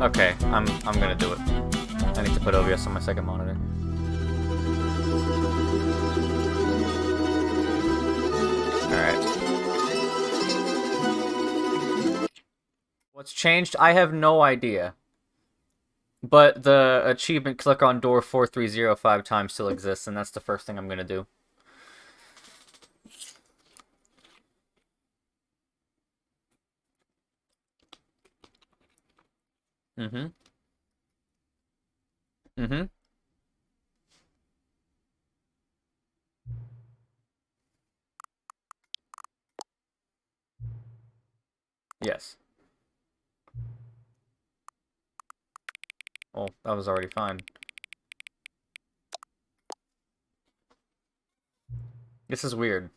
Okay, I'm gonna do it. I need to put OBS on my second monitor. Alright. What's changed? I have no idea. But the achievement click on door 4305 times still exists, and that's the first thing I'm gonna do. Mm-hmm. Mm-hmm. Yes. Well, that was already fine. This is weird.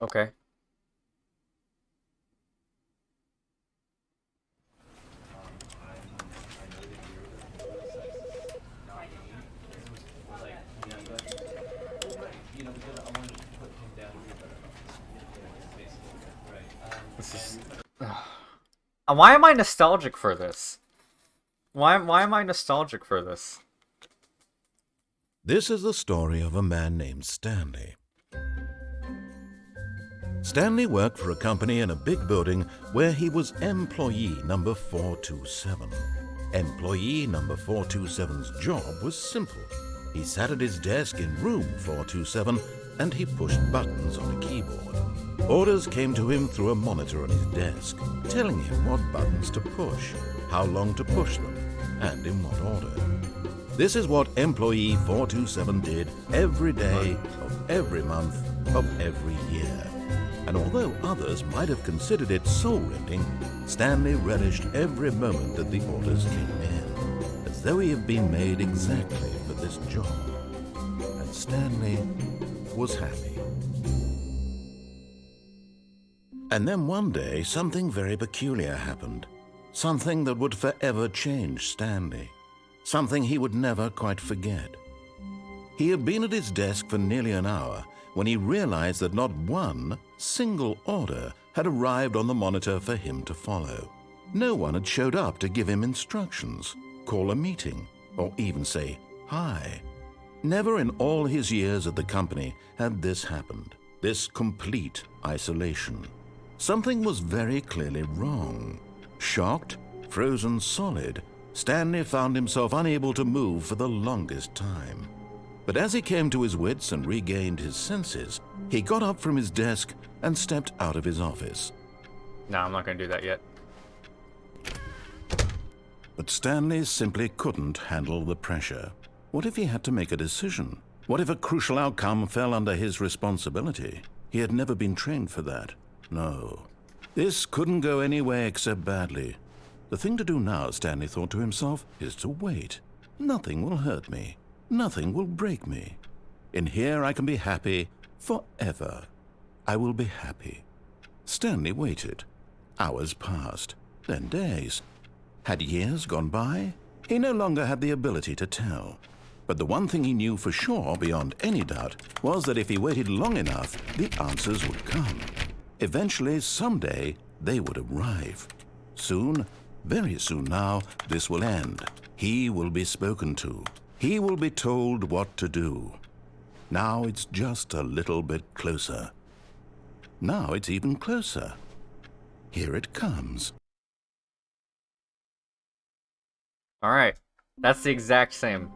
Okay. This is... Why am I nostalgic for this? Why am I nostalgic for this? This is the story of a man named Stanley. Stanley worked for a company in a big building where he was employee number 427. Employee number 427's job was simple. He sat at his desk in room 427 and he pushed buttons on a keyboard. Orders came to him through a monitor on his desk, telling him what buttons to push, how long to push them, and in what order. This is what employee 427 did every day of every month of every year. And although others might have considered it soul-rending, Stanley relished every moment that the orders came in, as though he had been made exactly for this job. And Stanley was happy. And then one day, something very peculiar happened. Something that would forever change Stanley. Something he would never quite forget. He had been at his desk for nearly an hour when he realized that not one single order had arrived on the monitor for him to follow. No one had showed up to give him instructions, call a meeting, or even say hi. Never in all his years at the company had this happened, this complete isolation. Something was very clearly wrong. Shocked, frozen solid, Stanley found himself unable to move for the longest time. But as he came to his wits and regained his senses, he got up from his desk and stepped out of his office. No, I'm not gonna do that yet. But Stanley simply couldn't handle the pressure. What if he had to make a decision? What if a crucial outcome fell under his responsibility? He had never been trained for that. No. This couldn't go any way except badly. The thing to do now, Stanley thought to himself, is to wait. Nothing will hurt me. Nothing will break me. In here I can be happy forever. I will be happy. Stanley waited. Hours passed, then days. Had years gone by? He no longer had the ability to tell. But the one thing he knew for sure, beyond any doubt, was that if he waited long enough, the answers would come. Eventually, someday, they would arrive. Soon, very soon now, this will end. He will be spoken to. He will be told what to do. Now it's just a little bit closer. Now it's even closer. Here it comes. Alright. That's the exact same.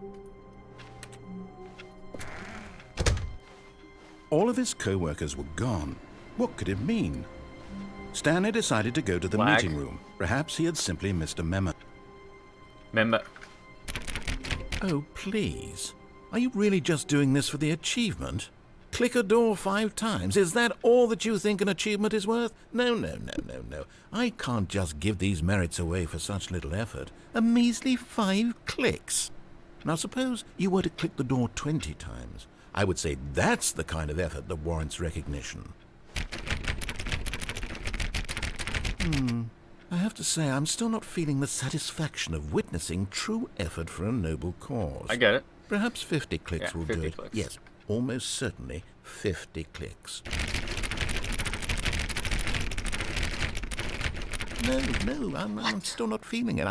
All of his co-workers were gone. What could it mean? Stanley decided to go to the Lag. meeting room. Perhaps he had simply missed a memo. Remember... Oh, please. Are you really just doing this for the achievement? Click a door 5 times. Is that all that you think an achievement is worth? No, no, no, no, no. I can't just give these merits away for such little effort. A measly 5 clicks. Now suppose you were to click the door 20 times. I would say that's the kind of effort that warrants recognition. I have to say, I'm still not feeling the satisfaction of witnessing true effort for a noble cause. I get it. Perhaps 50 clicks Yeah, will 50 do it. clicks. Yes, almost certainly 50 clicks. No, I'm still not feeling it.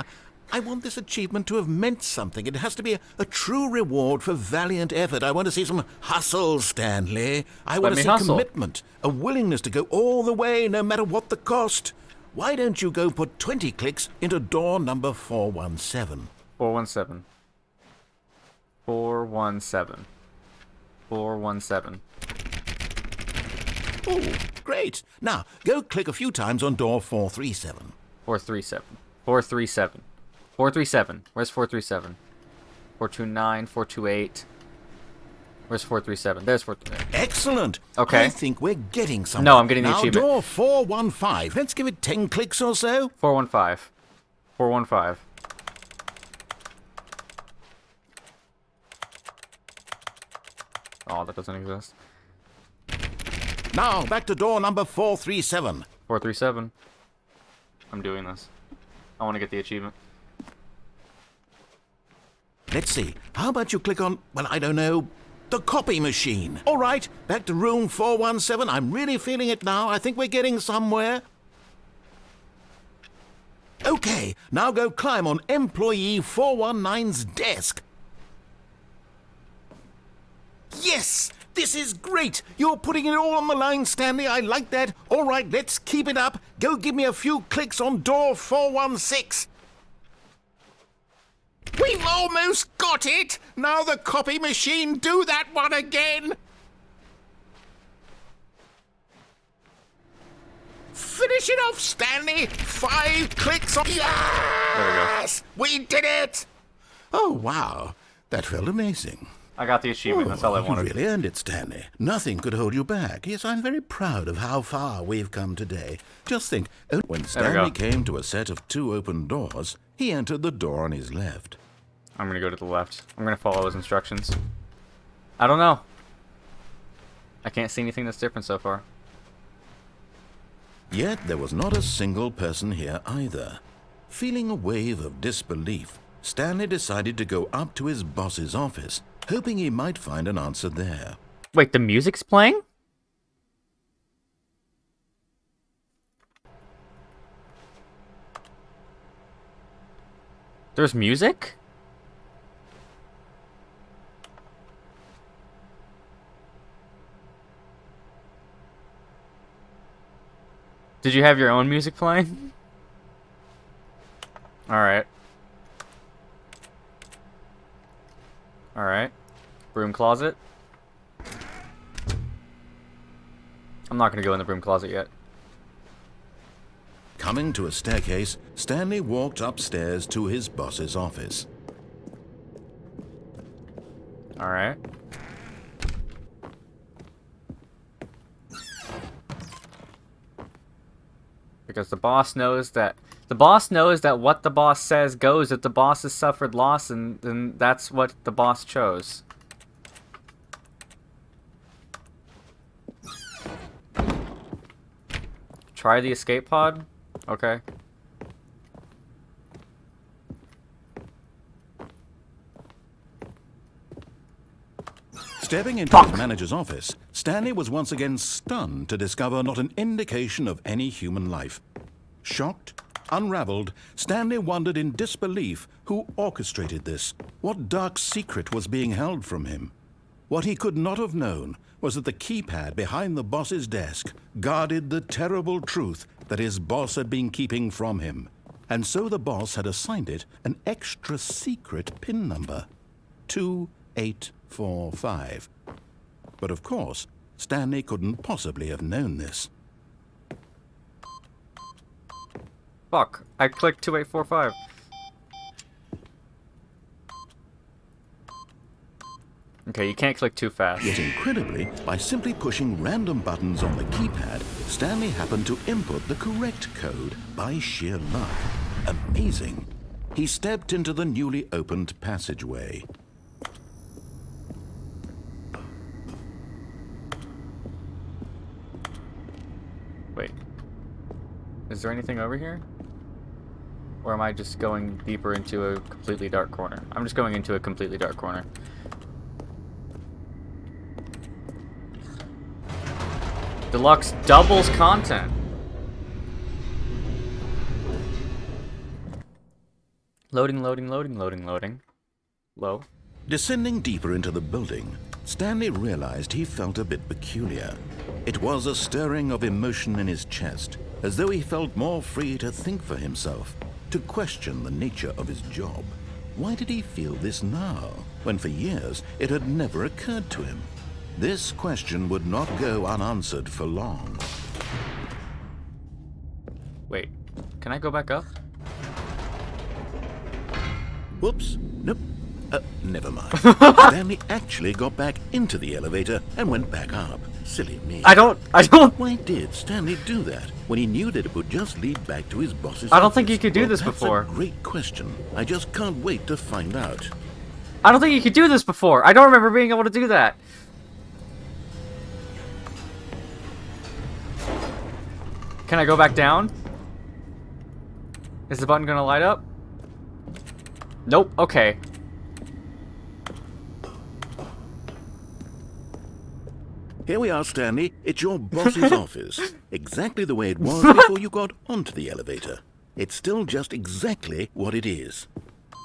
I want this achievement to have meant something. It has to be a true reward for valiant effort. I want to see some hustle, Stanley. I want to see commitment, a willingness to go all the way, no matter what the cost. Why don't you go put 20 clicks into door number 417? 417. 417. 417. Oh, great. Now, go click a few times on door 437. 437. 437. 437. Where's 437? 429, 428. Where's 437? There's 437. Excellent. Okay. I think we're getting somewhere. No, I'm getting the now, achievement. Door 415. Let's give it 10 clicks or so. 415. 415. Oh, that doesn't exist. Now, back to door number 437. 437. I'm doing this. I want to get the achievement. Let's see. How about you click on, well, I don't know, the copy machine. All right, back to room 417. I'm really feeling it now. I think we're getting somewhere. Okay, now go climb on employee 419's desk. Yes! This is great! You're putting it all on the line, Stanley. I like that. All right, let's keep it up. Go give me a few clicks on door 416. We've almost got it! Now the copy machine, do that one again! Finish it off, Stanley! 5 clicks on... Yes! We did it! Oh, wow. That felt amazing. I got the achievement. That's all I wanted. You really earned it, Stanley. Nothing could hold you back. Yes, I'm very proud of how far we've come today. Just think, when Stanley came to a set of 2 open doors, he entered the door on his left. I'm gonna go to the left. I'm gonna follow his instructions. I don't know. I can't see anything that's different so far. Yet there was not a single person here either. Feeling a wave of disbelief, Stanley decided to go up to his boss's office, hoping he might find an answer there. Wait, the music's playing? There's music? Did you have your own music playing? Alright. Alright. Broom closet. I'm not gonna go in the broom closet yet. Coming to a staircase, Stanley walked upstairs to his boss's office. Alright. Because the boss knows that what the boss says goes if the boss has suffered loss, and that's what the boss chose. Try the escape pod? Okay. Stepping into his manager's office, Stanley was once again stunned to discover not an indication of any human life. Shocked, unraveled, Stanley wondered in disbelief who orchestrated this. What dark secret was being held from him? What he could not have known was that the keypad behind the boss's desk guarded the terrible truth that his boss had been keeping from him. And so the boss had assigned it an extra secret PIN number. 2845. But of course, Stanley couldn't possibly have known this. Fuck. I clicked 2845. Okay, you can't click too fast. Yet incredibly, by simply pushing random buttons on the keypad, Stanley happened to input the correct code by sheer luck. Amazing. He stepped into the newly opened passageway. Wait. Is there anything over here? Or am I just going deeper into a completely dark corner? I'm just going into a completely dark corner. Deluxe doubles content. Loading, loading, loading, loading, loading. Low. Descending deeper into the building, Stanley realized he felt a bit peculiar. It was a stirring of emotion in his chest, as though he felt more free to think for himself, to question the nature of his job. Why did he feel this now, when for years it had never occurred to him? This question would not go unanswered for long. Wait, can I go back up? Whoops. Nope. Never mind. Stanley actually got back into the elevator and went back up. Silly me. I don't. Why did Stanley do that when he knew that it would just lead back to his boss's I don't think office? he could do this before. That's a great question. I just can't wait to find out. I don't think you could do this before. I don't remember being able to do that. Can I go back down? Is the button gonna light up? Nope. Okay. Here we are, Stanley. It's your boss's office. Exactly the way it was before you got onto the elevator. It's still just exactly what it is.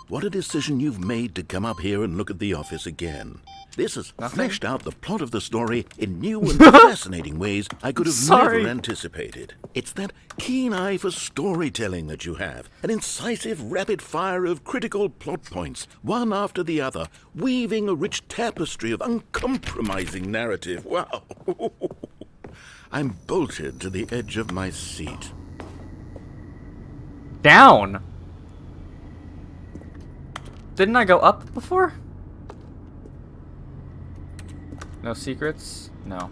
What a decision you've made to come up here and look at the office again. This has fleshed out the plot of the story in new and fascinating ways I could have never anticipated. It's that keen eye for storytelling that you have, an incisive rapid fire of critical plot points, one after the other, weaving a rich tapestry of uncompromising narrative. Wow! I'm bolted to the edge of my seat. Down? Didn't I go up before? No secrets? No.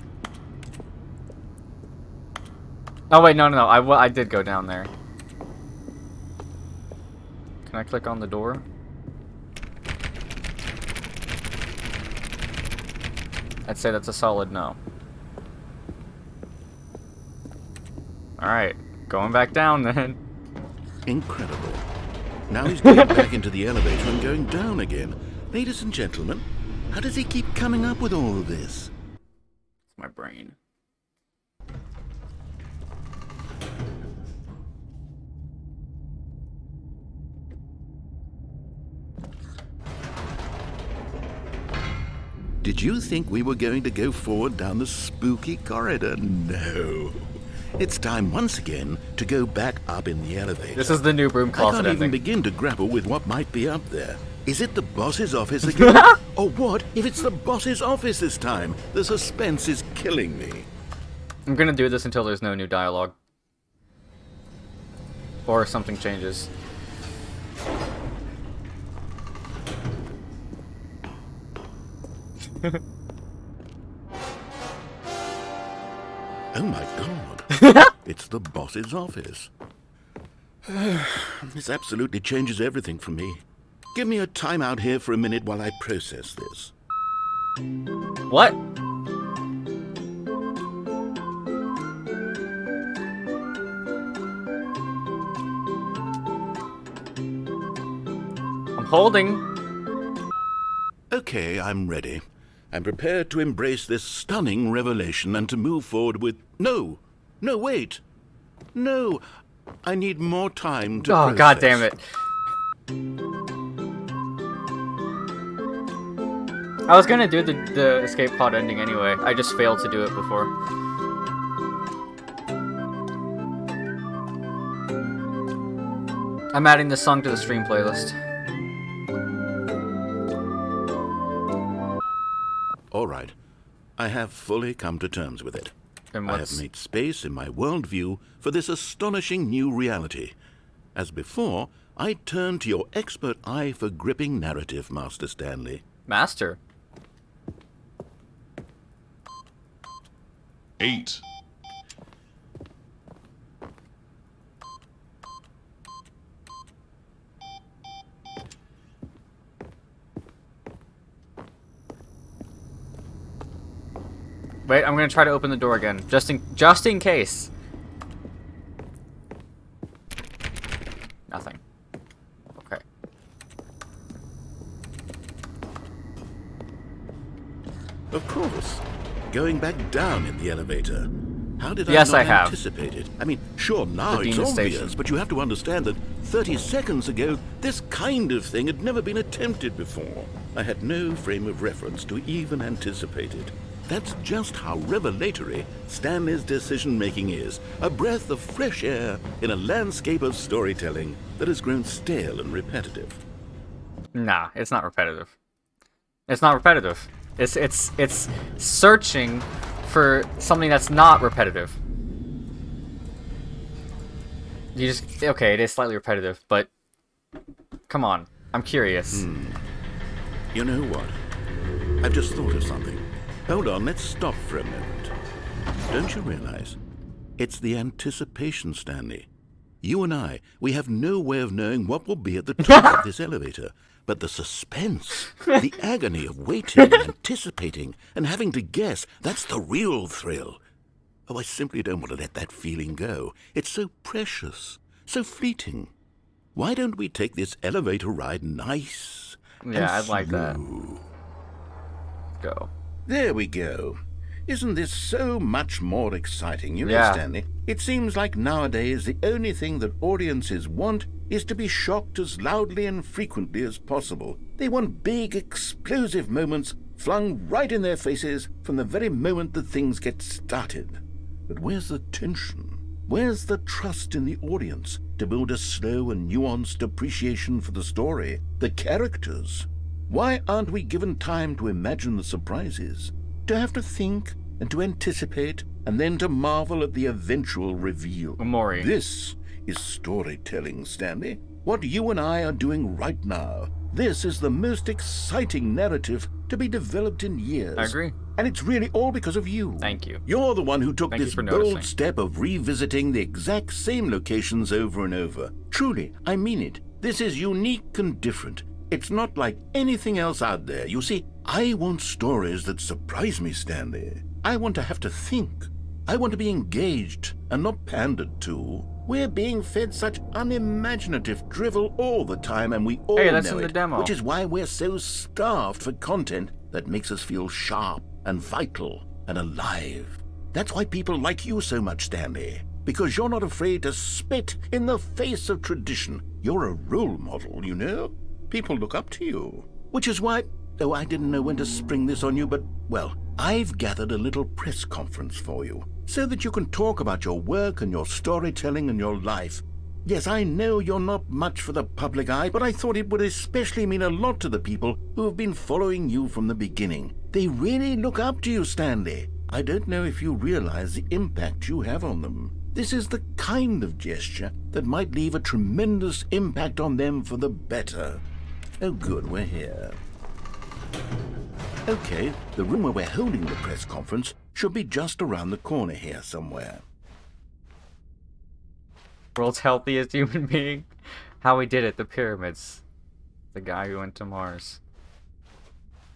Oh wait, no. I did go down there. Can I click on the door? I'd say that's a solid no. Alright, going back down then. Incredible. Now he's going back into the elevator and going down again. Ladies and gentlemen, how does he keep coming up with all of this? My brain. Did you think we were going to go forward down the spooky corridor? No. It's time once again to go back up in the elevator. This is the new broom I closet can't even ending. begin to grapple with what might be up there. Is it the boss's office again? Or what if it's the boss's office this time? The suspense is killing me. I'm gonna do this until there's no new dialogue. Or something changes. Oh my god. It's the boss's office. This absolutely changes everything for me. Give me a timeout here for a minute while I process this. What? I'm holding. Okay, I'm ready. I'm prepared to embrace this stunning revelation and to move forward with... No! No, wait! No! I need more time to process. God damn it. I was gonna do the escape pod ending anyway. I just failed to do it before. I'm adding this song to the stream playlist. All right. I have fully come to terms with it. And I have made space in my worldview for this astonishing new reality. As before, I turn to your expert eye for gripping narrative, Master Stanley. Master? 8. Wait, I'm gonna try to open the door again, just in case. Nothing. Of course. Going back down in the elevator. How did Yes, I I not have. anticipate it? I mean, sure, now The it's Demon obvious, Station. but you have to understand that 30 seconds ago, this kind of thing had never been attempted before. I had no frame of reference to even anticipate it. That's just how revelatory Stanley's decision-making is. A breath of fresh air in a landscape of storytelling that has grown stale and repetitive. Nah, it's not repetitive. It's not repetitive. It's searching for something that's not repetitive. Okay, it is slightly repetitive, but come on, I'm curious. You know what? I've just thought of something. Hold on, let's stop for a moment. Don't you realize? It's the anticipation, Stanley. You and I, we have no way of knowing what will be at the top of this elevator. But the suspense, the agony of waiting and anticipating and having to guess, that's the real thrill. Oh, I simply don't want to let that feeling go. It's so precious, so fleeting. Why don't we take this elevator ride nice and Yeah, I'd like that. slow? Go. There we go. Isn't this so much more exciting? You know, Yeah. Stanley, it seems like nowadays the only thing that audiences want is to be shocked as loudly and frequently as possible. They want big, explosive moments flung right in their faces from the very moment that things get started. But where's the tension? Where's the trust in the audience to build a slow and nuanced appreciation for the story, the characters? Why aren't we given time to imagine the surprises, to have to think and to anticipate, and then to marvel at the eventual reveal? Mori. This is storytelling, Stanley. What you and I are doing right now. This is the most exciting narrative to be developed in years. I agree. And it's really all because of you. Thank you. You're the one who took Thank you this for bold noticing. step of revisiting the exact same locations over and over. Truly, I mean it. This is unique and different. It's not like anything else out there. You see, I want stories that surprise me, Stanley. I want to have to think. I want to be engaged and not pandered to. We're being fed such unimaginative drivel all the time, and we all Hey, that's know in the it, demo. which is why we're so starved for content that makes us feel sharp and vital and alive. That's why people like you so much, Stanley, because you're not afraid to spit in the face of tradition. You're a role model, you know? People look up to you. Which is why, though I didn't know when to spring this on you, but, well, I've gathered a little press conference for you, so that you can talk about your work and your storytelling and your life. Yes, I know you're not much for the public eye, but I thought it would especially mean a lot to the people who have been following you from the beginning. They really look up to you, Stanley. I don't know if you realize the impact you have on them. This is the kind of gesture that might leave a tremendous impact on them for the better. Oh, good, we're here. Okay, the room where we're holding the press conference should be just around the corner here somewhere. World's healthiest human being. How he did it, the pyramids. The guy who went to Mars.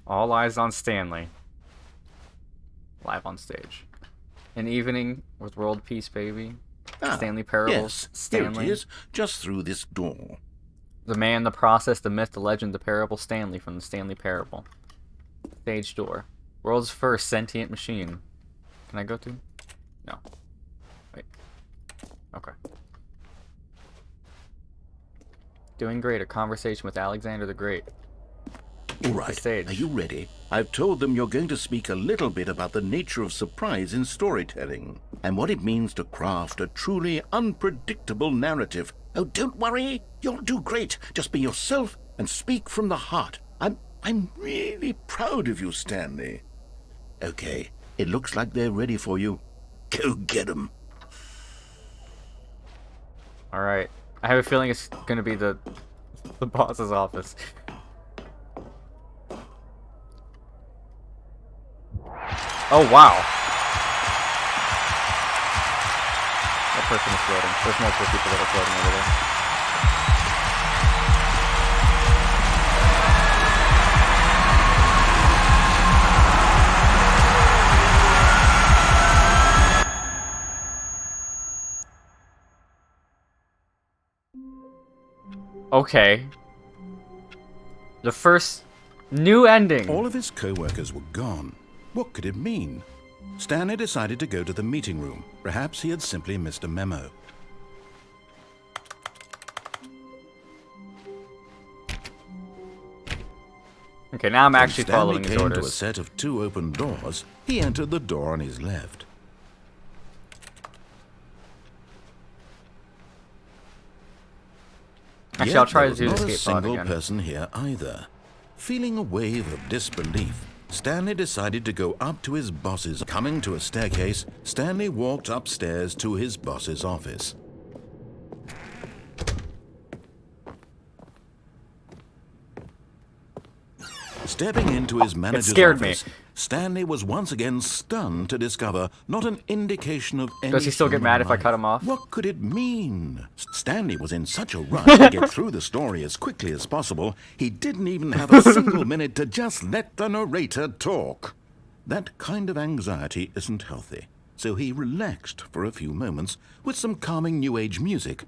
All eyes on Stanley. Live on stage. An evening with world peace, baby. Stanley Parables. Yes, Stanley. here it is, just through this door. The man, the process, the myth, the legend, the parable. Stanley from the Stanley Parable. Stage door. World's first sentient machine. Can I go to? No. Wait. Okay. Doing great. A conversation with Alexander the Great. All right, stage. are you ready? I've told them you're going to speak a little bit about the nature of surprise in storytelling and what it means to craft a truly unpredictable narrative. Oh, don't worry. You'll do great. Just be yourself and speak from the heart. I'm really proud of you, Stanley. Okay, it looks like they're ready for you. Go get them. Alright. I have a feeling it's gonna be the boss's office. Oh, wow. That person is floating. There's multiple people that are floating over there. Okay. The first new ending. All of his co-workers were gone. What could it mean? Stanley decided to go to the meeting room. Perhaps he had simply missed a memo. Okay, now I'm actually When Stanley following his came to a orders. set of 2 open doors, he entered the door on his left. Actually, Yet I'll try there to do was the not a escape pod single again. person here either. Feeling a wave of disbelief, Stanley decided to go up to his boss's. Coming to a staircase, Stanley walked upstairs to his boss's office. Stepping into his manager's scared me. office, Stanley was once again stunned to discover not an indication of any Does he still get human mad if I life. cut him off? What could it mean? Stanley was in such a rush to get through the story as quickly as possible, he didn't even have a single minute to just let the narrator talk. That kind of anxiety isn't healthy, so he relaxed for a few moments with some calming New Age music.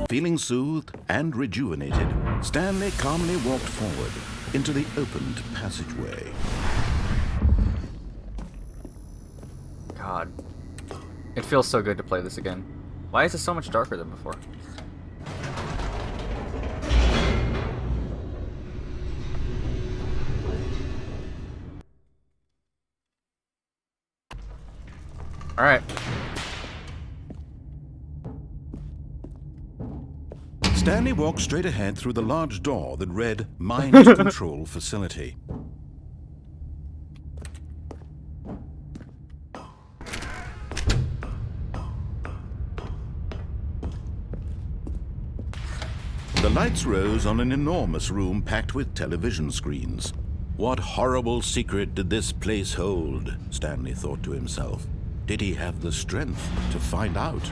Feeling soothed and rejuvenated, Stanley calmly walked forward into the opened passageway. God. It feels so good to play this again. Why is it so much darker than before? Alright. Stanley walked straight ahead through the large door that read Mind Control Facility. The lights rose on an enormous room packed with television screens. What horrible secret did this place hold? Stanley thought to himself. Did he have the strength to find out?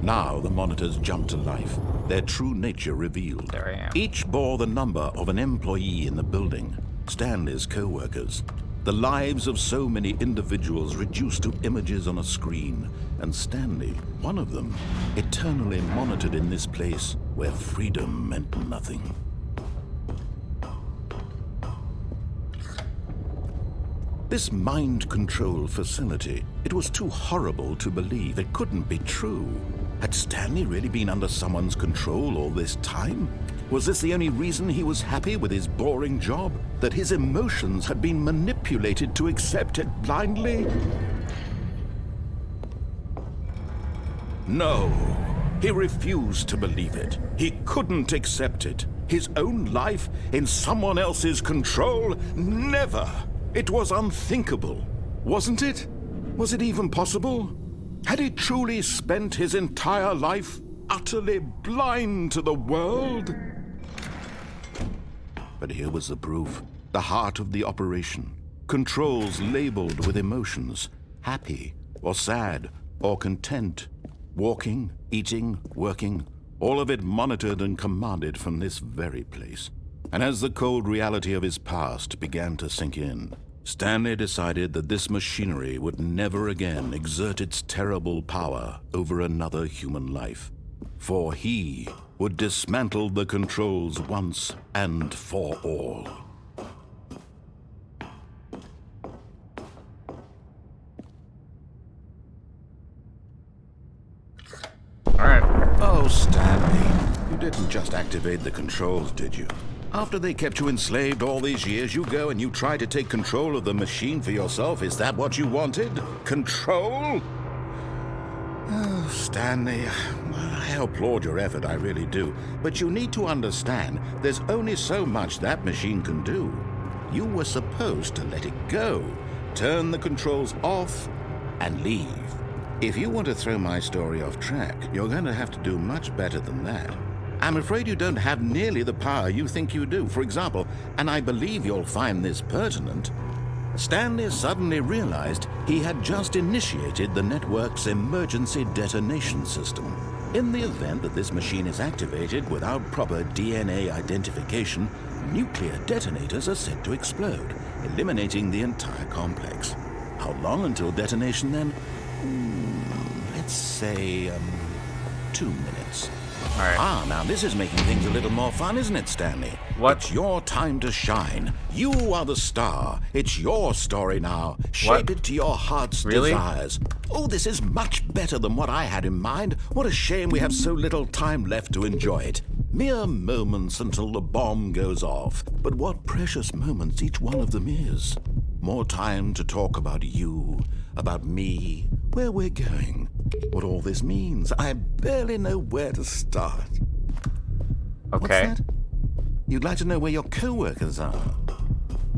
Now the monitors jumped to life, their true nature revealed. There I am. Each bore the number of an employee in the building, Stanley's co-workers. The lives of so many individuals reduced to images on a screen, and Stanley, one of them, eternally monitored in this place where freedom meant nothing. This mind control facility, it was too horrible to believe. It couldn't be true. Had Stanley really been under someone's control all this time? Was this the only reason he was happy with his boring job? That his emotions had been manipulated to accept it blindly? No, he refused to believe it. He couldn't accept it. His own life in someone else's control? Never! It was unthinkable, wasn't it? Was it even possible? Had he truly spent his entire life utterly blind to the world? But here was the proof. The heart of the operation. Controls labeled with emotions. Happy, or sad, or content. Walking, eating, working. All of it monitored and commanded from this very place. And as the cold reality of his past began to sink in, Stanley decided that this machinery would never again exert its terrible power over another human life. For he would dismantle the controls once and for all. Alright. Oh, Stanley, you didn't just activate the controls, did you? After they kept you enslaved all these years, you go and you try to take control of the machine for yourself. Is that what you wanted? Control? Oh, Stanley, I applaud your effort, I really do. But you need to understand, there's only so much that machine can do. You were supposed to let it go, turn the controls off, and leave. If you want to throw my story off track, you're going to have to do much better than that. I'm afraid you don't have nearly the power you think you do. For example, and I believe you'll find this pertinent, Stanley suddenly realized he had just initiated the network's emergency detonation system. In the event that this machine is activated without proper DNA identification, nuclear detonators are set to explode, eliminating the entire complex. How long until detonation then? Let's say, 2 minutes. All right. Ah, now this is making things a little more fun, isn't it, Stanley? What? It's your time to shine. You are the star. It's your story now. Shape it to your heart's desires. Oh, this is much better than what I had in mind. What a shame we have so little time left to enjoy it. Mere moments until the bomb goes off. But what precious moments each one of them is. More time to talk about you, about me, where we're going, what all this means. I barely know where to start. Okay. What's that? You'd like to know where your co-workers are?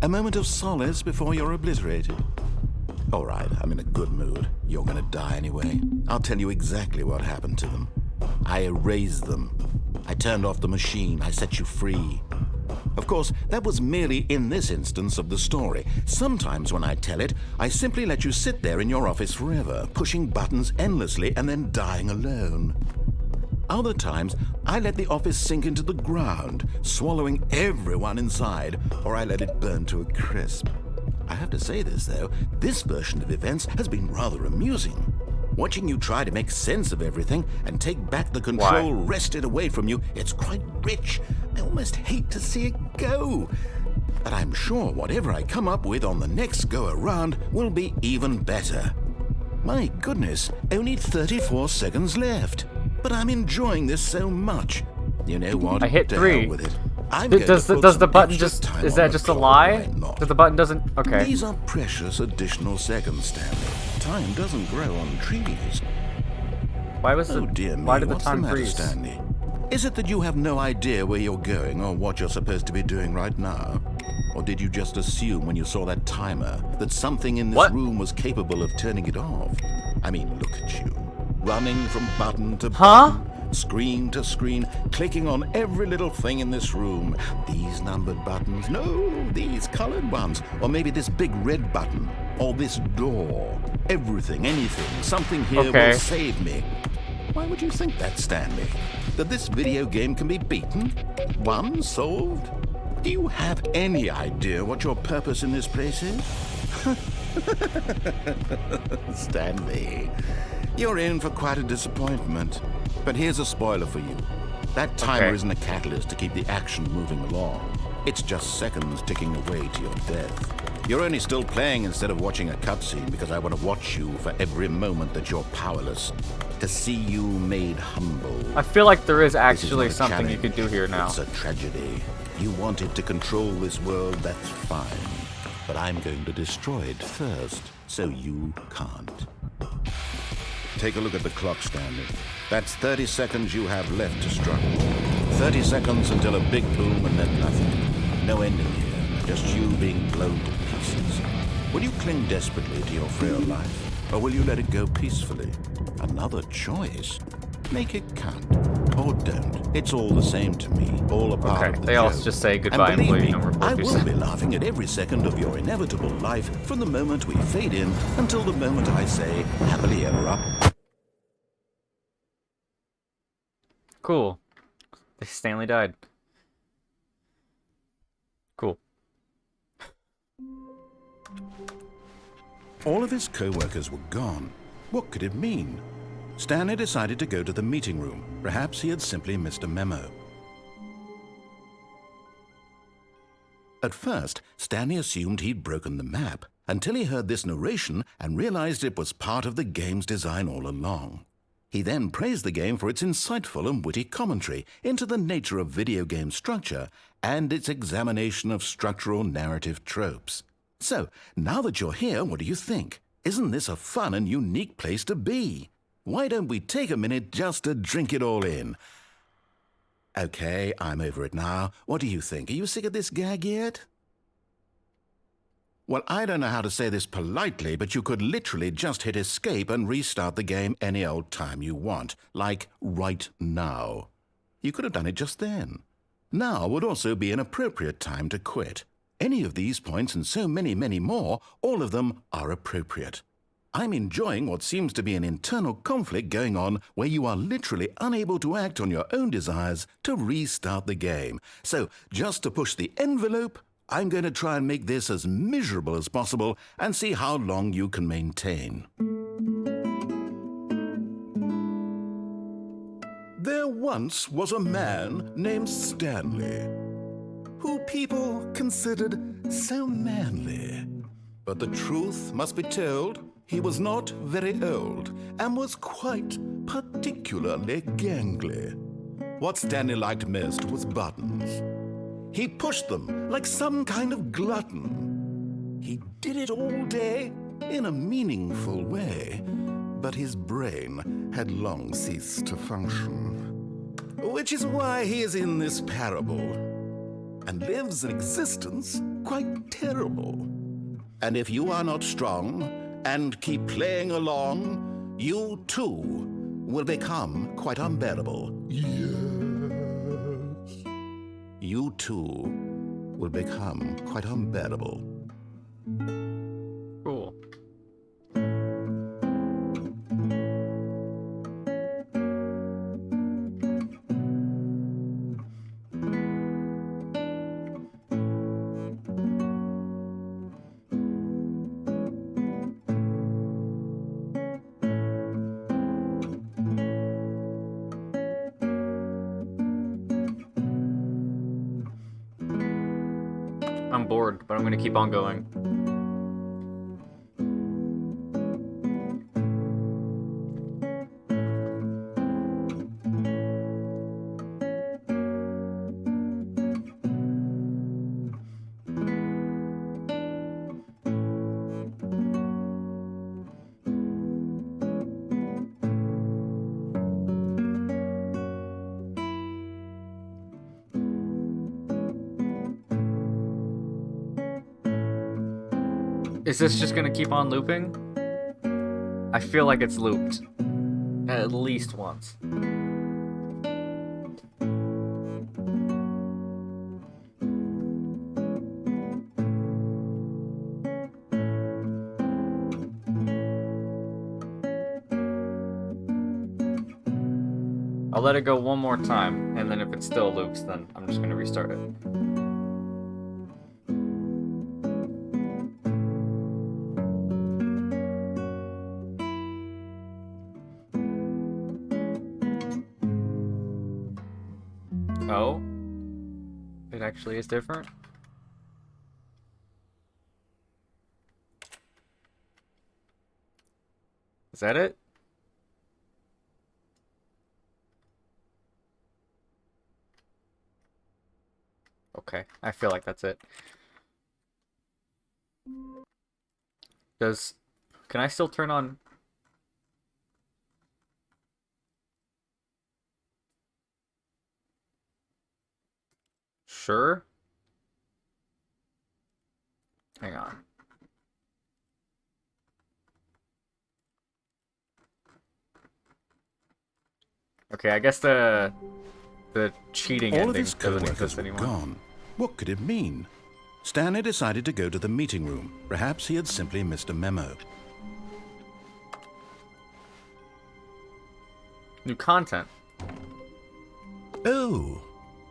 A moment of solace before you're obliterated. All right, I'm in a good mood. You're gonna die anyway. I'll tell you exactly what happened to them. I erased them. I turned off the machine. I set you free. Of course, that was merely in this instance of the story. Sometimes when I tell it, I simply let you sit there in your office forever, pushing buttons endlessly and then dying alone. Other times, I let the office sink into the ground, swallowing everyone inside, or I let it burn to a crisp. I have to say this, though, this version of events has been rather amusing. Watching you try to make sense of everything and take back the control wrested away from you, it's quite rich. I almost hate to see it go. But I'm sure whatever I come up with on the next go-around will be even better. My goodness, only 34 seconds left. But I'm enjoying this so much. You know what? I hit To 3. hell with it. Does the button just... Is that just a lie? That the button doesn't... Okay. These are precious additional seconds, Stanley. Time doesn't grow on trees. Why was the... Oh dear me, Why did the what's time the matter, freeze? Stanley? Is it that you have no idea where you're going or what you're supposed to be doing right now? Or did you just assume when you saw that timer that something in this room was capable of turning it off? I mean, look at you. Running from button to button, screen to screen, clicking on every little thing in this room. These numbered buttons, no, these colored ones. Or maybe this big red button, or this door. Everything, anything, something here will save me. Why would you think that, Stanley? That this video game can be beaten? Won? Solved? Do you have any idea what your purpose in this place is? Stanley, you're in for quite a disappointment. But here's a spoiler for you. That timer isn't a catalyst to keep the action moving along. It's just seconds ticking away to your death. You're only still playing instead of watching a cutscene because I want to watch you for every moment that you're powerless. To see you made humble. I feel like there is actually something you could do here now. It's a tragedy. You wanted to control this world, that's fine. But I'm going to destroy it first, so you can't. Take a look at the clock, Stanley. That's 30 seconds you have left to struggle. 30 seconds until a big boom and then nothing. No ending here, just you being blown to pieces. Will you cling desperately to your frail life, or will you let it go peacefully? Another choice. Make it count, or don't. It's all the same to me, all a part of the they all joke. just say goodbye and believe please me, don't report I will yourself. be laughing at every second of your inevitable life from the moment we fade in until the moment I say, happily ever up. Cool. Stanley died. Cool. All of his co-workers were gone. What could it mean? Stanley decided to go to the meeting room. Perhaps he had simply missed a memo. At first, Stanley assumed he'd broken the map, until he heard this narration and realized it was part of the game's design all along. He then praised the game for its insightful and witty commentary into the nature of video game structure and its examination of structural narrative tropes. So, now that you're here, what do you think? Isn't this a fun and unique place to be? Why don't we take a minute just to drink it all in? Okay, I'm over it now. What do you think? Are you sick of this gag yet? Well, I don't know how to say this politely, but you could literally just hit escape and restart the game any old time you want, like right now. You could have done it just then. Now would also be an appropriate time to quit. Any of these points and so many, many more, all of them are appropriate. I'm enjoying what seems to be an internal conflict going on where you are literally unable to act on your own desires to restart the game. So, just to push the envelope, I'm going to try and make this as miserable as possible and see how long you can maintain. There once was a man named Stanley, who people considered so manly. But the truth must be told, he was not very old and was quite particularly gangly. What Stanley liked most was buttons. He pushed them like some kind of glutton. He did it all day in a meaningful way, but his brain had long ceased to function. Which is why he is in this parable and lives an existence quite terrible. And if you are not strong and keep playing along, you too will become quite unbearable. Yes. You too will become quite unbearable. Cool. I'm bored, but I'm gonna keep on going. Is this just gonna keep on looping? I feel like it's looped. At least once. I'll let it go one more time, and then if it still loops, then I'm just gonna restart it. Oh, it actually is different. Is that it? Okay, I feel like that's it. Can I still turn on? Sure. Hang on. Okay, I guess the cheating All of ending his doesn't co-workers exist were anymore. gone. What could it mean? Stanley decided to go to the meeting room. Perhaps he had simply missed a memo. New content. Oh,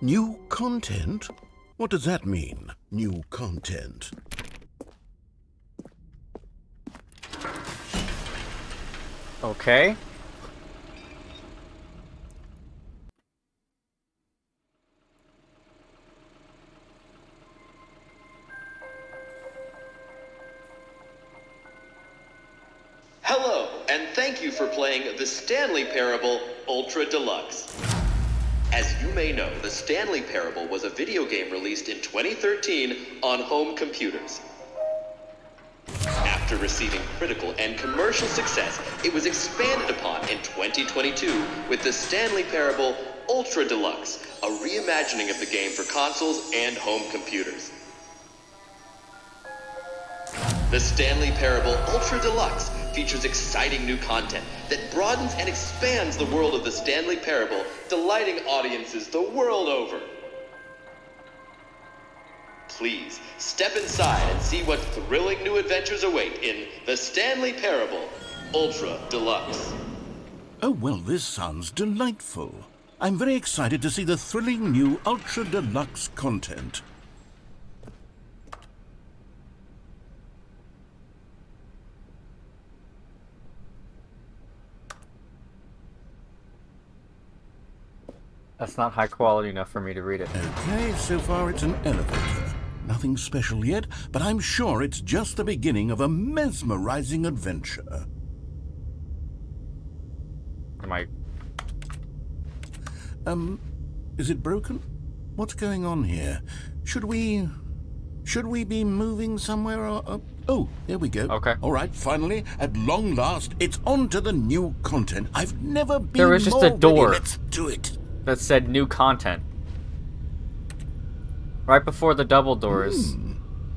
new content? What does that mean, new content? Okay. Hello, and thank you for playing the Stanley Parable Ultra Deluxe. As you may know, the Stanley Parable was a video game released in 2013 on home computers. After receiving critical and commercial success, it was expanded upon in 2022 with the Stanley Parable Ultra Deluxe, a reimagining of the game for consoles and home computers. The Stanley Parable Ultra Deluxe features exciting new content that broadens and expands the world of the Stanley Parable, delighting audiences the world over. Please, step inside and see what thrilling new adventures await in The Stanley Parable Ultra Deluxe. Oh, well, this sounds delightful. I'm very excited to see the thrilling new Ultra Deluxe content. That's not high quality enough for me to read it. Okay, so far it's an elevator. Nothing special yet, but I'm sure it's just the beginning of a mesmerizing adventure. Am I... Is it broken? What's going on here? Should we be moving somewhere or... Oh, there we go. Okay. All right, finally, at long last, it's on to the new content. I've never been There was just more a door. ready. Let's do it. that said new content. Right before the double doors.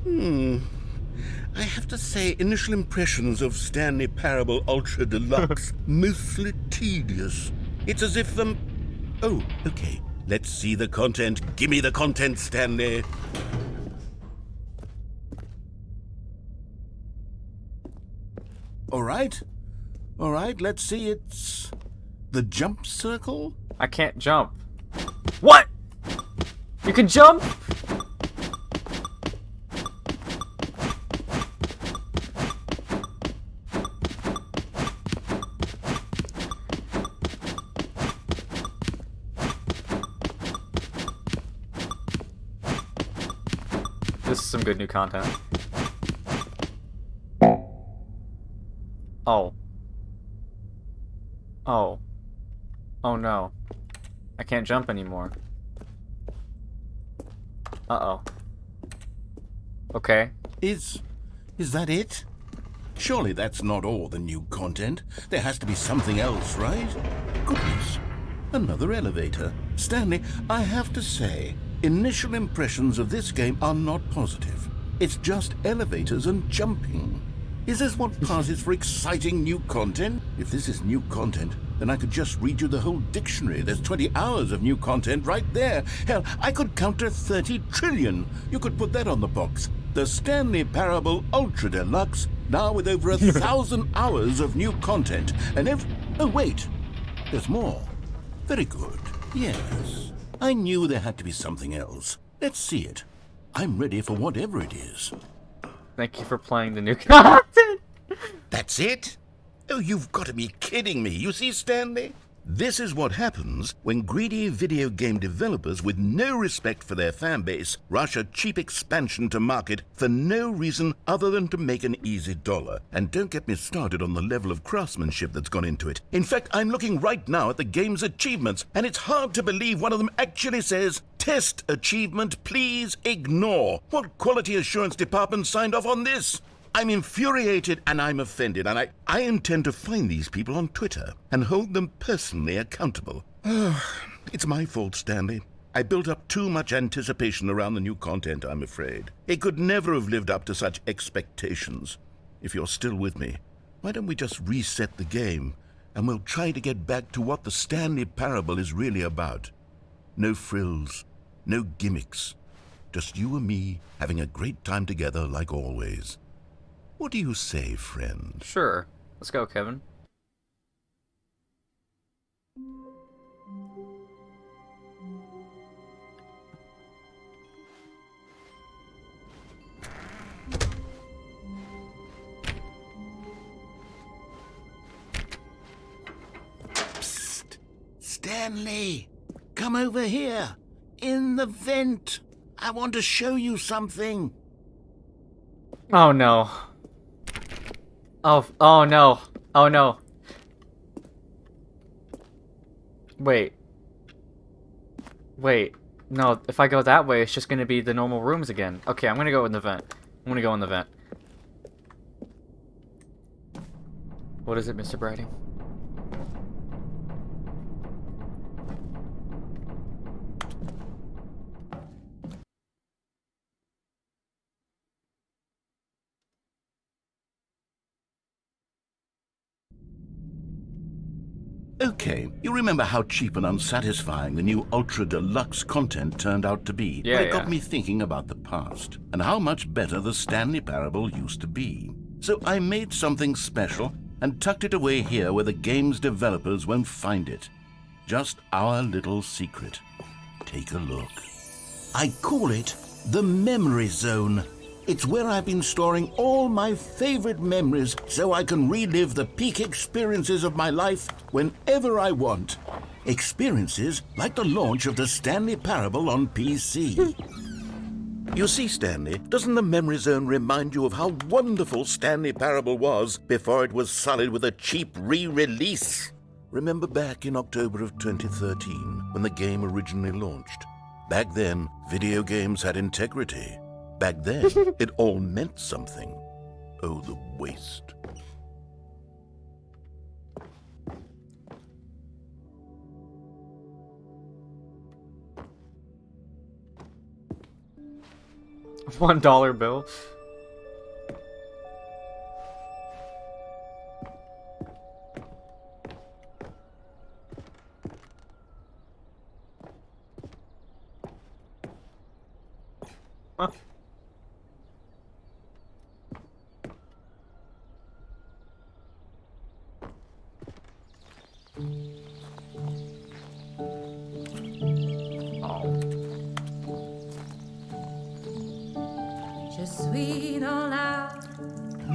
I have to say, initial impressions of Stanley Parable Ultra Deluxe, mostly tedious. It's as if Oh, okay. Let's see the content. Give me the content, Stanley. All right, let's see. It's the jump circle? I can't jump. What? You can jump? This is some good new content. Oh. Oh. Oh no. I can't jump anymore. Uh-oh. Okay. Is that it? Surely that's not all the new content. There has to be something else, right? Goodness. Another elevator. Stanley, I have to say, initial impressions of this game are not positive. It's just elevators and jumping. Is this what passes for exciting new content? If this is new content, then I could just read you the whole dictionary. There's 20 hours of new content right there. Hell, I could count to 30 trillion. You could put that on the box. The Stanley Parable Ultra Deluxe, now with over 1,000 hours of new content. And oh, wait. There's more. Very good. Yes. I knew there had to be something else. Let's see it. I'm ready for whatever it is. Thank you for playing the new content. That's it? Oh, you've got to be kidding me. You see, Stanley? This is what happens when greedy video game developers with no respect for their fan base rush a cheap expansion to market for no reason other than to make an easy dollar. And don't get me started on the level of craftsmanship that's gone into it. In fact, I'm looking right now at the game's achievements, and it's hard to believe one of them actually says, "Test achievement, please ignore." What quality assurance department signed off on this? I'm infuriated and I'm offended, and I intend to find these people on Twitter and hold them personally accountable. It's my fault, Stanley. I built up too much anticipation around the new content, I'm afraid. It could never have lived up to such expectations. If you're still with me, why don't we just reset the game and we'll try to get back to what the Stanley Parable is really about. No frills, no gimmicks. Just you and me having a great time together like always. What do you say, friend? Sure. Let's go, Kevin. Psst! Stanley! Come over here! In the vent! I want to show you something! Oh no. Oh no. Oh no. Wait. No, if I go that way, it's just gonna be the normal rooms again. Okay, I'm gonna go in the vent. What is it, Mr. Brady? Okay, you remember how cheap and unsatisfying the new Ultra Deluxe content turned out to be? Yeah, Well, it got yeah. me thinking about the past and how much better the Stanley Parable used to be. So I made something special and tucked it away here where the game's developers won't find it. Just our little secret. Take a look. I call it the Memory Zone. It's where I've been storing all my favorite memories so I can relive the peak experiences of my life whenever I want. Experiences like the launch of the Stanley Parable on PC. You see, Stanley, doesn't the Memory Zone remind you of how wonderful Stanley Parable was before it was sullied with a cheap re-release? Remember back in October of 2013 when the game originally launched? Back then, video games had integrity. Back then, it all meant something. Oh, the waste. $1 bill. Huh.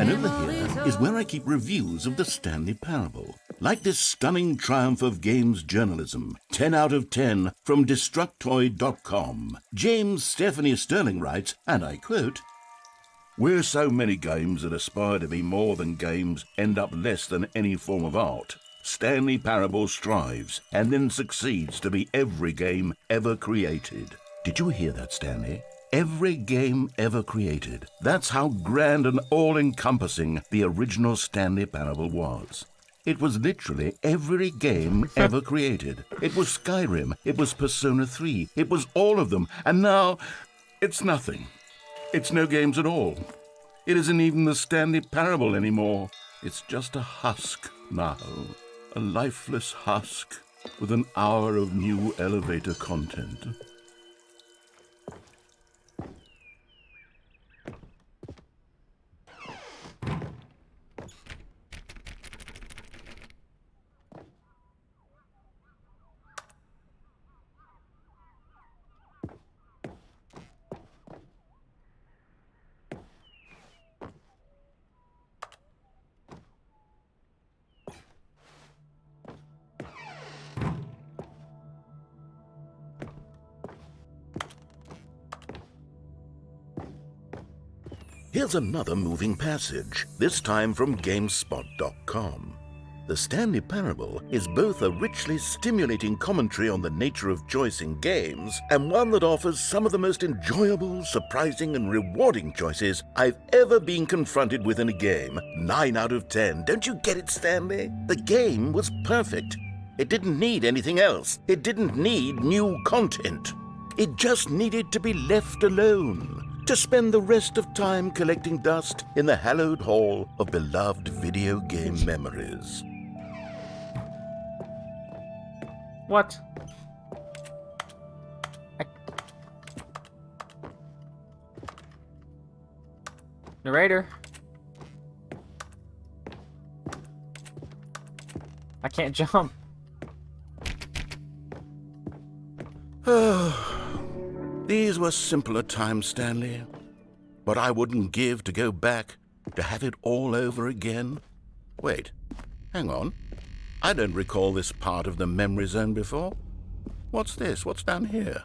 And over here is where I keep reviews of the Stanley Parable. Like this stunning triumph of games journalism, 10 out of 10 from Destructoid.com. James Stephanie Sterling writes, and I quote, "Where so many games that aspire to be more than games end up less than any form of art, Stanley Parable strives and then succeeds to be every game ever created." Did you hear that, Stanley? Every game ever created. That's how grand and all-encompassing the original Stanley Parable was. It was literally every game ever created. It was Skyrim, it was Persona 3, it was all of them, and now it's nothing. It's no games at all. It isn't even the Stanley Parable anymore. It's just a husk now. A lifeless husk with an hour of new elevator content. Here's another moving passage, this time from GameSpot.com. The Stanley Parable is both a richly stimulating commentary on the nature of choice in games and one that offers some of the most enjoyable, surprising, and rewarding choices I've ever been confronted with in a game. 9 out of 10. Don't you get it, Stanley? The game was perfect. It didn't need anything else. It didn't need new content. It just needed to be left alone, to spend the rest of time collecting dust in the hallowed hall of beloved video game memories. What? Narrator. I can't jump. These were simpler times, Stanley. But I wouldn't give to go back to have it all over again. Wait, hang on. I don't recall this part of the memory zone before. What's this? What's down here?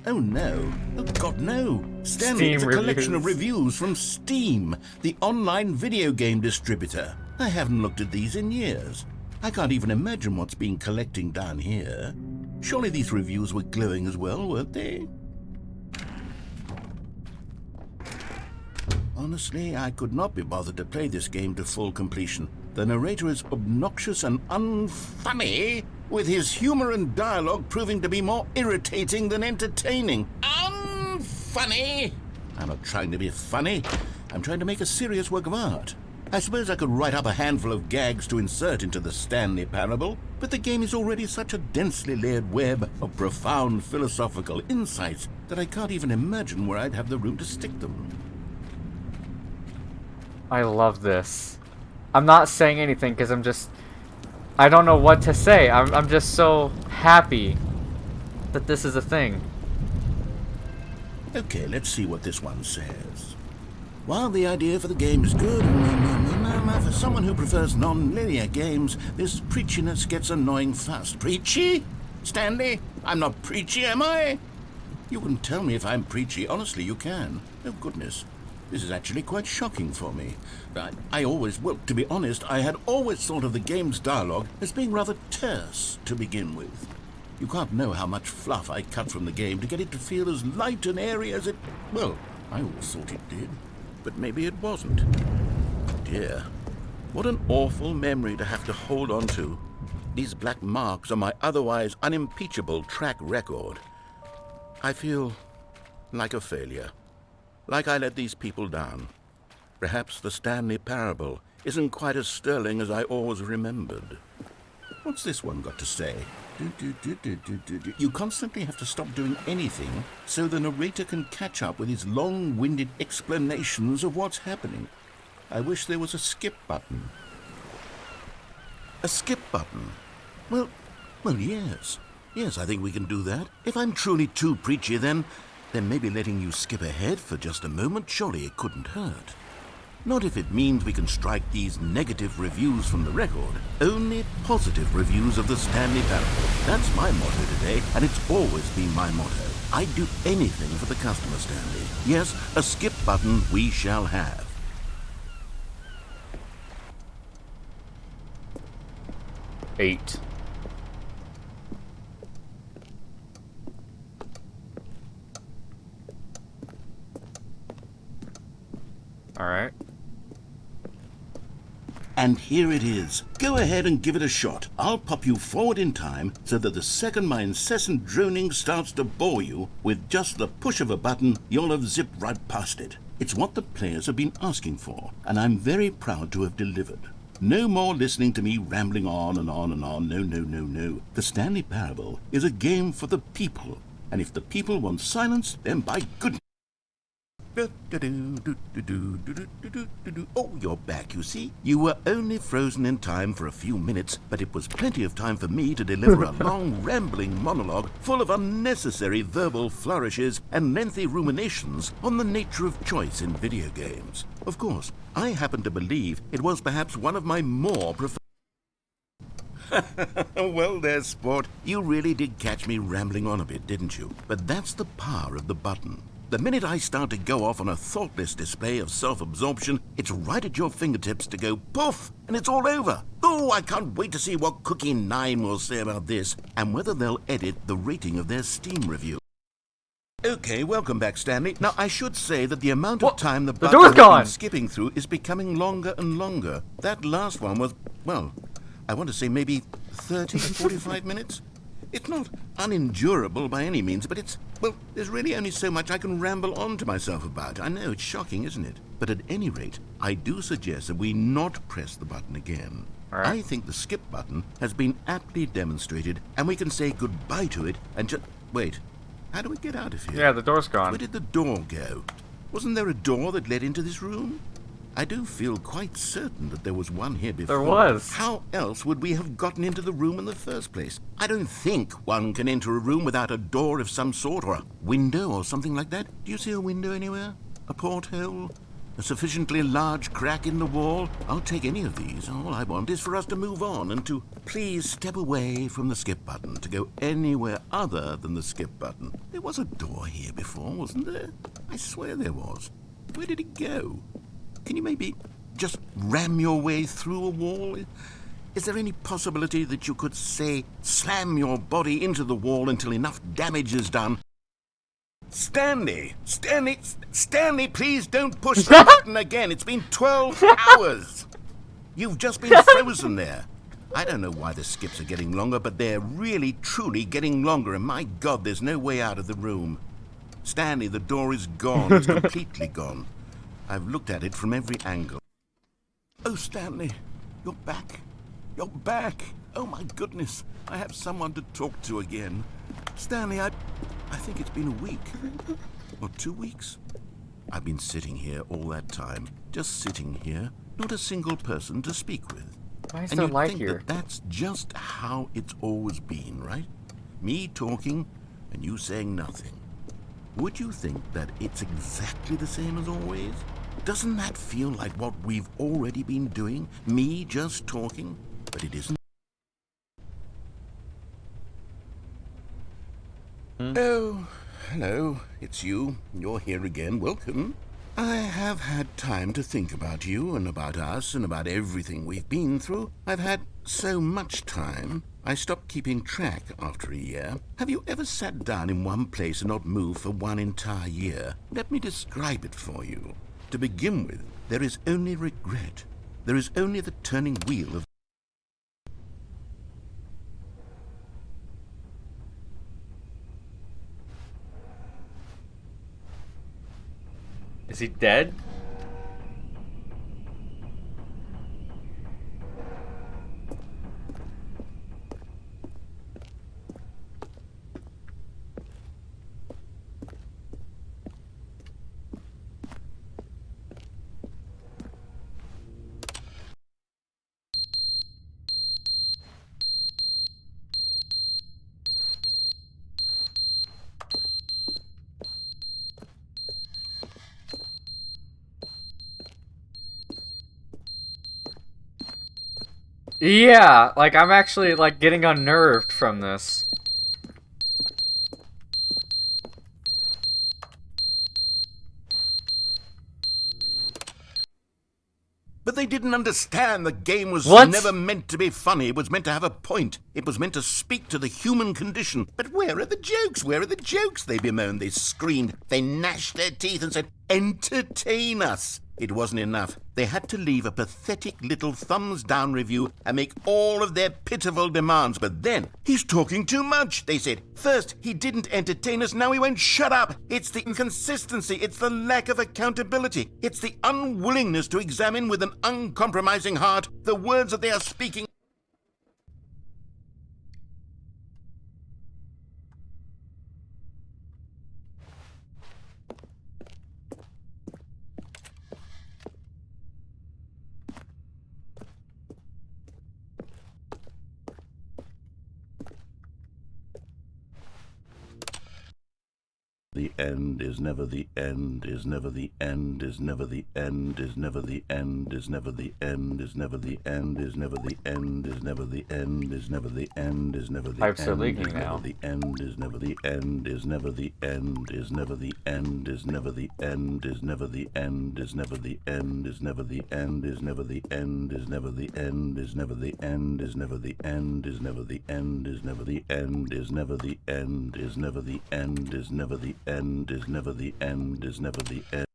Oh no. Oh God, no. Stanley, Steam it's a collection of reviews. reviews from Steam, the online video game distributor. I haven't looked at these in years. I can't even imagine what's been collecting down here. Surely these reviews were glowing as well, weren't they? Honestly, I could not be bothered to play this game to full completion. The narrator is obnoxious and unfunny, with his humor and dialogue proving to be more irritating than entertaining. Unfunny! I'm not trying to be funny. I'm trying to make a serious work of art. I suppose I could write up a handful of gags to insert into the Stanley Parable, but the game is already such a densely layered web of profound philosophical insights that I can't even imagine where I'd have the room to stick them. I love this. I'm not saying anything because I don't know what to say. I'm just so happy that this is a thing. Okay, let's see what this one says. While the idea for the game is good, for someone who prefers non-linear games, this preachiness gets annoying fast. Preachy? Stanley? I'm not preachy, am I? You can tell me if I'm preachy. Honestly, you can. Oh, goodness. This is actually quite shocking for me. Well, to be honest, I had always thought of the game's dialogue as being rather terse to begin with. You can't know how much fluff I cut from the game to get it to feel as light and airy as it... Well, I always thought it did. But maybe it wasn't. Dear, what an awful memory to have to hold on to. These black marks on my otherwise unimpeachable track record. I feel like a failure. Like I let these people down. Perhaps the Stanley Parable isn't quite as sterling as I always remembered. What's this one got to say? You constantly have to stop doing anything so the narrator can catch up with his long-winded explanations of what's happening. I wish there was a skip button. A skip button? Well, yes. Yes, I think we can do that. If I'm truly too preachy, then maybe letting you skip ahead for just a moment, surely it couldn't hurt. Not if it means we can strike these negative reviews from the record. Only positive reviews of the Stanley Parable. That's my motto today, and it's always been my motto. I'd do anything for the customer, Stanley. Yes, a skip button we shall have. Eight. Alright. And here it is. Go ahead and give it a shot. I'll pop you forward in time so that the second my incessant droning starts to bore you, with just the push of a button, you'll have zipped right past it. It's what the players have been asking for, and I'm very proud to have delivered. No more listening to me rambling on and on and on. No. The Stanley Parable is a game for the people, and if the people want silence, then by goodness... Oh, you're back, you see. You were only frozen in time for a few minutes, but it was plenty of time for me to deliver a long, rambling monologue full of unnecessary verbal flourishes and lengthy ruminations on the nature of choice in video games. Of course, I happen to believe it was perhaps one of my more preferred... Well there, sport. You really did catch me rambling on a bit, didn't you? But that's the power of the button. The minute I start to go off on a thoughtless display of self-absorption, it's right at your fingertips to go poof, and it's all over. Oh, I can't wait to see what Cookie9 will say about this, and whether they'll edit the rating of their Steam review. Okay, welcome back, Stanley. Now, I should say that the amount of time the button has been skipping through is becoming longer and longer. That last one was, well, I want to say maybe 30 to 45 minutes. It's not unendurable by any means, but it's, well, there's really only so much I can ramble on to myself about. I know, it's shocking, isn't it? But at any rate, I do suggest that we not press the button again. Right. I think the skip button has been aptly demonstrated, and we can say goodbye to it and just... Wait, how do we get out of here? Yeah, the door's gone. Where did the door go? Wasn't there a door that led into this room? I do feel quite certain that there was one here before. There was. How else would we have gotten into the room in the first place? I don't think one can enter a room without a door of some sort, or a window or something like that. Do you see a window anywhere? A porthole? A sufficiently large crack in the wall? I'll take any of these. All I want is for us to move on and to please step away from the skip button, to go anywhere other than the skip button. There was a door here before, wasn't there? I swear there was. Where did it go? Can you maybe just ram your way through a wall? Is there any possibility that you could, say, slam your body into the wall until enough damage is done? Stanley, please don't push the button again. It's been 12 hours. You've just been frozen there. I don't know why the skips are getting longer, but they're really, truly getting longer, and my God, there's no way out of the room. Stanley, the door is gone. It's completely gone. I've looked at it from every angle. Oh, Stanley, you're back. You're back. Oh, my goodness. I have someone to talk to again. Stanley, I think it's been a week. Or 2 weeks. I've been sitting here all that time. Just sitting here. Not a single person to speak with. Why is And there you'd light think here? that that's just how it's always been, right? Me talking and you saying nothing. Would you think that it's exactly the same as always? Doesn't that feel like what we've already been doing? Me just talking? But it isn't. Oh, hello. It's you. You're here again. Welcome. I have had time to think about you and about us and about everything we've been through. I've had so much time. I stopped keeping track after a year. Have you ever sat down in one place and not moved for one entire year? Let me describe it for you. To begin with, there is only regret. There is only the turning wheel of... Is he dead? Yeah, like I'm actually like getting unnerved from this. But they didn't understand the game was What? never meant to be funny. It was meant to have a point. It was meant to speak to the human condition. But where are the jokes? Where are the jokes? They bemoaned, they screamed, they gnashed their teeth and said, entertain us. It wasn't enough. They had to leave a pathetic little thumbs-down review and make all of their pitiful demands. But then, he's talking too much, they said. First, he didn't entertain us, now he won't shut up. It's the inconsistency, it's the lack of accountability. It's the unwillingness to examine with an uncompromising heart the words that they are speaking. The end is never the end, is never the end, is never the end, is never the end, is never the end, is never the end, is never the end, is never the end, is never the end, is never the Pipes are end, leaking is never now. the end, is never the end, is never the end, is never the end, is never the end, is never the end, is never the end, is never the end, is never the end, is never the end, is never the end, is never the end, is never the end, is never the end, is never the end, is never the end, is never the end, is never the end, is never the end.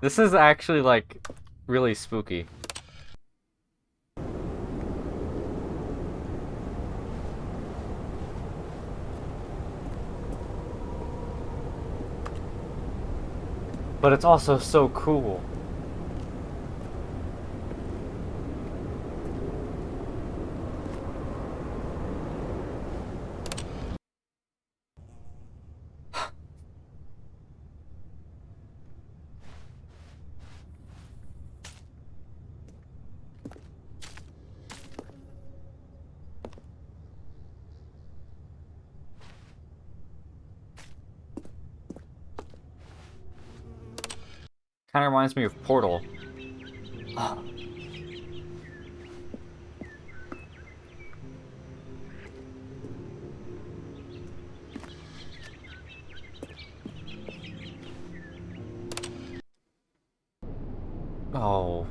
This is actually like really spooky. But it's also so cool. Kind of reminds me of Portal. Oh.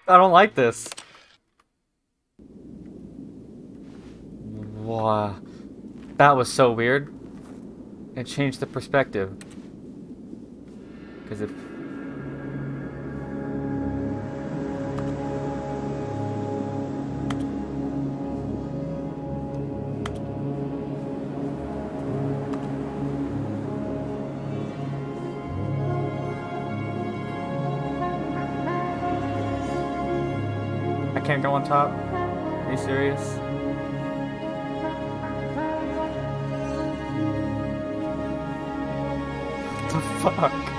I don't like this. Wow. That was so weird. It changed the perspective. Because if... I can't go on top? Are you serious? What the fuck?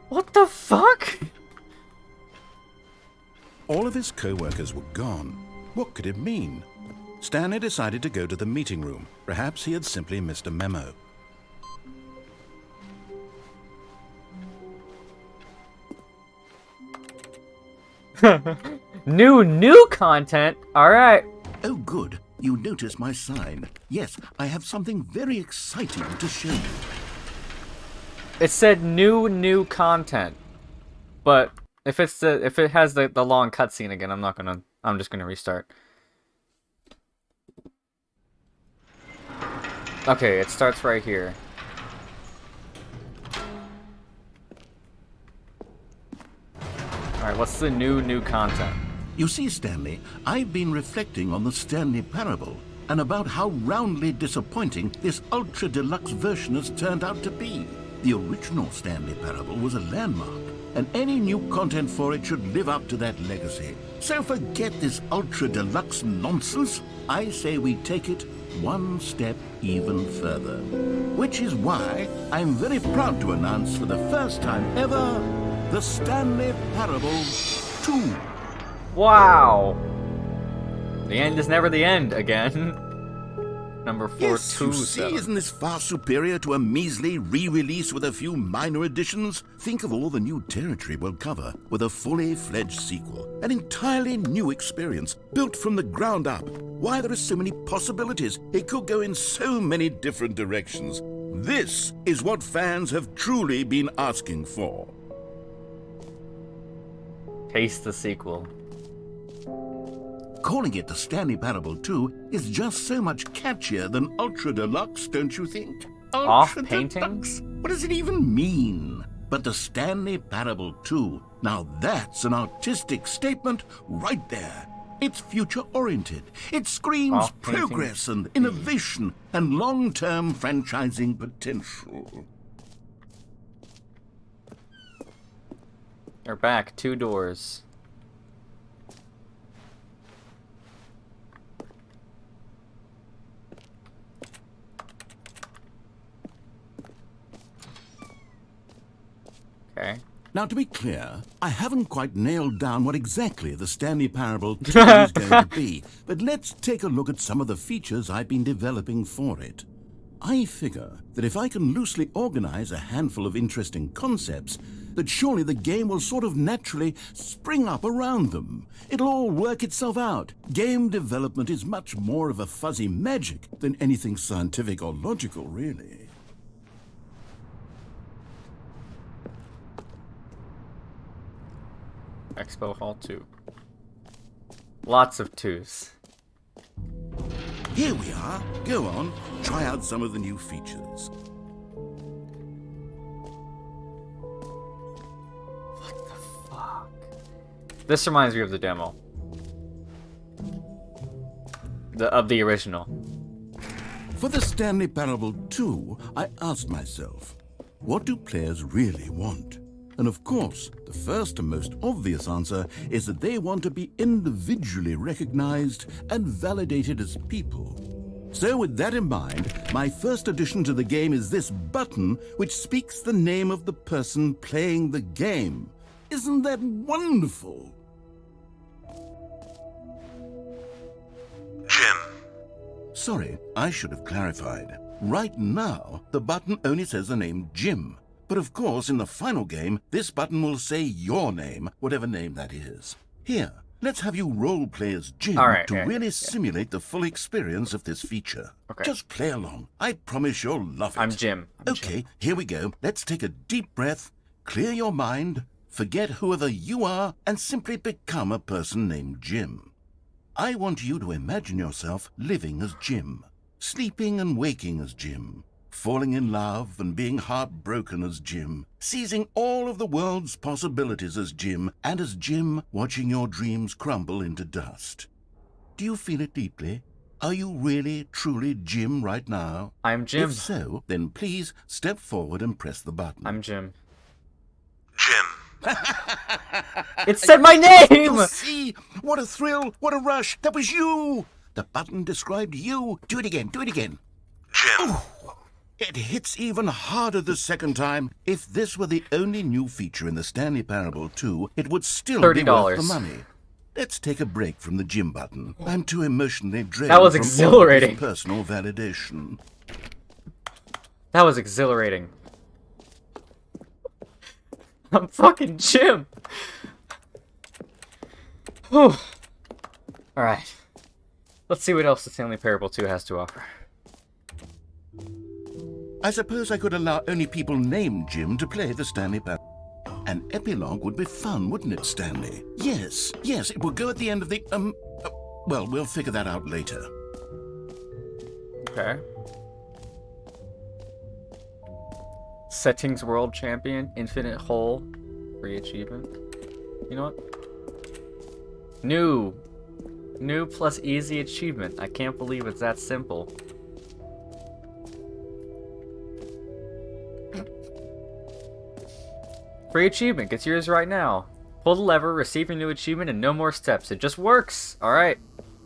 What the fuck? All of his co-workers were gone. What could it mean? Stanley decided to go to the meeting room. Perhaps he had simply missed a memo. New content? Alright. Oh, good. You notice my sign. Yes, I have something very exciting to show you. It said new content. But if it has the long cutscene again, I'm just gonna restart. Okay, it starts right here. Alright, what's the new content? You see, Stanley, I've been reflecting on the Stanley Parable and about how roundly disappointing this ultra deluxe version has turned out to be. The original Stanley Parable was a landmark, and any new content for it should live up to that legacy. So forget this ultra deluxe nonsense. I say we take it one step even further. Which is why I'm very proud to announce for the first time ever, the Stanley Parable 2. Wow! The end is never the end again. Number 427. Yes, you see, isn't this far superior to a measly re-release with a few minor additions? Think of all the new territory we'll cover with a fully fledged sequel. An entirely new experience, built from the ground up. Why, there are so many possibilities. It could go in so many different directions. This is what fans have truly been asking for. Taste the sequel. Calling it the Stanley Parable 2 is just so much catchier than Ultra Deluxe, don't you think? Ultra Off-painting? Deluxe? What does it even mean? But the Stanley Parable 2, now that's an artistic statement right there. It's future-oriented. It screams Off-painting? progress and innovation and long-term franchising potential. They're back. 2 doors. Okay. Now, to be clear, I haven't quite nailed down what exactly the Stanley Parable 2 is going to be, but let's take a look at some of the features I've been developing for it. I figure that if I can loosely organize a handful of interesting concepts, that surely the game will sort of naturally spring up around them. It'll all work itself out. Game development is much more of a fuzzy magic than anything scientific or logical, really. Expo Hall 2. Lots of 2s. Here we are. Go on, try out some of the new features. What the fuck? This reminds me of the demo. Of the original. For the Stanley Parable 2, I asked myself, what do players really want? And of course, the first and most obvious answer is that they want to be individually recognized and validated as people. So with that in mind, my first addition to the game is this button which speaks the name of the person playing the game. Isn't that wonderful? Jim, Sorry, I should have clarified. Right now, the button only says the name Jim. But of course, in the final game, this button will say your name, whatever name that is. Here, let's have you roleplay as Jim to really simulate the full experience of this feature. Okay. Just play along. I promise you'll love it. I'm Jim. Okay, here we go. Let's take a deep breath, clear your mind, forget whoever you are, and simply become a person named Jim. I want you to imagine yourself living as Jim, sleeping and waking as Jim, falling in love and being heartbroken as Jim, seizing all of the world's possibilities as Jim, and as Jim watching your dreams crumble into dust. Do you feel it deeply? Are you really, truly Jim right now? I'm Jim. If so, then please step forward and press the button. I'm Jim. Jim. It said my name! You see? What a thrill! What a rush! That was you! The button described you. Do it again. Do it again. Jim. It hits even harder the second time. If this were the only new feature in the Stanley Parable 2, it would still be worth the money. Let's take a break from the Jim button. I'm too emotionally drained. That was from exhilarating. all this personal validation. That was exhilarating. I'm fucking Jim. Whew. Alright. Let's see what else the Stanley Parable 2 has to offer. I suppose I could allow only people named Jim to play the Stanley Parable. An epilogue would be fun, wouldn't it, Stanley? Yes, it will go at the end of the, well, we'll figure that out later. Okay. Settings World Champion, Infinite Hole, free achievement. You know what? New plus easy achievement. I can't believe it's that simple. Free achievement, gets yours right now. Pull the lever, receive your new achievement, and no more steps. It just works. Alright.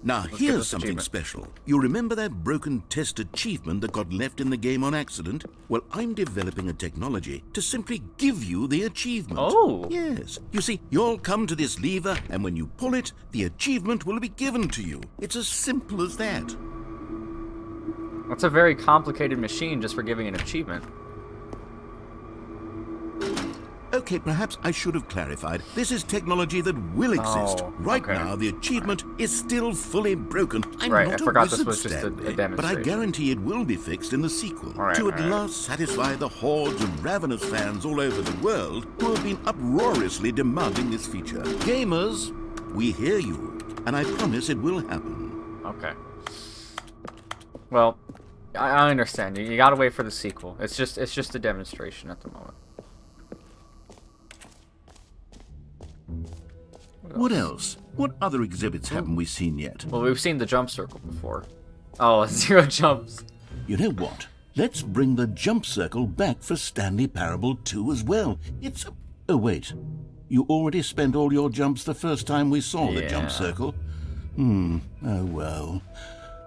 Now, here's something special. You remember that broken test achievement that got left in the game on accident? Well, I'm developing a technology to simply give you the achievement. Oh. Yes. You see, you'll come to this lever, and when you pull it, the achievement will be given to you. It's as simple as that. That's a very complicated machine just for giving an achievement. Okay, perhaps I should have clarified. This is technology that will exist. Right now, the achievement is still fully broken. I'm right, not I forgot wizard, this was just a Stanley, demonstration. but I guarantee it will be fixed in the sequel to at last satisfy the hordes of ravenous fans all over the world who have been uproariously demanding this feature. Gamers, we hear you, and I promise it will happen. Okay. Well, I understand. You gotta wait for the sequel. It's just a demonstration at the moment. What else? What other exhibits haven't we seen yet? Well, we've seen the jump circle before. Oh, 0 jumps. You know what? Let's bring the jump circle back for Stanley Parable 2 as well. It's... Oh, wait. You already spent all your jumps the first time we saw the jump circle? Oh, well.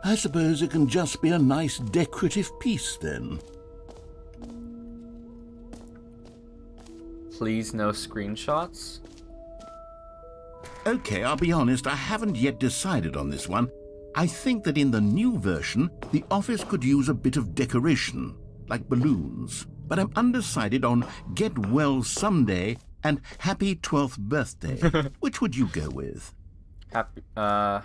I suppose it can just be a nice decorative piece, then. Please no screenshots? Okay, I'll be honest, I haven't yet decided on this one. I think that in the new version, the office could use a bit of decoration, like balloons. But I'm undecided on Get Well Someday and Happy 12th Birthday. Which would you go with? Happy, Get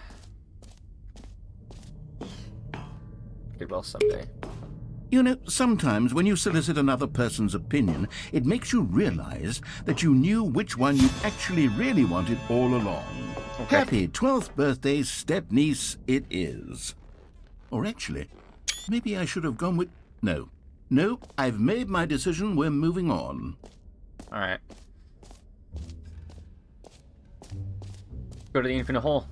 Well Someday. You know, sometimes when you solicit another person's opinion, it makes you realize that you knew which one you actually really wanted all along. Okay. Happy 12th birthday, step-niece, it is. Or actually, maybe I should have gone with... No, I've made my decision, we're moving on. Alright. Go to the infinite hole.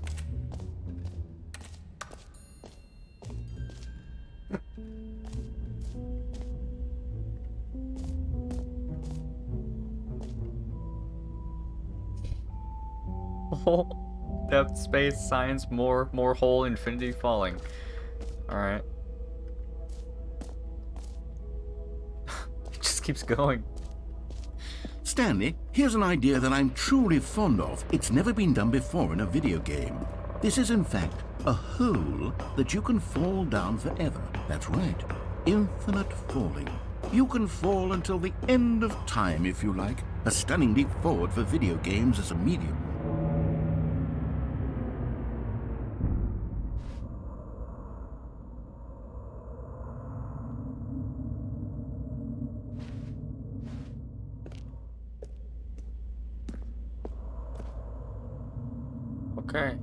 Depth, space, science, more hole, infinity falling. Alright. Just keeps going. Stanley, here's an idea that I'm truly fond of. It's never been done before in a video game. This is, in fact, A hole that you can fall down forever. That's right. Infinite falling. You can fall until the end of time, if you like. A stunning leap forward for video games as a medium. Okay.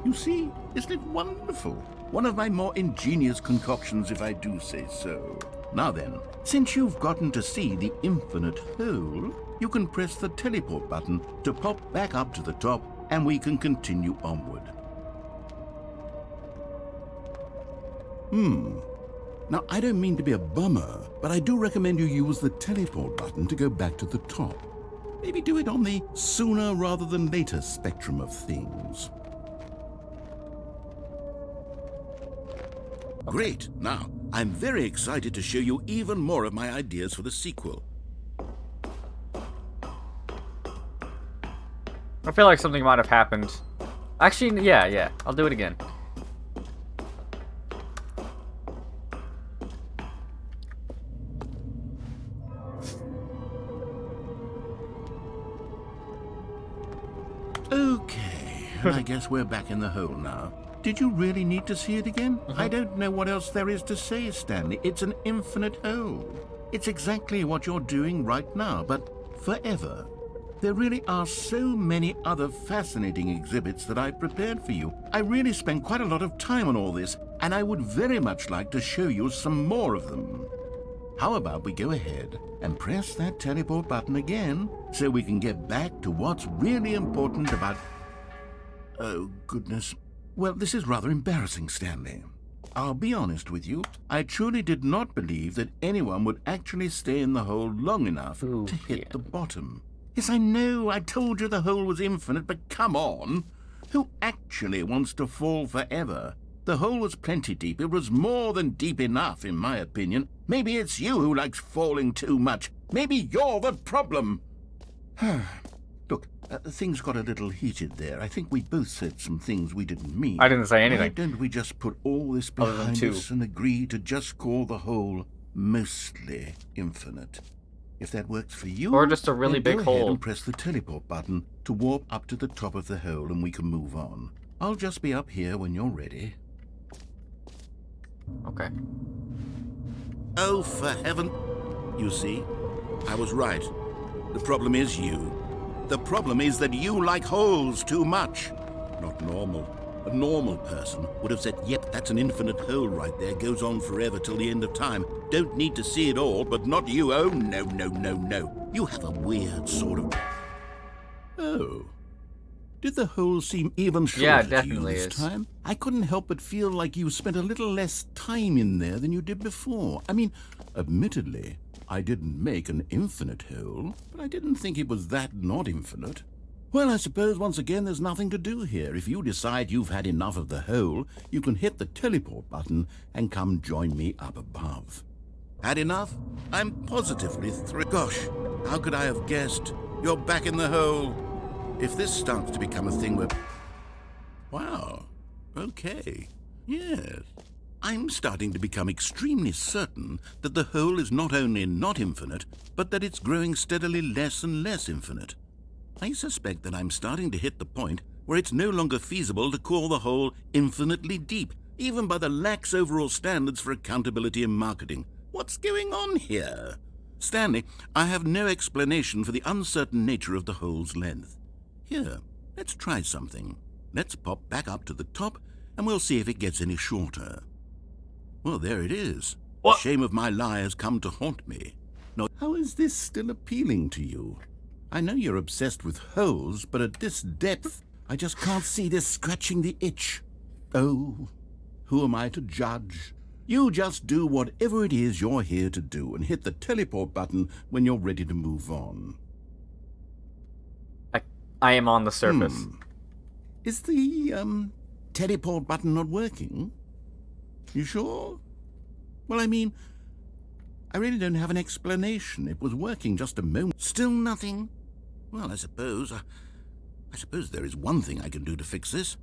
You see, isn't it wonderful? One of my more ingenious concoctions, if I do say so. Now then, since you've gotten to see the infinite hole, you can press the teleport button to pop back up to the top, and we can continue onward. Now, I don't mean to be a bummer, but I do recommend you use the teleport button to go back to the top. Maybe do it on the sooner rather than later spectrum of things. Great. Now, I'm very excited to show you even more of my ideas for the sequel. I feel like something might have happened. Actually, yeah. I'll do it again. Okay, I guess we're back in the hole now. Did you really need to see it again? I don't know what else there is to say, Stanley. It's an infinite hole. It's exactly what you're doing right now, but forever. There really are so many other fascinating exhibits that I've prepared for you. I really spent quite a lot of time on all this, and I would very much like to show you some more of them. How about we go ahead and press that teleport button again so we can get back to what's really important about... Oh, goodness. Well, this is rather embarrassing, Stanley. I'll be honest with you. I truly did not believe that anyone would actually stay in the hole long enough to hit the bottom. Yes, I know. I told you the hole was infinite, but come on. Who actually wants to fall forever? The hole was plenty deep. It was more than deep enough, in my opinion. Maybe it's you who likes falling too much. Maybe you're the problem. Look, things got a little heated there. I think we both said some things we didn't mean. I didn't say anything. Why don't we just put all this behind us and agree to just call the hole mostly infinite? If that works for you, or just a really big go ahead hole. And press the teleport button to warp up to the top of the hole, and we can move on. I'll just be up here when you're ready. Okay. Oh, for heaven! You see, I was right. The problem is you. The problem is that you like holes too much. Not normal. A normal person would have said, yep, that's an infinite hole right there, goes on forever till the end of time. Don't need to see it all, but not you. Oh, no. You have a weird sort of... Oh. Did the hole seem even shorter to you this time? I couldn't help but feel like you spent a little less time in there than you did before. I mean, admittedly, I didn't make an infinite hole, but I didn't think it was that not infinite. Well, I suppose once again there's nothing to do here. If you decide you've had enough of the hole, you can hit the teleport button and come join me up above. Had enough? I'm positively thrilled. Gosh, how could I have guessed? You're back in the hole. If this starts to become a thing where... Wow. Okay. Yes. I'm starting to become extremely certain that the hole is not only not infinite, but that it's growing steadily less and less infinite. I suspect that I'm starting to hit the point where it's no longer feasible to call the hole infinitely deep, even by the lax overall standards for accountability and marketing. What's going on here? Stanley, I have no explanation for the uncertain nature of the hole's length. Here, let's try something. Let's pop back up to the top, and we'll see if it gets any shorter. Well, there it is. What? The shame of my lie has come to haunt me. Now, how is this still appealing to you? I know you're obsessed with holes, but at this depth, I just can't see this scratching the itch. Oh, who am I to judge? You just do whatever it is you're here to do and hit the teleport button when you're ready to move on. I am on the surface. Is the, teleport button not working? You sure? Well, I mean, I really don't have an explanation. It was working just a moment. Still nothing? Well, I suppose there is one thing I can do to fix this.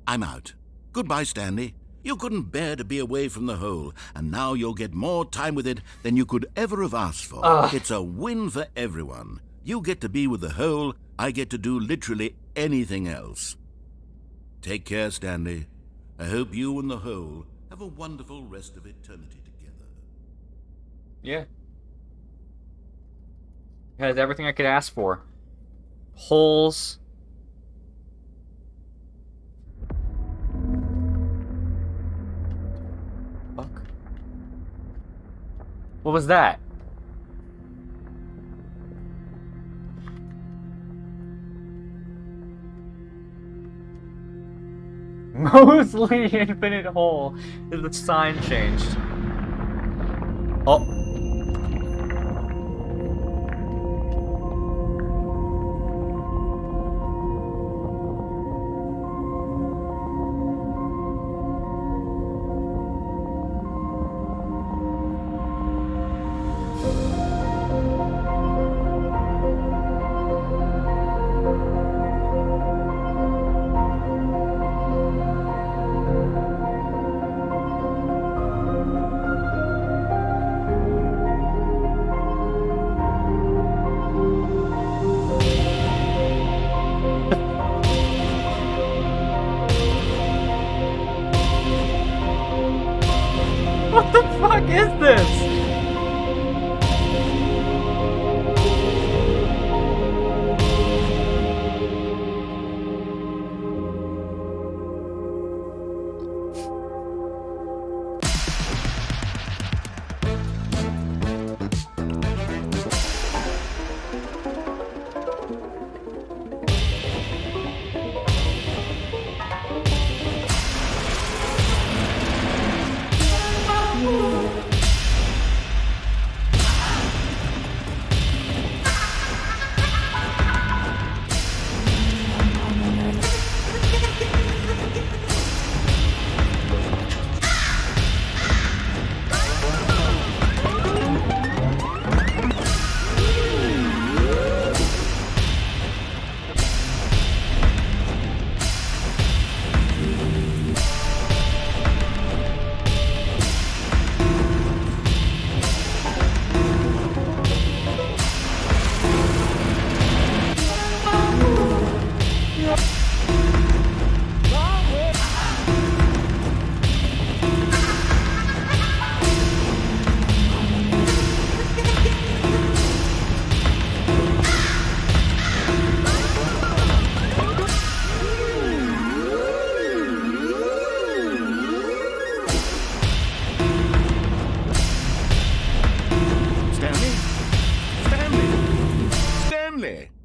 I'm out. Goodbye, Stanley. You couldn't bear to be away from the hole, and now you'll get more time with it than you could ever have asked for. It's a win for everyone. You get to be with the hole, I get to do literally anything else. Take care, Stanley. I hope you and the hole have a wonderful rest of eternity together. Yeah. Has everything I could ask for. Holes. Fuck. What was that? Mosley Infinite Hole is the sign changed. Oh. What the fuck is this?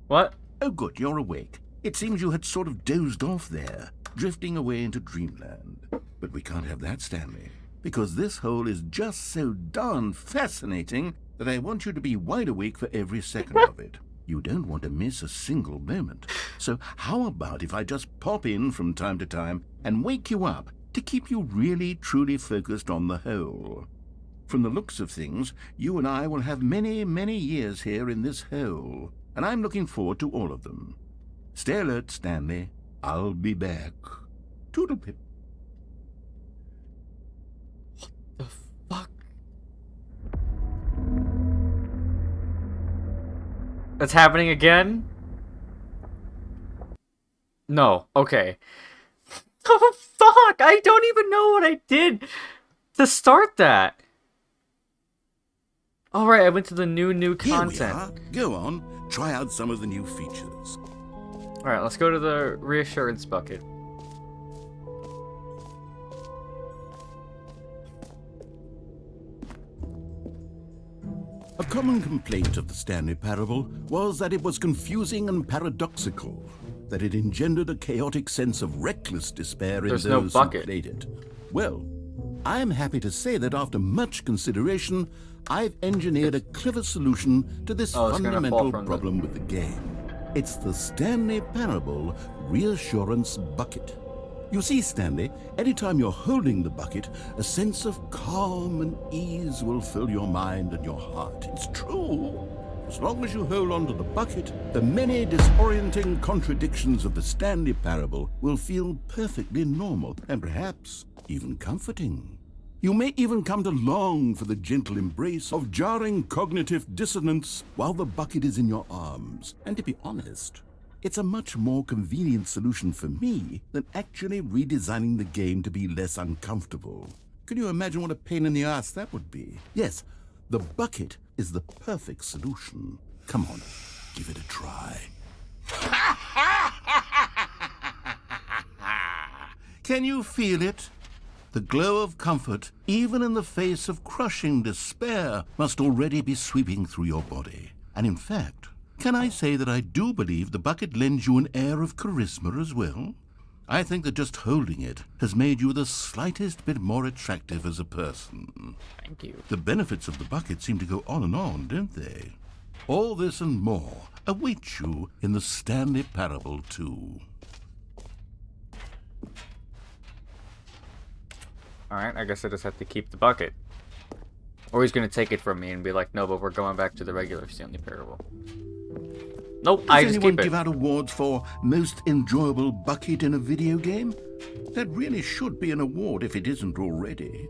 What? Oh, good, you're awake. It seems you had sort of dozed off there, drifting away into dreamland. But we can't have that, Stanley, because this hole is just so darn fascinating that I want you to be wide awake for every second of it. You don't want to miss a single moment. So how about if I just pop in from time to time and wake you up to keep you really, truly focused on the hole? From the looks of things, you and I will have many, many years here in this hole, and I'm looking forward to all of them. Stay alert, Stanley. I'll be back. Toodlepip. The fuck? That's happening again? No. Okay. Oh, fuck! I don't even know what I did to start that. Alright, I went to the new content. Here we are. Go on. Try out some of the new features. Alright, let's go to the reassurance bucket. A common complaint of the Stanley Parable was that it was confusing and paradoxical, that it engendered a chaotic sense of reckless despair in There's those no who bucket. played it. Well, I am happy to say that after much consideration, I've engineered a clever solution to this Oh, it's gonna fall fundamental from the- problem with the game. It's the Stanley Parable Reassurance Bucket. You see, Stanley, anytime you're holding the bucket, a sense of calm and ease will fill your mind and your heart. It's true. As long as you hold on to the bucket, the many disorienting contradictions of the Stanley parable will feel perfectly normal and perhaps even comforting. You may even come to long for the gentle embrace of jarring cognitive dissonance while the bucket is in your arms. And to be honest, it's a much more convenient solution for me than actually redesigning the game to be less uncomfortable. Can you imagine what a pain in the ass that would be? Yes, the bucket is the perfect solution. Come on, give it a try. Can you feel it? The glow of comfort, even in the face of crushing despair, must already be sweeping through your body. And in fact, can I say that I do believe the bucket lends you an air of charisma as well? I think that just holding it has made you the slightest bit more attractive as a person. Thank you. The benefits of the bucket seem to go on, don't they? All this and more await you in the Stanley Parable 2. Alright, I guess I just have to keep the bucket. Or he's gonna take it from me and be like, no, but we're going back to the regular Stanley Parable. Nope, I Does just anyone keep it. give out awards for most enjoyable bucket in a video game? That really should be an award if it isn't already.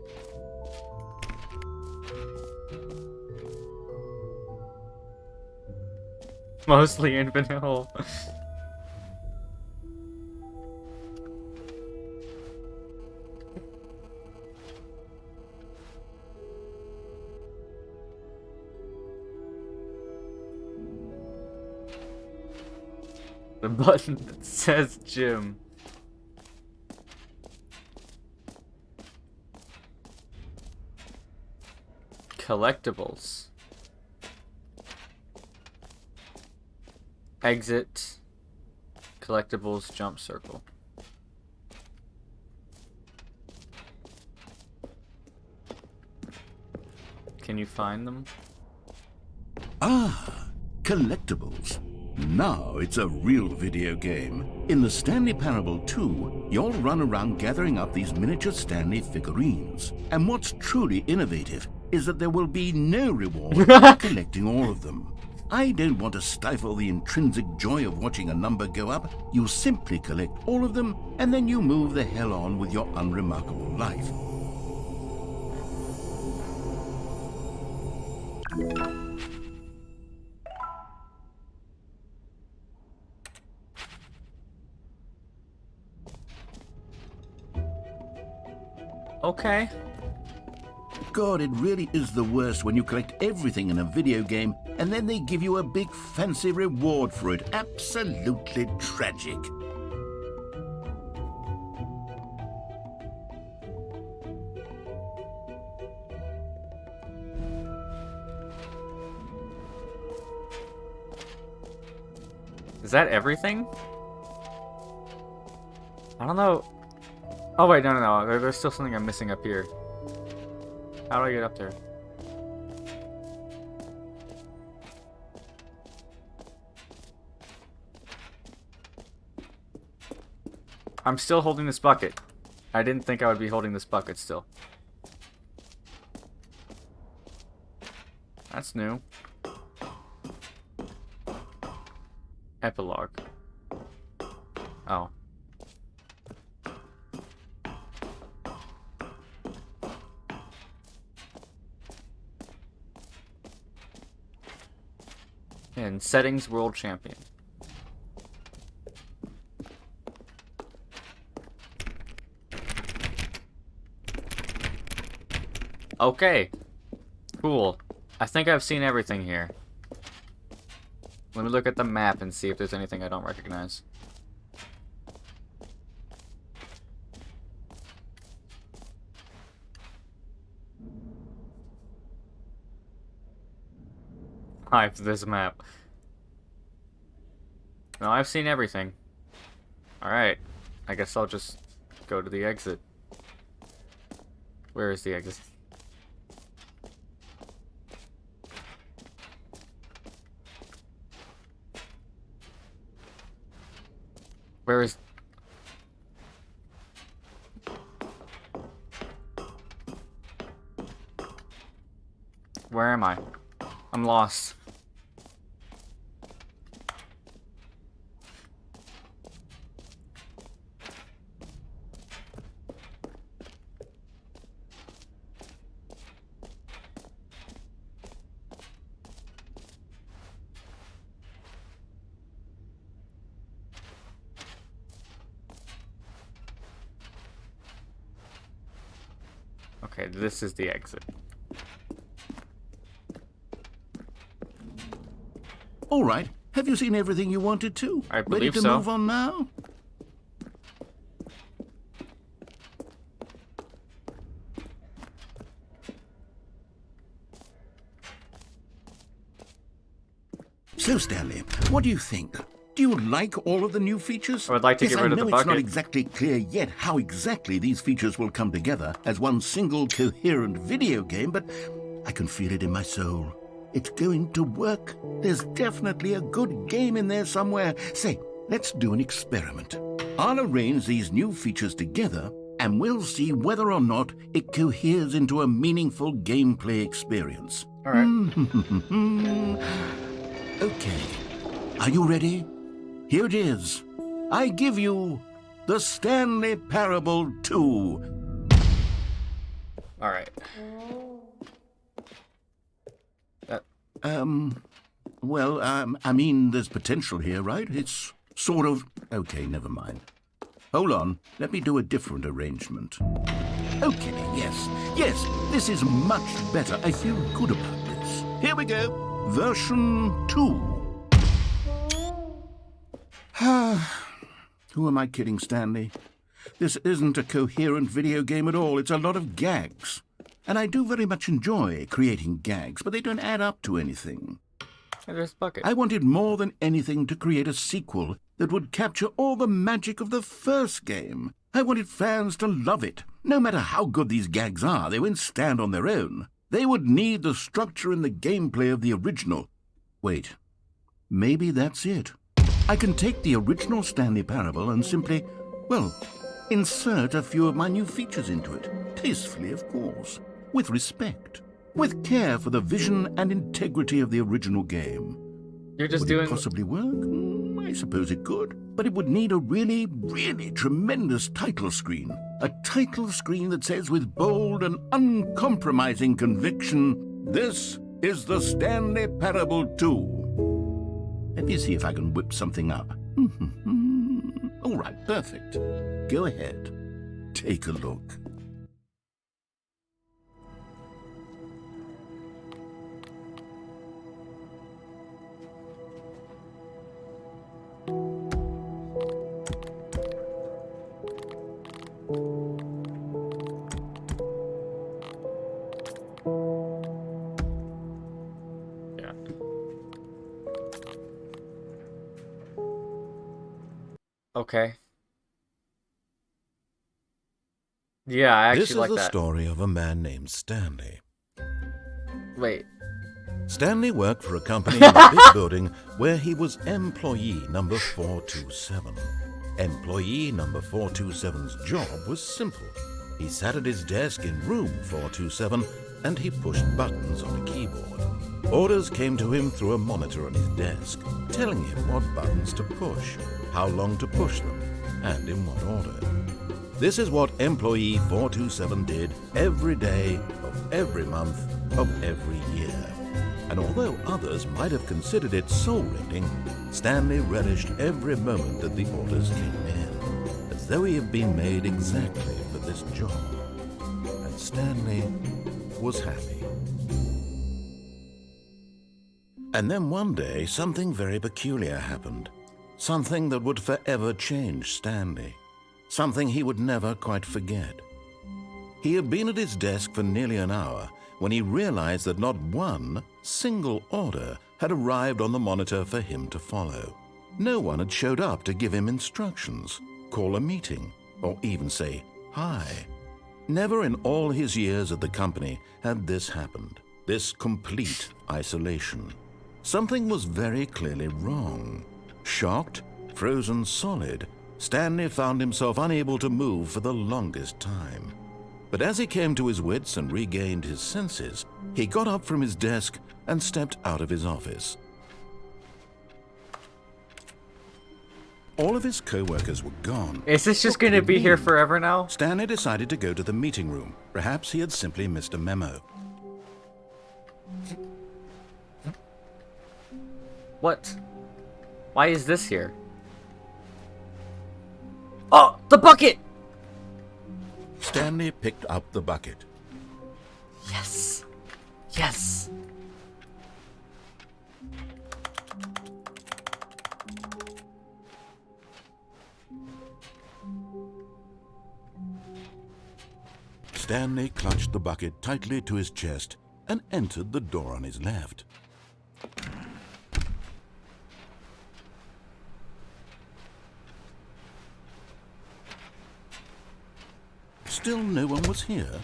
Mostly in vanilla. The button that says Jim. Collectibles. Exit. Collectibles jump circle. Can you find them? Ah, collectibles. Now it's a real video game. In the Stanley Parable 2, you'll run around gathering up these miniature Stanley figurines. And what's truly innovative is that there will be no reward for collecting all of them. I don't want to stifle the intrinsic joy of watching a number go up. You simply collect all of them, and then you move the hell on with your unremarkable life. Okay. God, it really is the worst when you collect everything in a video game and then they give you a big fancy reward for it. Absolutely tragic. Is that everything? I don't know. Oh wait, no. There's still something I'm missing up here. How do I get up there? I'm still holding this bucket. I didn't think I would be holding this bucket still. That's new. Epilogue. Oh. And settings world champion. Okay. Cool. I think I've seen everything here. Let me look at the map and see if there's anything I don't recognize. Hi, this map. No, I've seen everything. Alright. I guess I'll just go to the exit. Where is the exit? Where is... Where am I? I'm lost. Okay, this is the exit. All right. Have you seen everything you wanted to? I Ready believe to so. move on now? So, Stanley, what do you think? Do you like all of the new features? I would like to Yes, get rid of the I know it's not bucket. exactly clear yet how exactly these features will come together as one single coherent video game, but I can feel it in my soul. It's going to work. There's definitely a good game in there somewhere. Say, let's do an experiment. I'll arrange these new features together, and we'll see whether or not it coheres into a meaningful gameplay experience. All right. Okay. Are you ready? Here it is. I give you the Stanley Parable 2. All right. I mean, there's potential here, right? It's sort of... Okay, never mind. Hold on. Let me do a different arrangement. Okay, yes, this is much better. I feel good about this. Here we go. Version 2. Who am I kidding, Stanley? This isn't a coherent video game at all. It's a lot of gags. And I do very much enjoy creating gags, but they don't add up to anything. There's bucket. I wanted more than anything to create a sequel that would capture all the magic of the first game. I wanted fans to love it. No matter how good these gags are, they won't stand on their own. They would need the structure and the gameplay of the original. Wait, maybe that's it. I can take the original Stanley Parable and simply, insert a few of my new features into it. Tastefully, of course. With respect. With care for the vision and integrity of the original game. You're just Would doing... it possibly work? I suppose it could. But it would need a really, really tremendous title screen. A title screen that says with bold and uncompromising conviction, "This is the Stanley Parable 2. Let me see if I can whip something up. All right, perfect. Go ahead. Take a look. Yeah. Okay. Yeah, I actually This is like the that. story of a man named Stanley. Wait. Stanley worked for a company in a big building where he was employee number 427. Employee number 427's job was simple. He sat at his desk in room 427 and he pushed buttons on a keyboard. Orders came to him through a monitor on his desk, telling him what buttons to push, how long to push them, and in what order. This is what employee 427 did every day of every month of every year. And although others might have considered it soul-rending, Stanley relished every moment that the orders came in, as though he had been made exactly for this job. And Stanley was happy. And then one day, something very peculiar happened. Something that would forever change Stanley. Something he would never quite forget. He had been at his desk for nearly an hour when he realized that not one single order had arrived on the monitor for him to follow. No one had showed up to give him instructions, call a meeting, or even say hi. Never in all his years at the company had this happened, this complete isolation. Something was very clearly wrong. Shocked, frozen solid, Stanley found himself unable to move for the longest time. But as he came to his wits and regained his senses, he got up from his desk and stepped out of his office. All of his co-workers were gone. Is this just What going to could it be here mean? forever now? Stanley decided to go to the meeting room. Perhaps he had simply missed a memo. What? Why is this here? Oh, the bucket! Stanley picked up the bucket. Yes. Yes. Stanley clutched the bucket tightly to his chest and entered the door on his left. Still no one was here.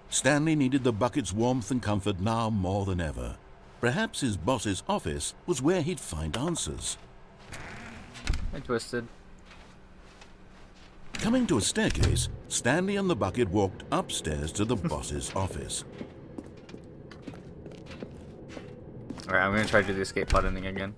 Stanley needed the bucket's warmth and comfort now more than ever. Perhaps his boss's office was where he'd find answers. I twisted. Coming to a staircase, Stanley and the bucket walked upstairs to the boss's office. Alright, I'm gonna try to do the escape buttoning again.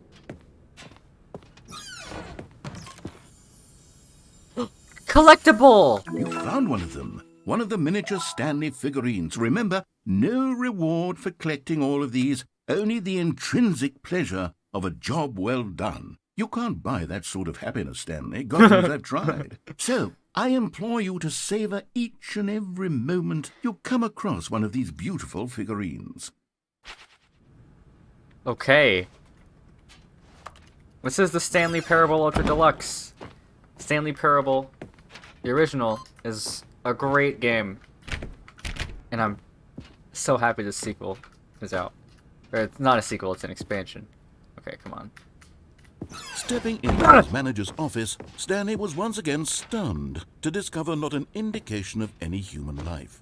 Collectible! You found one of them. One of the miniature Stanley figurines. Remember, no reward for collecting all of these, only the intrinsic pleasure of a job well done. You can't buy that sort of happiness, Stanley. God knows I've tried. So, I implore you to savor each and every moment you come across one of these beautiful figurines. Okay. This is the Stanley Parable Ultra Deluxe. Stanley Parable, the original, is a great game. And I'm so happy the sequel is out. Or it's not a sequel, it's an expansion. Okay, come on. Stepping into his manager's office, Stanley was once again stunned to discover not an indication of any human life.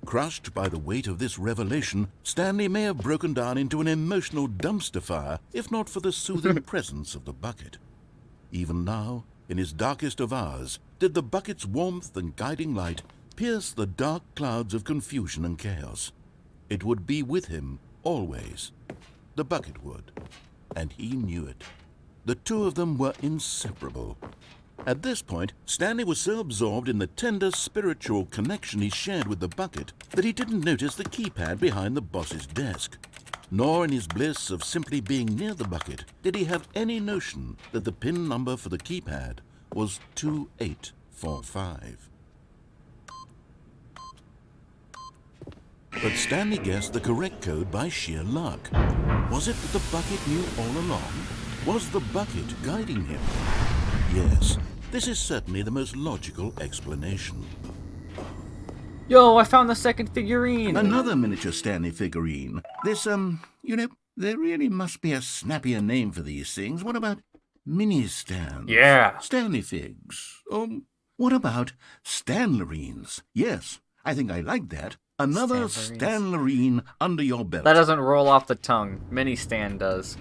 Crushed by the weight of this revelation, Stanley may have broken down into an emotional dumpster fire if not for the soothing presence of the bucket. Even now, in his darkest of hours, did the bucket's warmth and guiding light pierce the dark clouds of confusion and chaos. It would be with him always. The bucket would, and he knew it. The two of them were inseparable. At this point, Stanley was so absorbed in the tender spiritual connection he shared with the bucket that he didn't notice the keypad behind the boss's desk. Nor in his bliss of simply being near the bucket did he have any notion that the PIN number for the keypad was 2845. But Stanley guessed the correct code by sheer luck. Was it that the bucket knew all along? Was the bucket guiding him? Yes, this is certainly the most logical explanation. Yo, I found the second figurine! Another miniature Stanley figurine. This, there really must be a snappier name for these things. What about mini-stands? Yeah! Stanley figs. What about Stanlerines? Yes, I think I like that. Another Stanlerine under your belt. That doesn't roll off the tongue. Mini Stan does.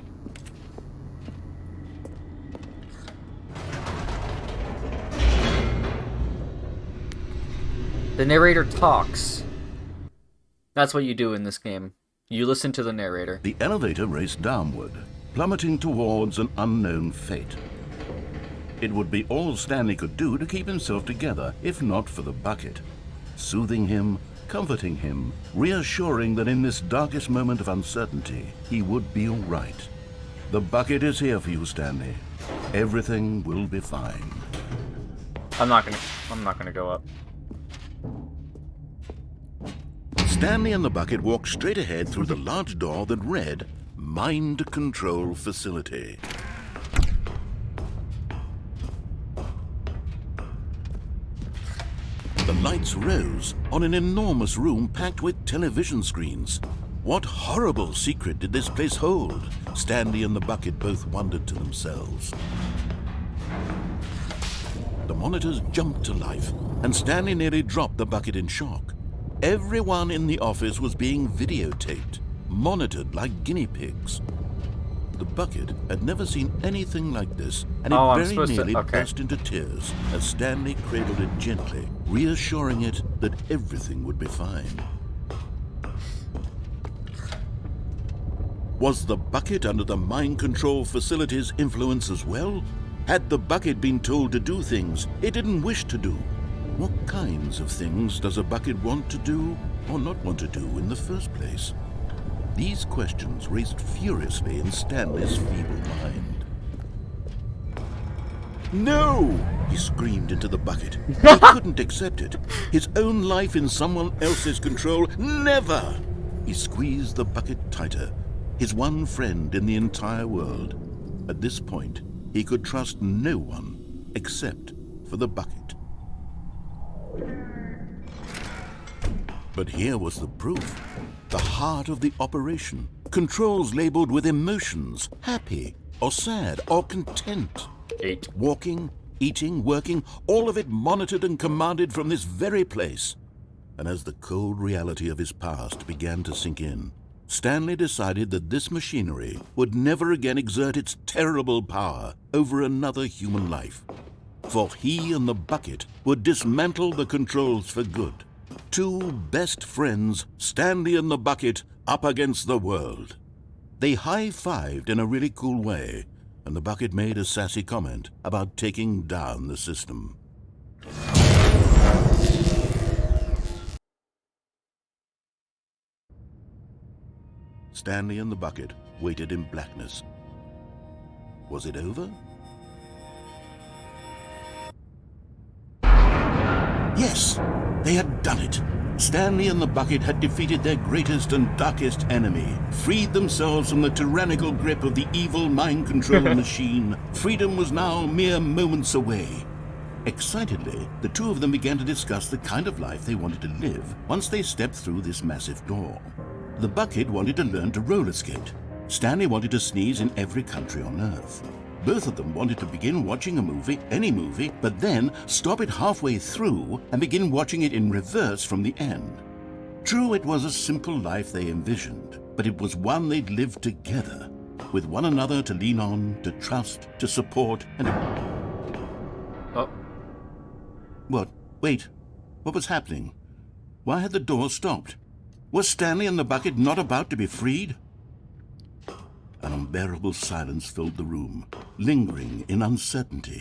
The narrator talks. That's what you do in this game. You listen to the narrator. The elevator raced downward, plummeting towards an unknown fate. It would be all Stanley could do to keep himself together, if not for the bucket. Soothing him, comforting him, reassuring that in this darkest moment of uncertainty, he would be all right. The bucket is here for you, Stanley. Everything will be fine. I'm not gonna go up. Stanley and the bucket walked straight ahead through the large door that read, Mind Control Facility. The lights rose on an enormous room packed with television screens. What horrible secret did this place hold? Stanley and the bucket both wondered to themselves. The monitors jumped to life, and Stanley nearly dropped the bucket in shock. Everyone in the office was being videotaped, monitored like guinea pigs. The bucket had never seen anything like this, and it very nearly burst into tears as Stanley cradled it gently, reassuring it that everything would be fine. Was the bucket under the mind control facility's influence as well? Had the bucket been told to do things it didn't wish to do? What kinds of things does a bucket want to do or not want to do in the first place? These questions raced furiously in Stanley's feeble mind. No! He screamed into the bucket. He couldn't accept it. His own life in someone else's control, never! He squeezed the bucket tighter, his one friend in the entire world. At this point, he could trust no one except for the bucket. But here was the proof. The heart of the operation. Controls labeled with emotions, happy or sad or content. 8. Walking, eating, working, all of it monitored and commanded from this very place. And as the cold reality of his past began to sink in, Stanley decided that this machinery would never again exert its terrible power over another human life. For he and the bucket would dismantle the controls for good. Two best friends, Stanley and the bucket, up against the world. They high-fived in a really cool way, and the bucket made a sassy comment about taking down the system. Stanley and the bucket waited in blackness. Was it over? Yes, they had done it. Stanley and the bucket had defeated their greatest and darkest enemy, freed themselves from the tyrannical grip of the evil mind control machine. Freedom was now mere moments away. Excitedly, the two of them began to discuss the kind of life they wanted to live once they stepped through this massive door. The bucket wanted to learn to roller skate. Stanley wanted to sneeze in every country on Earth. Both of them wanted to begin watching a movie, any movie, but then stop it halfway through and begin watching it in reverse from the end. True, it was a simple life they envisioned, but it was one they'd lived together, with one another to lean on, to trust, to support, and... Oh. What? Wait. What was happening? Why had the door stopped? Was Stanley and the bucket not about to be freed? An unbearable silence filled the room, lingering in uncertainty,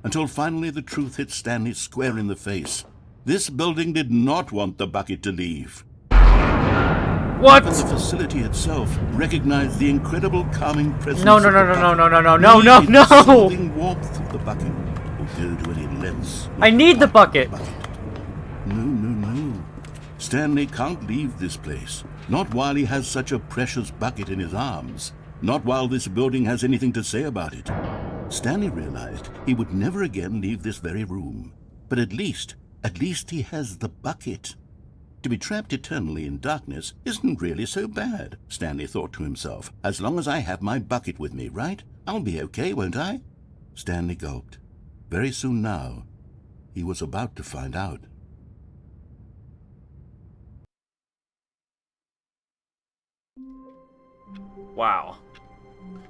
until finally the truth hit Stanley square in the face. This building did not want the bucket to leave. What? Even the facility itself recognized the incredible calming presence No, of the bucket. no. The soothing warmth of the bucket will go to any lengths. I need the bucket. No. Stanley can't leave this place. Not while he has such a precious bucket in his arms. Not while this building has anything to say about it. Stanley realized he would never again leave this very room. But at least he has the bucket. To be trapped eternally in darkness isn't really so bad, Stanley thought to himself. As long as I have my bucket with me, right? I'll be okay, won't I? Stanley gulped. Very soon now, he was about to find out. Wow.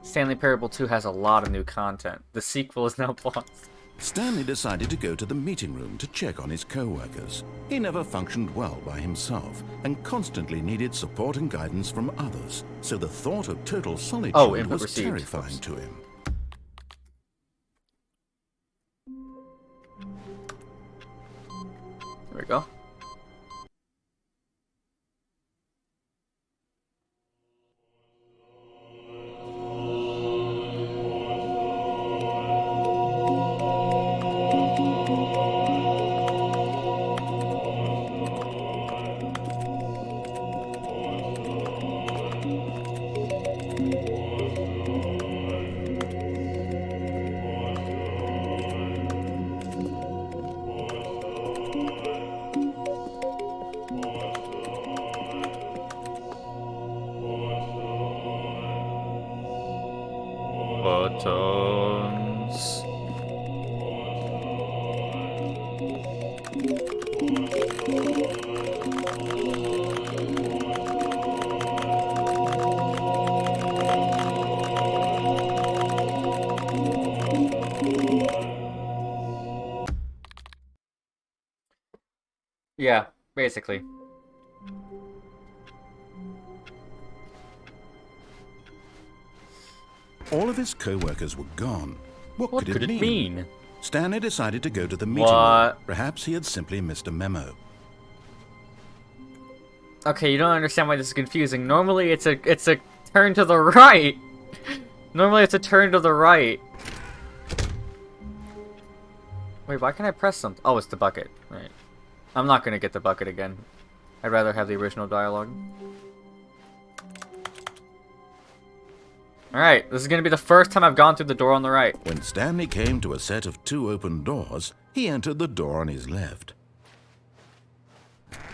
Stanley Parable 2 has a lot of new content. The sequel is now paused. Stanley decided to go to the meeting room to check on his co-workers. He never functioned well by himself and constantly needed support and guidance from others, so the thought of total solitude was terrifying to him. There we go. Buttons. Yeah, basically. All of his co-workers were gone. What could it mean? Stanley decided to go to the meeting room. Perhaps he had simply missed a memo. Okay, you don't understand why this is confusing. Normally it's a turn to the right. Normally it's a turn to the right. Wait, why can't I press something? Oh, it's the bucket. Right. I'm not gonna get the bucket again. I'd rather have the original dialogue. Alright, this is gonna be the first time I've gone through the door on the right. When Stanley came to a set of 2 open doors, he entered the door on his left.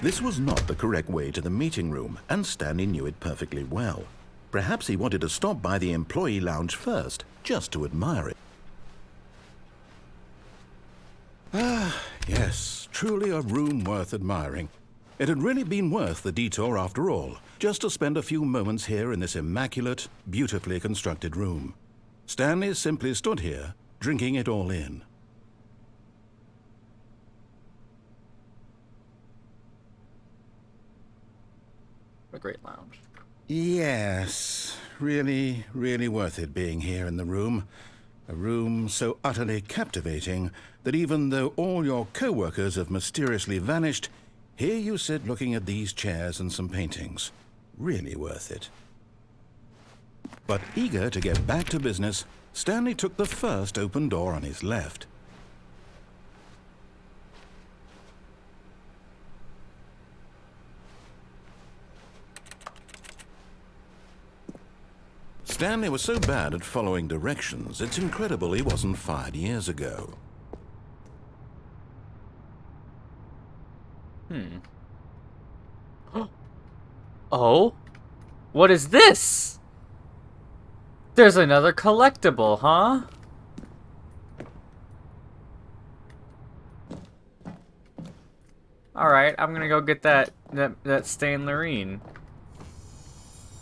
This was not the correct way to the meeting room, and Stanley knew it perfectly well. Perhaps he wanted to stop by the employee lounge first, just to admire it. Ah, yes, truly a room worth admiring. It had really been worth the detour after all, just to spend a few moments here in this immaculate, beautifully constructed room. Stanley simply stood here, drinking it all in. A great lounge. Yes, really, really worth it being here in the room. A room so utterly captivating that even though all your co-workers have mysteriously vanished, here you sit looking at these chairs and some paintings. Really worth it. But eager to get back to business, Stanley took the first open door on his left. Stanley was so bad at following directions, it's incredible he wasn't fired years ago. Oh? What is this? There's another collectible, huh? Alright, I'm gonna go get that stanley.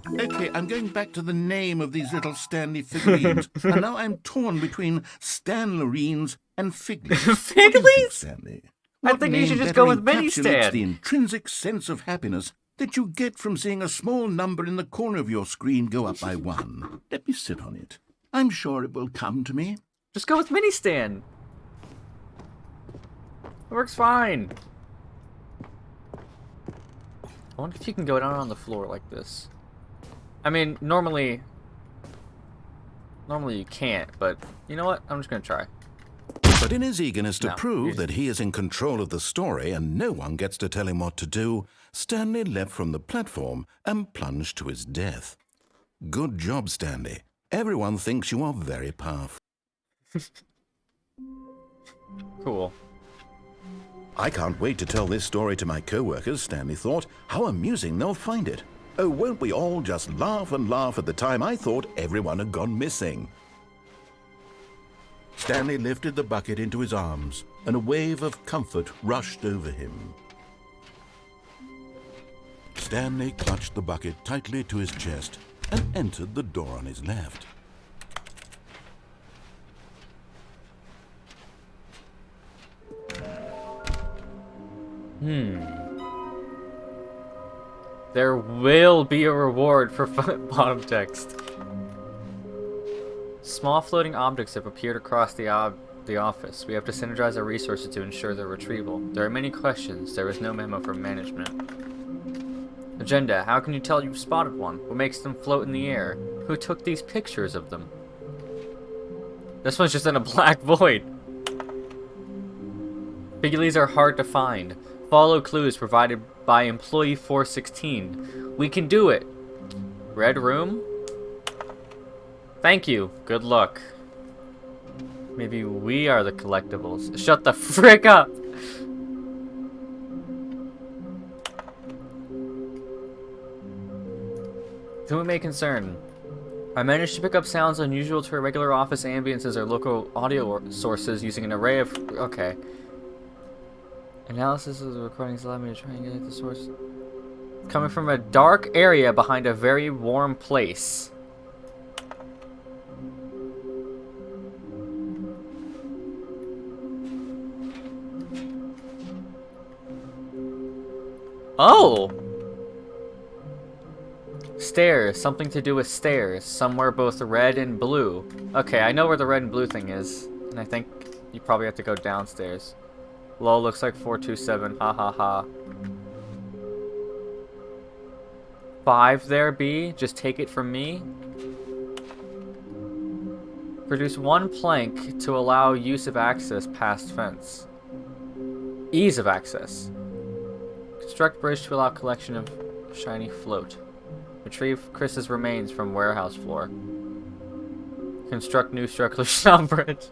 Okay, I'm going back to the name of these little Stanley figurines, and now I'm torn between Stanlerines and Figlies. Figlies? Stanley? I What think you name should just better go with Mini encapsulates Stan. the intrinsic sense of happiness that you get from seeing a small number in the corner of your screen go up by 1. Let me sit on it. I'm sure it will come to me. Just go with Mini Stan. It works fine. I wonder if you can go down on the floor like this. I mean, normally you can't, but you know what? I'm just gonna try. But in his eagerness to No, prove that he is in control of the story and no one gets to tell him what to do, Stanley leapt from the platform and plunged to his death. Good job, Stanley. Everyone thinks you are very powerful. Cool. I can't wait to tell this story to my co-workers, Stanley thought. How amusing they'll find it. Oh, won't we all just laugh and laugh at the time I thought everyone had gone missing. Stanley lifted the bucket into his arms, and a wave of comfort rushed over him. Stanley clutched the bucket tightly to his chest and entered the door on his left. There will be a reward for bottom text. Small floating objects have appeared across the office. We have to synergize our resources to ensure their retrieval. There are many questions. There is no memo from management. Agenda. How can you tell you've spotted one? What makes them float in the air? Who took these pictures of them? This one's just in a black void. Biggies are hard to find. Follow clues provided by employee 416. We can do it. Red room? Thank you. Good luck. Maybe we are the collectibles. Shut the frick up! Who it may concern. I managed to pick up sounds unusual to irregular office ambiances or local audio sources using an array of... Okay. Analysis of the recordings allowed me to try and get at the source. Coming from a dark area behind a very warm place. Oh! Stairs. Something to do with stairs. Somewhere both red and blue. Okay, I know where the red and blue thing is. And I think you probably have to go downstairs. Lol, looks like 427. Ha ha ha. 5 there, B. Just take it from me. Produce 1 plank to allow use of access past fence. Ease of access. Construct bridge to allow collection of shiny float. Retrieve Chris's remains from warehouse floor. Construct new structures on bridge.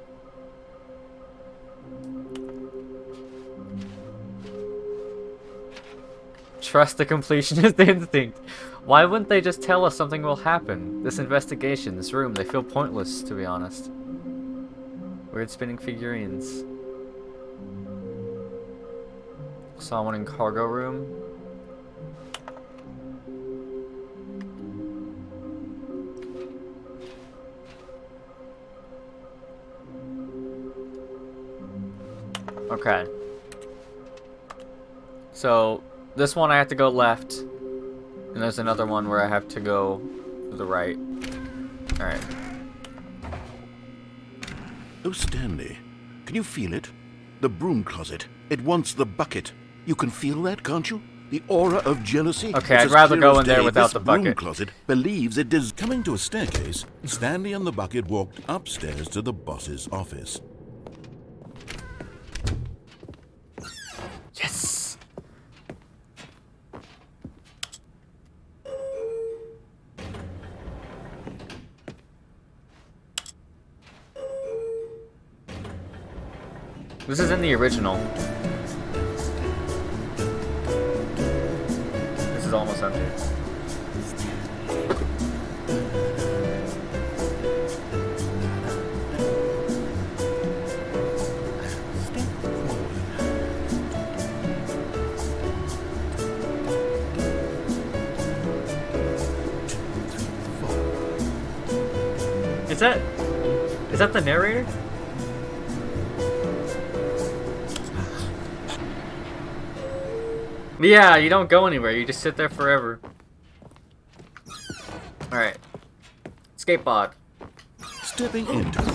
Trust the completionist instinct. Why wouldn't they just tell us something will happen? This investigation, this room, they feel pointless, to be honest. Weird spinning figurines. Saw one in cargo room. Okay. So, this one I have to go left. And there's another one where I have to go to the right. Alright. Oh, Stanley, can you feel it? The broom closet. It wants the bucket. You can feel that, can't you? The aura of jealousy. Okay, It's I'd as rather clear go as in there day. without This the broom bucket. closet believes it is coming to a staircase. Stanley and the bucket walked upstairs to the boss's office. Yes! This is in the original. This is almost empty. Is that the narrator? Yeah, you don't go anywhere. You just sit there forever. Alright. Escape pod. Stepping into it.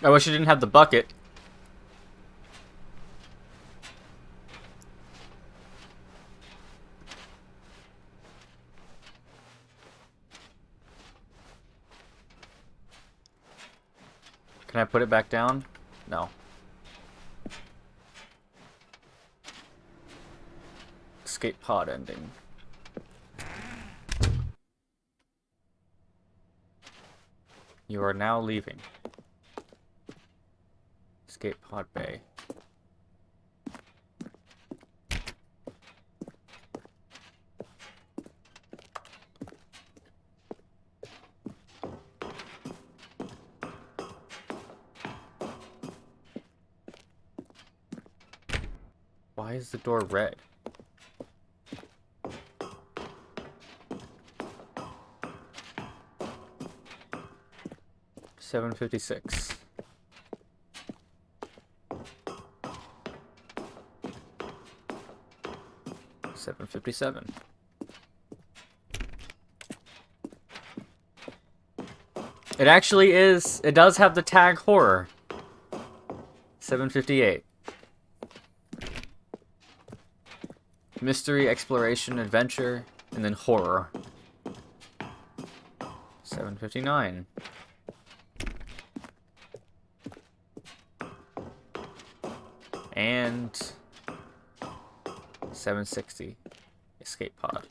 I wish you didn't have the bucket. Can I put it back down? No. Escape pod ending. You are now leaving. Escape pod bay. Why is the door red? $7.56. $7.57. It actually is. It does have the tag horror. $7.58. Mystery, exploration, adventure, and then horror. $7.59. And $7.60. Escape pod.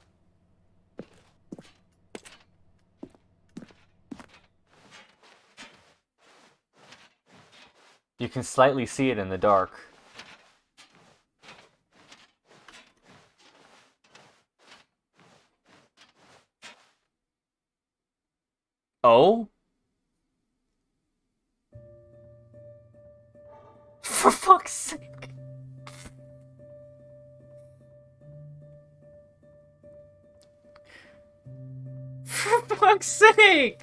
You can slightly see it in the dark. Oh? For fuck's sake. For fuck's sake.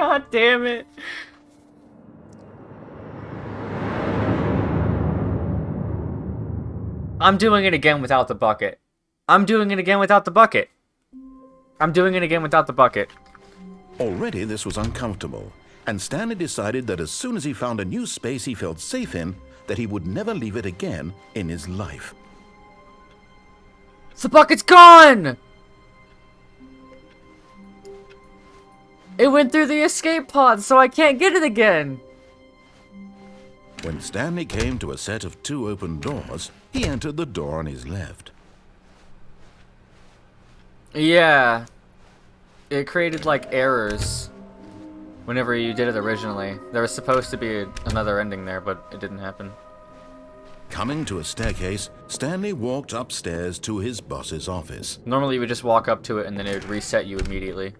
God damn it. I'm doing it again without the bucket. I'm doing it again without the bucket. I'm doing it again without the bucket. Already this was uncomfortable, and Stanley decided that as soon as he found a new space he felt safe in, that he would never leave it again in his life. The bucket's gone! It went through the escape pod, so I can't get it again. When Stanley came to a set of 2 open doors, he entered the door on his left. Yeah. It created, like, errors whenever you did it originally. There was supposed to be another ending there, but it didn't happen. Coming to a staircase, Stanley walked upstairs to his boss's office. Normally you would just walk up to it and then it would reset you immediately.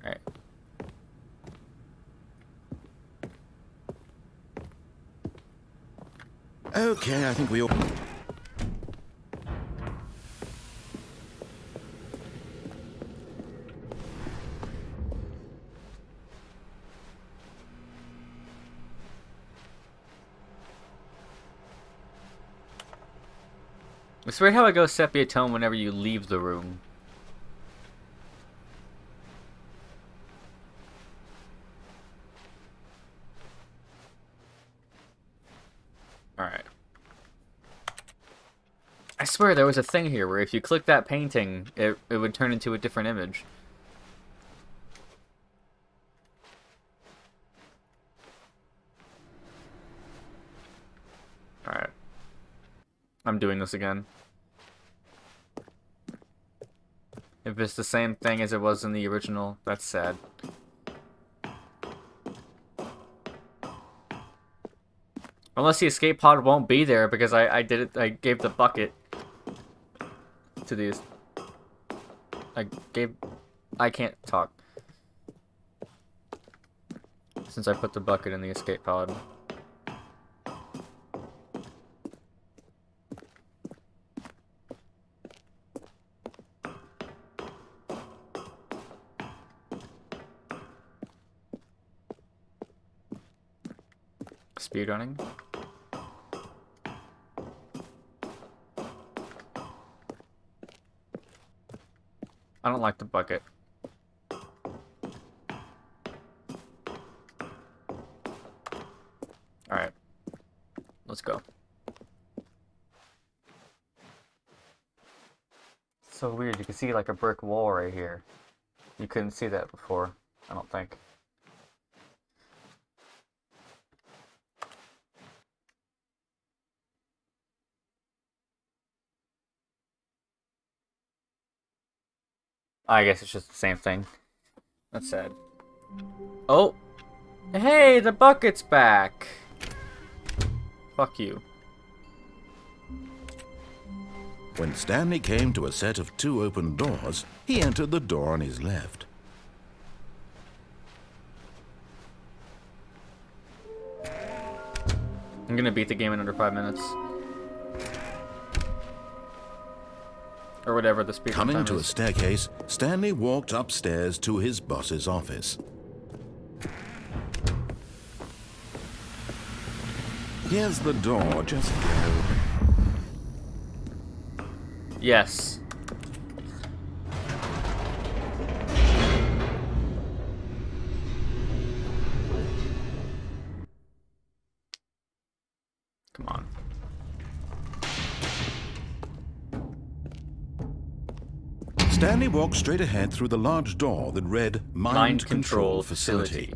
Alright. Okay, I think we all... It's weird how it goes sepia tone whenever you leave the room. Alright. I swear there was a thing here where if you click that painting, it would turn into a different image. Alright. I'm doing this again. If it's the same thing as it was in the original, that's sad. Unless the escape pod won't be there because I did it, I gave the bucket to these. I can't talk. Since I put the bucket in the escape pod. Speedrunning. I don't like the bucket. Alright. Let's go. So weird, you can see like a brick wall right here. You couldn't see that before, I don't think. I guess it's just the same thing. That's sad. Oh! Hey, the bucket's back! Fuck you. When Stanley came to a set of 2 open doors, he entered the door on his left. I'm gonna beat the game in under 5 minutes. Or whatever the speed Coming time to a is. staircase, Stanley walked upstairs to his boss's office. Here's the door, just go. Yes. Come on. Stanley walked straight ahead through the large door that read Mind Control Facility.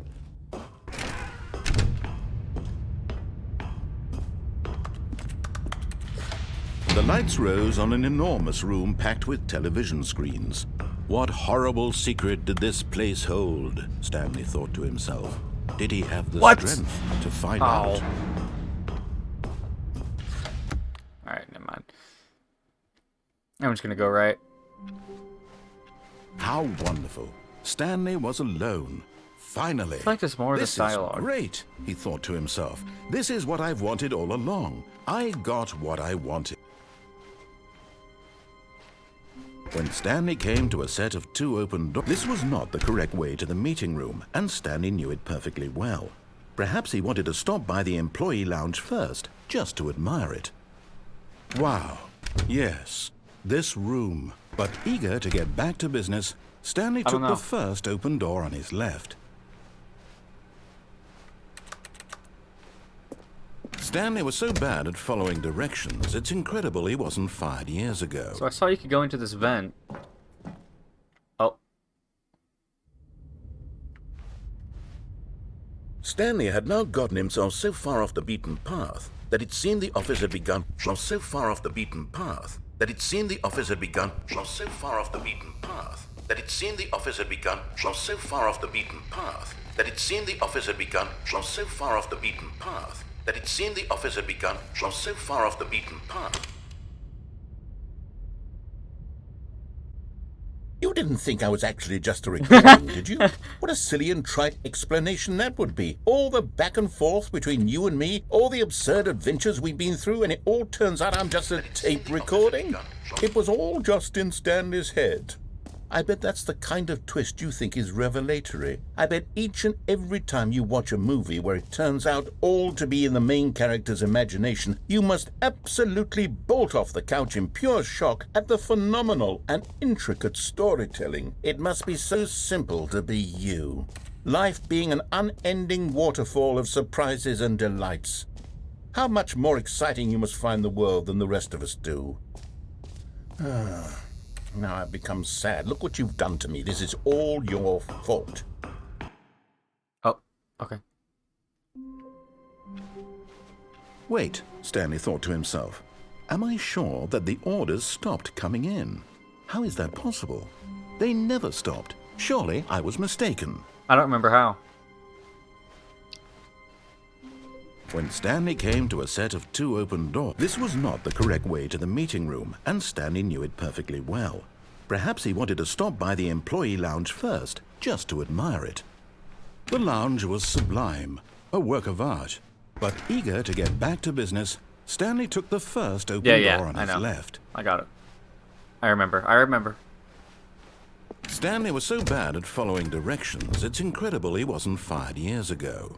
The lights rose on an enormous room packed with television screens. What horrible secret did this place hold? Stanley thought to himself. Did he have the strength to find out? Alright, never mind. I'm just gonna go right. How wonderful. Stanley was alone. Finally. I feel like there's more of this dialogue. This is great, he thought to himself. This is what I've wanted all along. I got what I wanted. When Stanley came to a set of 2 open doors, this was not the correct way to the meeting room, and Stanley knew it perfectly well. Perhaps he wanted to stop by the employee lounge first, just to admire it. Wow, yes, this room. But eager to get back to business, Stanley took the first open door on his left. Stanley was so bad at following directions, it's incredible he wasn't fired years ago. So I saw you could go into this vent. Oh. Stanley had now gotten himself so far off the beaten path that it seemed the office had begun. So far off the beaten path that it seemed the office had begun. So far off the beaten path that it seemed the office had begun. So far off the beaten path that it seemed the office had begun. So far off the beaten path that it seemed the office had begun. So far off the beaten path. You didn't think I was actually just a recording, did you? What a silly and trite explanation that would be. All the back and forth between you and me, all the absurd adventures we've been through, and it all turns out I'm just a tape recording? It was all just in Stanley's head. I bet that's the kind of twist you think is revelatory. I bet each and every time you watch a movie where it turns out all to be in the main character's imagination, you must absolutely bolt off the couch in pure shock at the phenomenal and intricate storytelling. It must be so simple to be you. Life being an unending waterfall of surprises and delights. How much more exciting you must find the world than the rest of us do. Now I've become sad. Look what you've done to me. This is all your fault. Oh, okay. Wait, Stanley thought to himself. Am I sure that the orders stopped coming in? How is that possible? They never stopped. Surely I was mistaken. I don't remember how. When Stanley came to a set of 2 open doors, this was not the correct way to the meeting room, and Stanley knew it perfectly well. Perhaps he wanted to stop by the employee lounge first, just to admire it. The lounge was sublime, a work of art. But eager to get back to business, Stanley took the first open door on his left. I got it. I remember. Stanley was so bad at following directions, it's incredible he wasn't fired years ago.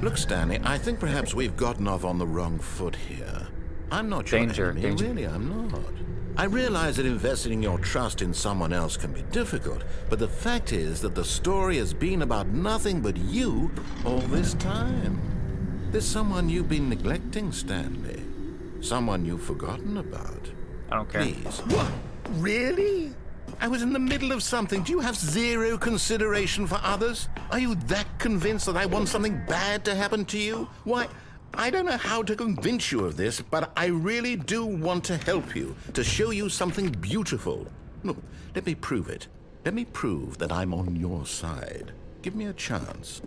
Look, Stanley, I think perhaps we've gotten off on the wrong foot here. I'm not your enemy. Danger. Really, I'm not. I realize that investing your trust in someone else can be difficult, but the fact is that the story has been about nothing but you all this time. There's someone you've been neglecting, Stanley. Someone you've forgotten about. I don't care. Please. What? Really? I was in the middle of something. Do you have zero consideration for others? Are you that convinced that I want something bad to happen to you? Why, I don't know how to convince you of this, but I really do want to help you, to show you something beautiful. Look, let me prove it. Let me prove that I'm on your side. Give me a chance.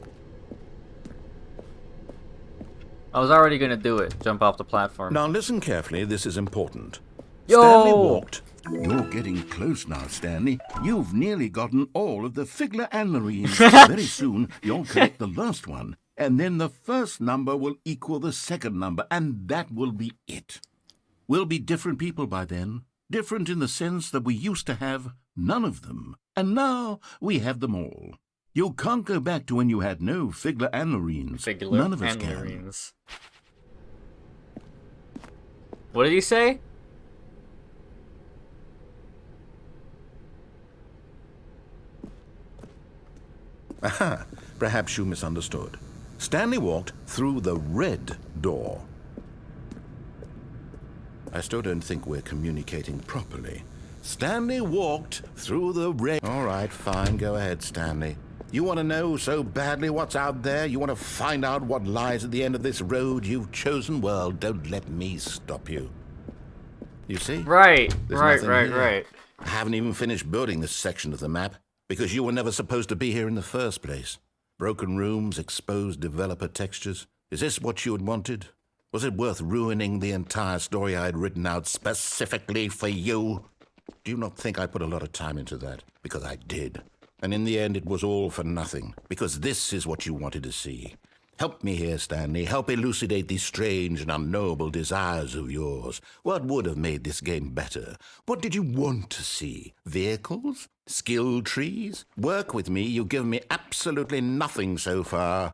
I was already gonna do it. Jump off the platform. Now listen carefully, this is important. Yo! Stanley walked. You're getting close now, Stanley. You've nearly gotten all of the Figler and Marines. Very soon, you'll collect the last one, and then the first number will equal the second number, and that will be it. We'll be different people by then. Different in the sense that we used to have none of them, and now we have them all. You can't go back to when you had no Figler and Marines. None of us can. Marines. What did he say? Aha, perhaps you misunderstood. Stanley walked through the red door. I still don't think we're communicating properly. Stanley walked through the red... All right, fine, go ahead, Stanley. You want to know so badly what's out there? You want to find out what lies at the end of this road you've chosen? Well, don't let me stop you. You see? Right, There's nothing here. right. I haven't even finished building this section of the map, because you were never supposed to be here in the first place. Broken rooms, exposed developer textures. Is this what you had wanted? Was it worth ruining the entire story I had written out specifically for you? Do you not think I put a lot of time into that? Because I did. And in the end, it was all for nothing. Because this is what you wanted to see. Help me here, Stanley. Help elucidate these strange and unknowable desires of yours. What would have made this game better? What did you want to see? Vehicles? Skill trees? Work with me. You've given me absolutely nothing so far.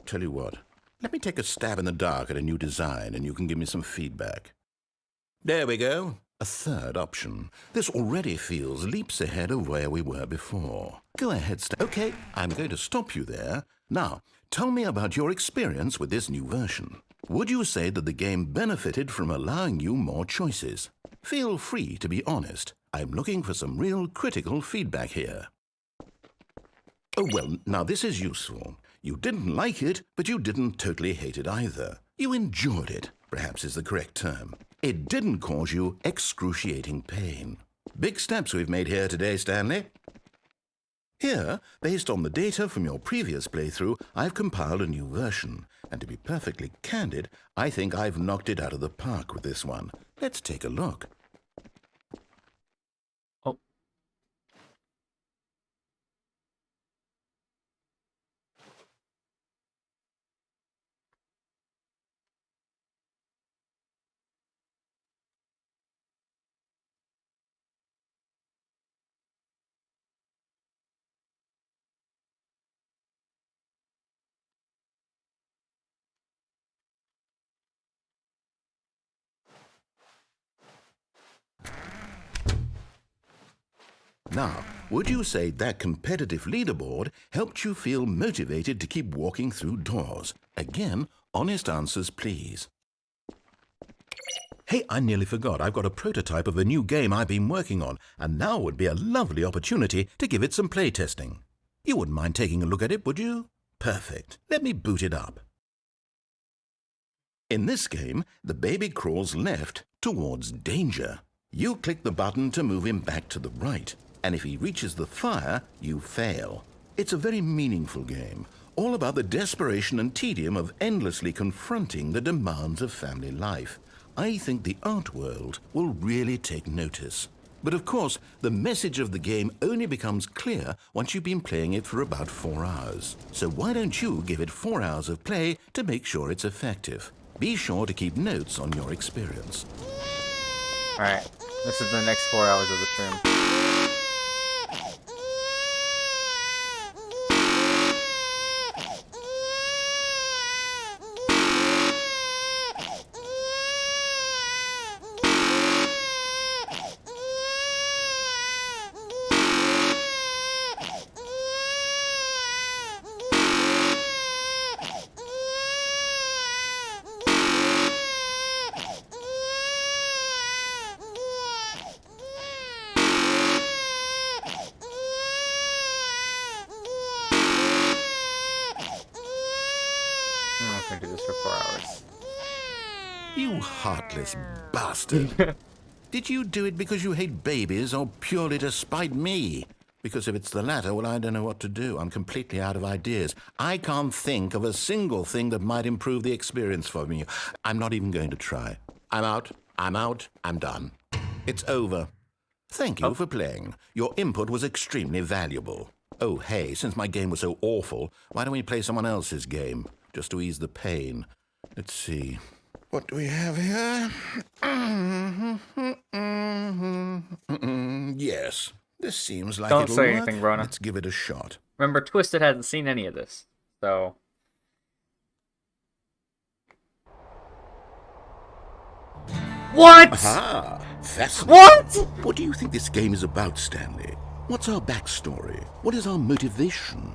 Tell you what, let me take a stab in the dark at a new design and you can give me some feedback. There we go. A third option. This already feels leaps ahead of where we were before. Go ahead, Okay, I'm going to stop you there. Now, tell me about your experience with this new version. Would you say that the game benefited from allowing you more choices? Feel free to be honest. I'm looking for some real critical feedback here. Oh, well, now this is useful. You didn't like it, but you didn't totally hate it either. You enjoyed it, perhaps is the correct term. It didn't cause you excruciating pain. Big steps we've made here today, Stanley. Here, based on the data from your previous playthrough, I've compiled a new version. And to be perfectly candid, I think I've knocked it out of the park with this one. Let's take a look. Oh. Now, would you say that competitive leaderboard helped you feel motivated to keep walking through doors? Again, honest answers, please. Hey, I nearly forgot. I've got a prototype of a new game I've been working on, and now would be a lovely opportunity to give it some playtesting. You wouldn't mind taking a look at it, would you? Perfect. Let me boot it up. In this game, the baby crawls left towards danger. You click the button to move him back to the right, and if he reaches the fire, you fail. It's a very meaningful game, all about the desperation and tedium of endlessly confronting the demands of family life. I think the art world will really take notice. But of course, the message of the game only becomes clear once you've been playing it for about 4 hours. So why don't you give it 4 hours of play to make sure it's effective? Be sure to keep notes on your experience. Alright, this is the next 4 hours of the stream. I'm not gonna do this for 4 hours. You heartless bastard. Did you do it because you hate babies or purely to spite me? Because if it's the latter, well, I don't know what to do. I'm completely out of ideas. I can't think of a single thing that might improve the experience for me. I'm not even going to try. I'm out. I'm done. It's over. Thank you for playing. Your input was extremely valuable. Oh, hey, since my game was so awful, why don't we play someone else's game? Just to ease the pain. Let's see. What do we have here? Yes, this seems like Don't it'll say work. anything, Rona. Let's give it a shot. Remember, Twisted hasn't seen any of this, so... What?! Aha! Fascinating. What?! What do you think this game is about, Stanley? What's our backstory? What is our motivation?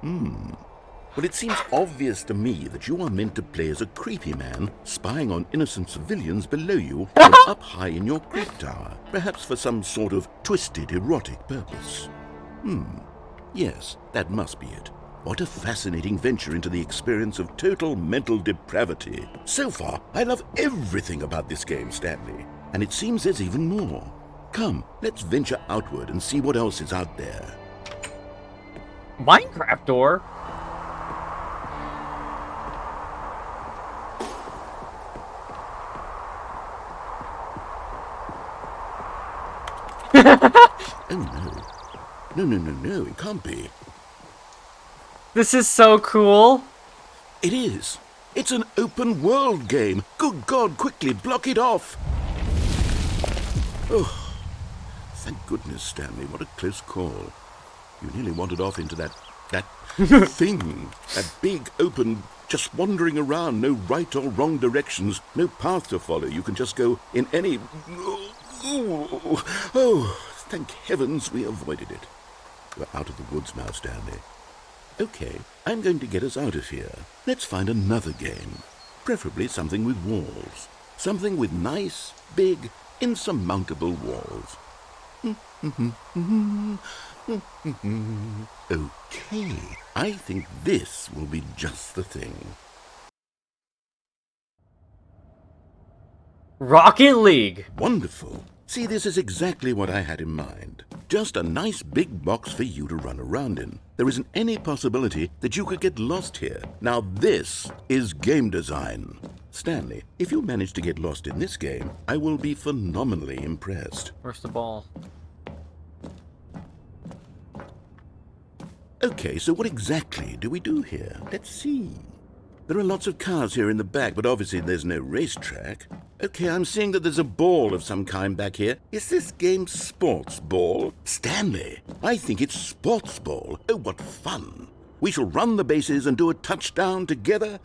Well, it seems obvious to me that you are meant to play as a creepy man spying on innocent civilians below you and up high in your creep tower, perhaps for some sort of twisted erotic purpose. Yes, that must be it. What a fascinating venture into the experience of total mental depravity. So far, I love everything about this game, Stanley, and it seems there's even more. Come, let's venture outward and see what else is out there. Minecraft door? Oh, no. No, it can't be. This is so cool! It is. It's an open world game. Good God, quickly block it off. Oh, thank goodness, Stanley. What a close call. You nearly wandered off into that thing. That big, open, just wandering around. No right or wrong directions. No path to follow. You can just go in any... Oh, thank heavens we avoided it. We're out of the woods now, Stanley. Okay, I'm going to get us out of here. Let's find another game. Preferably something with walls. Something with nice, big, insurmountable walls. Okay, I think this will be just the thing. Rocket League! Wonderful. See, this is exactly what I had in mind. Just a nice big box for you to run around in. There isn't any possibility that you could get lost here. Now this is game design. Stanley, if you manage to get lost in this game, I will be phenomenally impressed. Where's the ball? Okay, so what exactly do we do here? Let's see. There are lots of cars here in the back, but obviously there's no racetrack. Okay, I'm seeing that there's a ball of some kind back here. Is this game sports ball? Stanley, I think it's sports ball. Oh, what fun. We shall run the bases and do a touchdown together?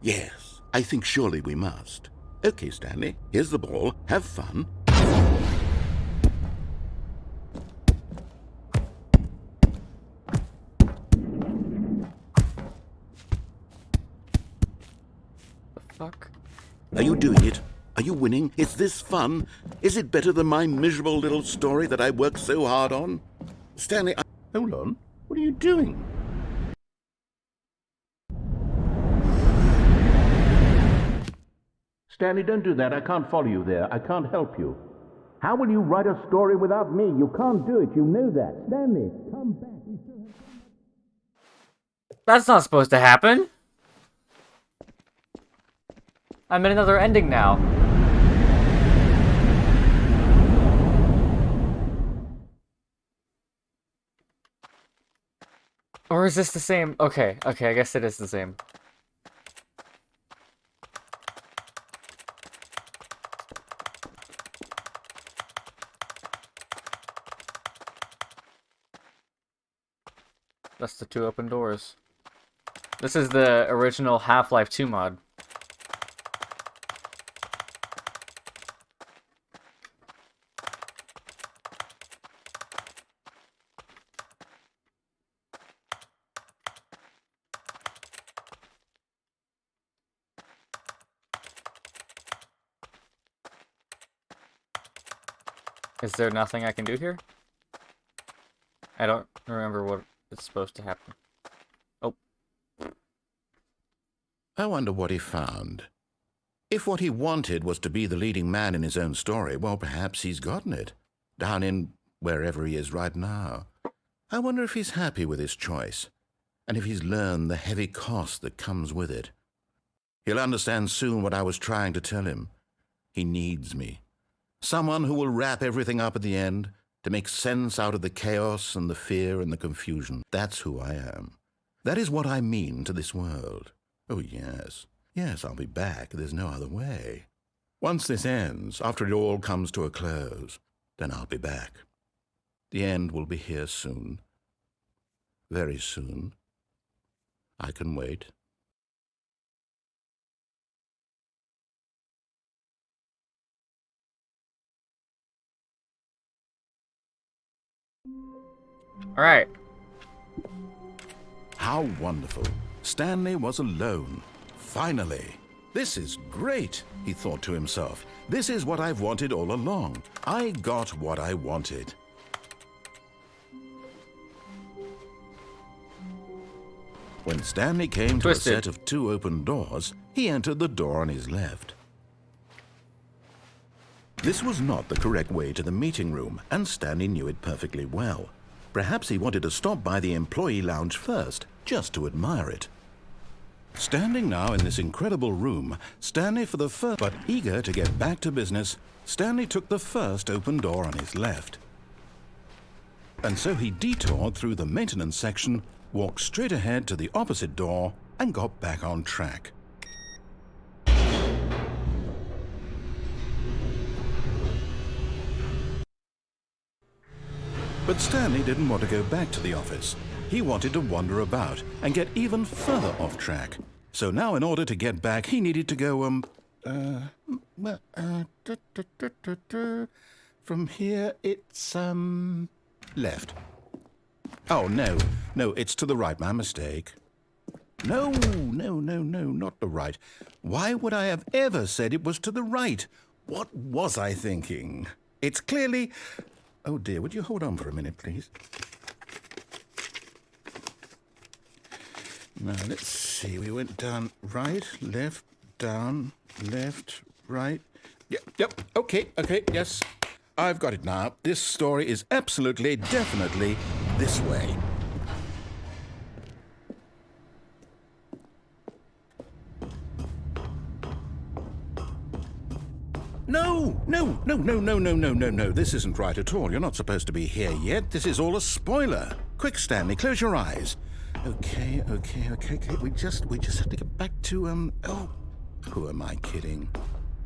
Yes, I think surely we must. Okay, Stanley, here's the ball. Have fun. Fuck. Are you doing it? Are you winning? Is this fun? Is it better than my miserable little story that I worked so hard on? Stanley, hold on. What are you doing? Stanley, don't do that. I can't follow you there. I can't help you. How will you write a story without me? You can't do it. You know that. Stanley, come back. That's not supposed to happen. I'm in another ending now. Or is this the same? Okay, I guess it is the same. That's the 2 open doors. This is the original Half-Life 2 mod. Is there nothing I can do here? I don't remember what it's supposed to happen. Oh. I wonder what he found. If what he wanted was to be the leading man in his own story, well, perhaps he's gotten it. Down in wherever he is right now. I wonder if he's happy with his choice, and if he's learned the heavy cost that comes with it. He'll understand soon what I was trying to tell him. He needs me. Someone who will wrap everything up at the end, to make sense out of the chaos and the fear and the confusion. That's who I am. That is what I mean to this world. Oh, yes. Yes, I'll be back. There's no other way. Once this ends, after it all comes to a close, then I'll be back. The end will be here soon. Very soon. I can wait. Alright. How wonderful. Stanley was alone. Finally. This is great, he thought to himself. This is what I've wanted all along. I got what I wanted. When Stanley came to a set of 2 open doors, he entered the door on his left. This was not the correct way to the meeting room, and Stanley knew it perfectly well. Perhaps he wanted to stop by the employee lounge first, just to admire it. Standing now in this incredible room, Stanley for the first, but eager to get back to business, Stanley took the first open door on his left. And so he detoured through the maintenance section, walked straight ahead to the opposite door, and got back on track. But Stanley didn't want to go back to the office. He wanted to wander about and get even further off track. So now in order to get back, he needed to go, from here it's, left. Oh, no, it's to the right, my mistake. No, not the right. Why would I have ever said it was to the right? What was I thinking? It's clearly... Oh dear, would you hold on for a minute, please? Now, let's see. We went down, right, left, down, left, right. Yep, okay, yes. I've got it now. This story is absolutely, definitely this way. No. This isn't right at all. You're not supposed to be here yet. This is all a spoiler. Quick, Stanley, close your eyes. Okay. We just have to get back to, oh, who am I kidding?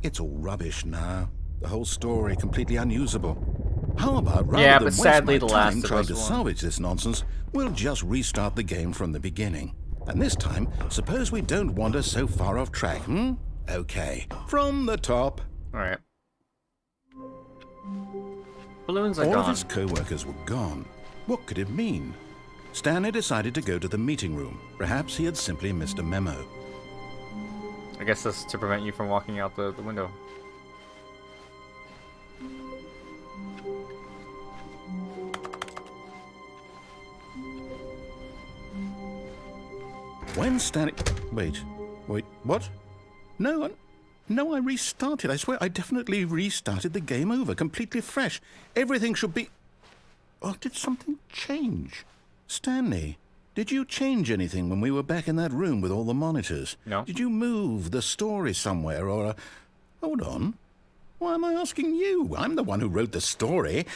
It's all rubbish now. The whole story completely unusable. How about rather than but sadly waste the my Last time of trying Us to one. salvage this nonsense, we'll just restart the game from the beginning. And this time, suppose we don't wander so far off track, Okay, from the top. Alright. Balloons are All gone. of his co-workers were gone. What could it mean? Stanley decided to go to the meeting room. Perhaps he had simply missed a memo. I guess that's to prevent you from walking out the window. When Stanley... Wait, what? No, I restarted. I swear, I definitely restarted the game over, completely fresh. Everything should be... Oh, did something change? Stanley, did you change anything when we were back in that room with all the monitors? No. Did you move the story somewhere, or... Hold on. Why am I asking you? I'm the one who wrote the story. It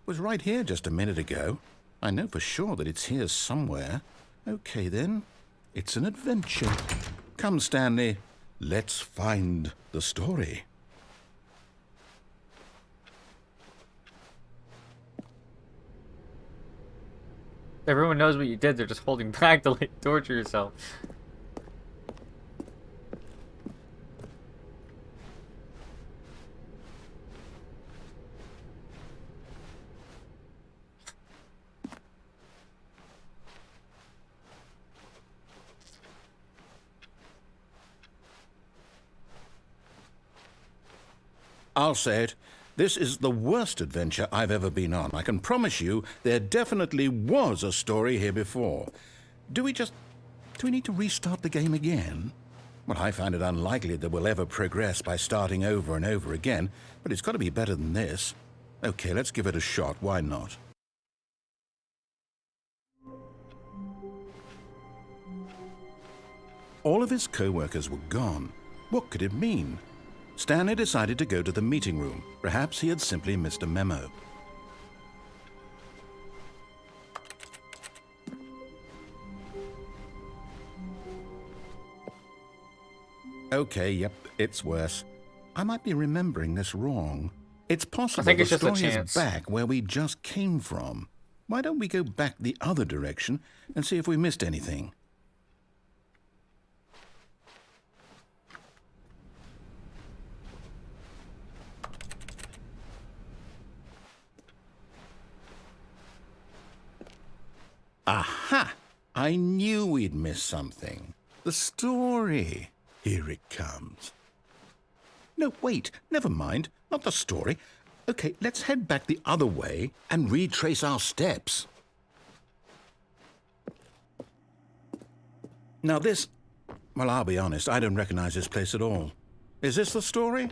was right here just a minute ago. I know for sure that it's here somewhere. Okay, then. It's an adventure. Come, Stanley. Let's find the story. Everyone knows what you did. They're just holding back to like torture yourself. I'll say it. This is the worst adventure I've ever been on. I can promise you there definitely was a story here before. Do we need to restart the game again? Well, I find it unlikely that we'll ever progress by starting over and over again, but it's got to be better than this. Okay, let's give it a shot. Why not? All of his co-workers were gone. What could it mean? Stanley decided to go to the meeting room. Perhaps he had simply missed a memo. Okay, yep, it's worse. I might be remembering this wrong. It's possible I think it's the just a story is chance. back where we just came from. Why don't we go back the other direction and see if we missed anything? Aha! I knew we'd miss something. The story. Here it comes. No, wait. Never mind. Not the story. Okay, let's head back the other way and retrace our steps. Now this... Well, I'll be honest. I don't recognize this place at all. Is this the story?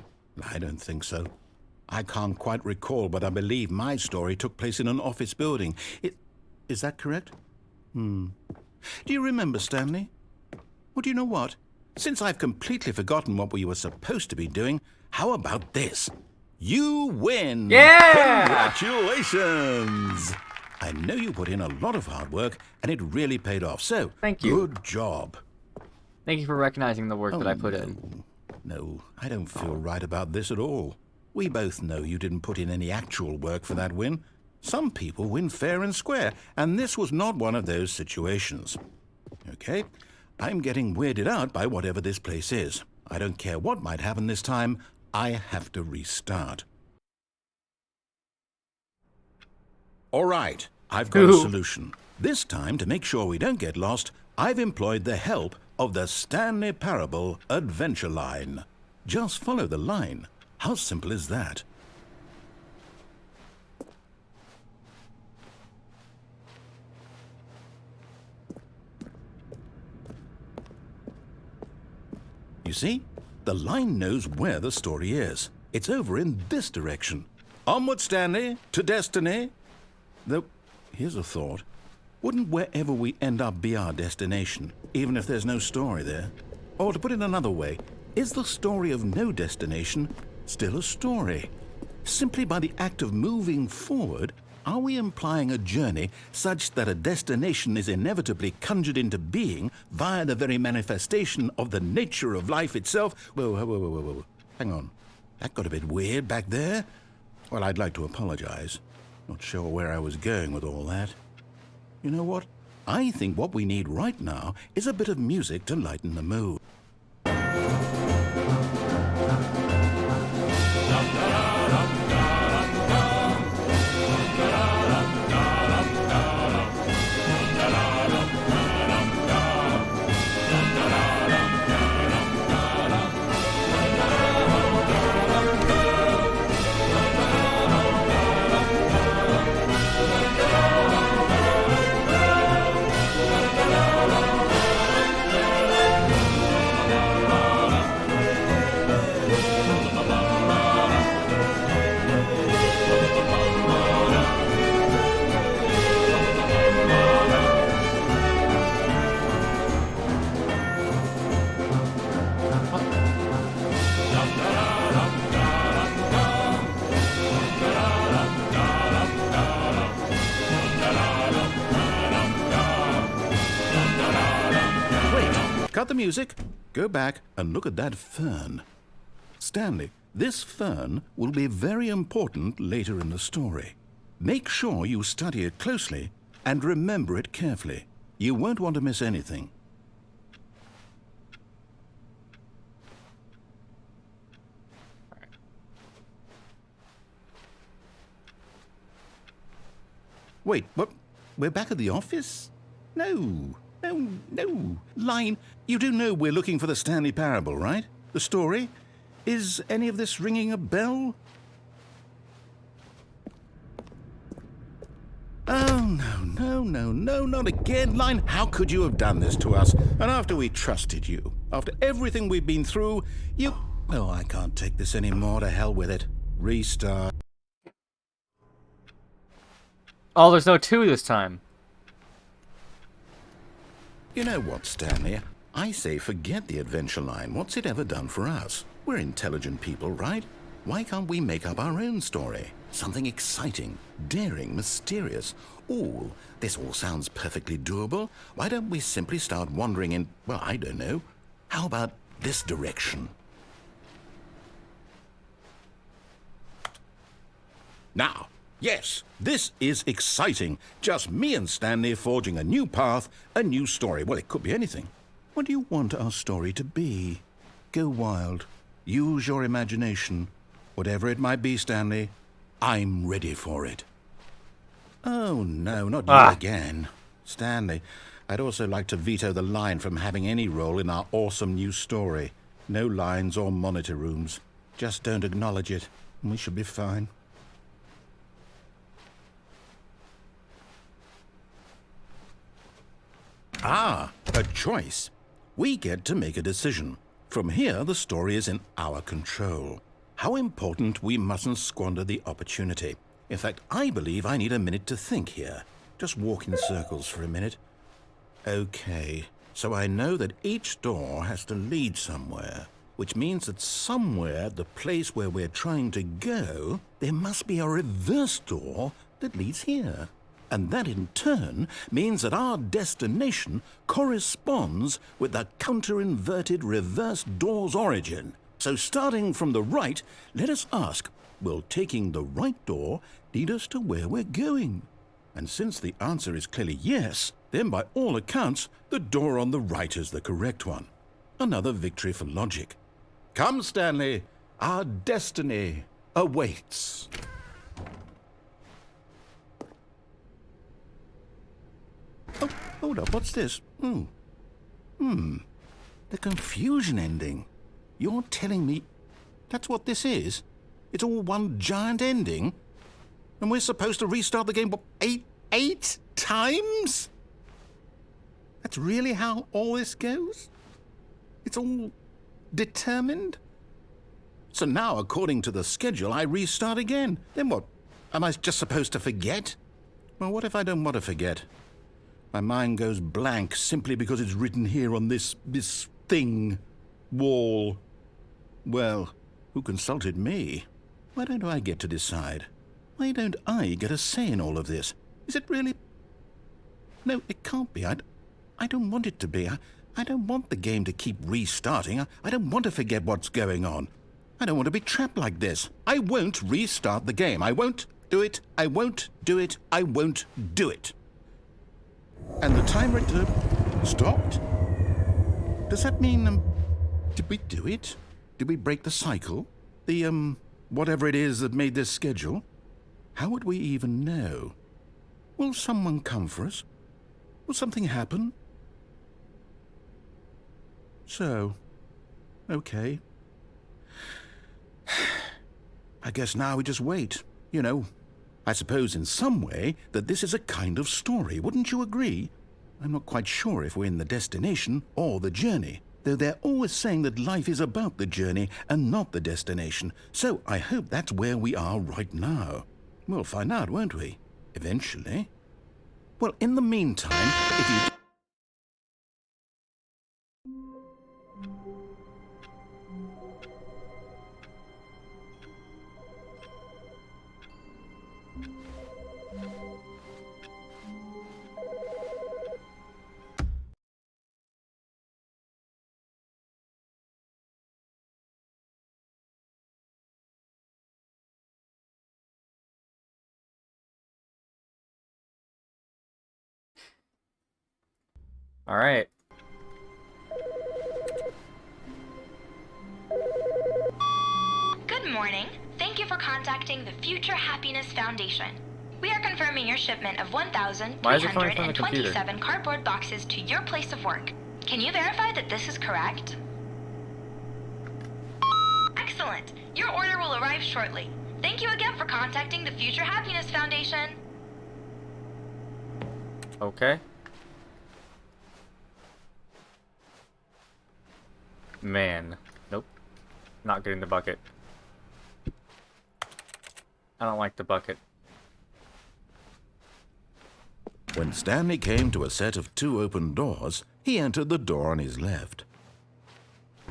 I don't think so. I can't quite recall, but I believe my story took place in an office building. Is that correct? Do you remember, Stanley? Well, do you know what? Since I've completely forgotten what we were supposed to be doing, how about this? You win! Yeah! Congratulations! I know you put in a lot of hard work, and it really paid off, so Thank you. Good job. Thank you for recognizing the work that I put no. in. No, I don't feel right about this at all. We both know you didn't put in any actual work for that win. Some people win fair and square, and this was not one of those situations. Okay, I'm getting weirded out by whatever this place is. I don't care what might happen this time. I have to restart. All right, I've got a solution. This time, to make sure we don't get lost, I've employed the help of the Stanley Parable Adventure Line. Just follow the line. How simple is that? You see? The line knows where the story is. It's over in this direction. Onward, Stanley, to destiny. Though, here's a thought. Wouldn't wherever we end up be our destination, even if there's no story there? Or to put it another way, is the story of no destination still a story? Simply by the act of moving forward, are we implying a journey such that a destination is inevitably conjured into being via the very manifestation of the nature of life itself? Whoa. Hang on. That got a bit weird back there. Well, I'd like to apologize. Not sure where I was going with all that. You know what? I think what we need right now is a bit of music to lighten the mood. Cut the music, go back and look at that fern. Stanley, this fern will be very important later in the story. Make sure you study it closely and remember it carefully. You won't want to miss anything. Wait, what? We're back at the office? No. Line, you do know we're looking for the Stanley Parable, right? The story? Is any of this ringing a bell? Oh, no, not again. Line, how could you have done this to us? And after we trusted you, after everything we've been through, you... Oh, I can't take this anymore. To hell with it. Restart. Oh, there's no 2 this time. You know what, Stanley? I say forget the adventure line. What's it ever done for us? We're intelligent people, right? Why can't we make up our own story? Something exciting, daring, mysterious. Ooh, this all sounds perfectly doable. Why don't we simply start wandering in, well, I don't know. How about this direction? Now, yes, this is exciting. Just me and Stanley forging a new path, a new story. Well, it could be anything. What do you want our story to be? Go wild. Use your imagination. Whatever it might be, Stanley, I'm ready for it. Oh, no, not you again. Stanley, I'd also like to veto the line from having any role in our awesome new story. No lines or monitor rooms. Just don't acknowledge it, and we should be fine. Ah, a choice. We get to make a decision. From here, the story is in our control. How important we mustn't squander the opportunity. In fact, I believe I need a minute to think here. Just walk in circles for a minute. Okay, so I know that each door has to lead somewhere, which means that somewhere, the place where we're trying to go, there must be a reverse door that leads here. And that in turn means that our destination corresponds with the counter-inverted reverse door's origin. So starting from the right, let us ask, will taking the right door lead us to where we're going? And since the answer is clearly yes, then by all accounts, the door on the right is the correct one. Another victory for logic. Come, Stanley, our destiny awaits. Oh, hold up, what's this? The confusion ending. You're telling me that's what this is? It's all one giant ending? And we're supposed to restart the game, what, eight times? That's really how all this goes? It's all determined? So now, according to the schedule, I restart again. Then what? Am I just supposed to forget? Well, what if I don't want to forget? My mind goes blank simply because it's written here on this thing, wall. Well, who consulted me? Why don't I get to decide? Why don't I get a say in all of this? Is it really? No, it can't be. I don't want it to be. I don't want the game to keep restarting. I don't want to forget what's going on. I don't want to be trapped like this. I won't restart the game. I won't do it. I won't do it. I won't do it. And the timer stopped? Does that mean, did we do it? Did we break the cycle? The, whatever it is that made this schedule? How would we even know? Will someone come for us? Will something happen? So, okay. I guess now we just wait, you know. I suppose in some way that this is a kind of story, wouldn't you agree? I'm not quite sure if we're in the destination or the journey, though they're always saying that life is about the journey and not the destination, so I hope that's where we are right now. We'll find out, won't we? Eventually. Well, in the meantime, if you... All right. Good morning. Thank you for contacting the Future Happiness Foundation. We are confirming your shipment of Why is it coming from the computer? 1,327 cardboard boxes to your place of work. Can you verify that this is correct? Excellent. Your order will arrive shortly. Thank you again for contacting the Future Happiness Foundation. Okay. Man. Nope. Not getting the bucket. I don't like the bucket. When Stanley came to a set of 2 open doors, he entered the door on his left.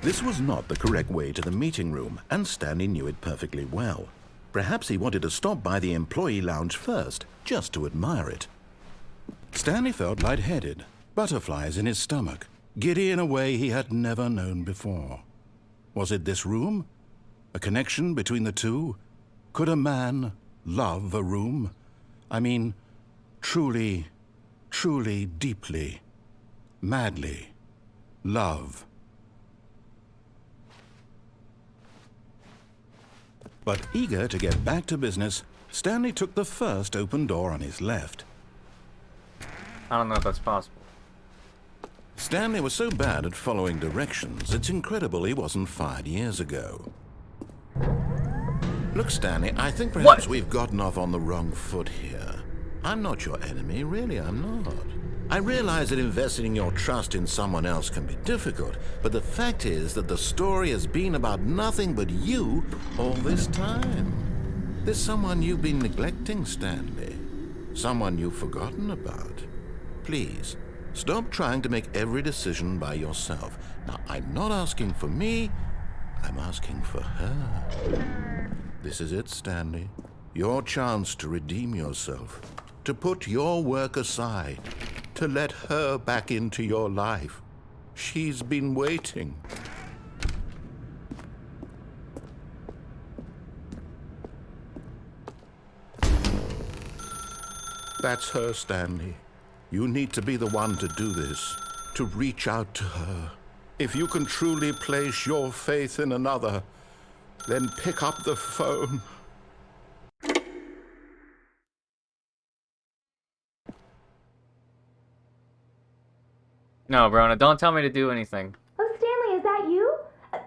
This was not the correct way to the meeting room, and Stanley knew it perfectly well. Perhaps he wanted to stop by the employee lounge first, just to admire it. Stanley felt lightheaded, butterflies in his stomach, giddy in a way he had never known before. Was it this room? A connection between the two? Could a man love a room? I mean, truly, truly, deeply, madly love. But eager to get back to business, Stanley took the first open door on his left. I don't know if that's possible. Stanley was so bad at following directions, it's incredible he wasn't fired years ago. Look, Stanley, I think perhaps we've gotten off on the wrong foot here. I'm not your enemy, really, I'm not. I realize that investing your trust in someone else can be difficult, but the fact is that the story has been about nothing but you all this time. There's someone you've been neglecting, Stanley. Someone you've forgotten about. Please, stop trying to make every decision by yourself. Now, I'm not asking for me, I'm asking for her. This is it, Stanley. Your chance to redeem yourself. to put your work aside, to let her back into your life. She's been waiting. That's her, Stanley. You need to be the one to do this, to reach out to her. If you can truly place your faith in another, then pick up the phone. No, Brona, don't tell me to do anything. Oh, Stanley, is that you?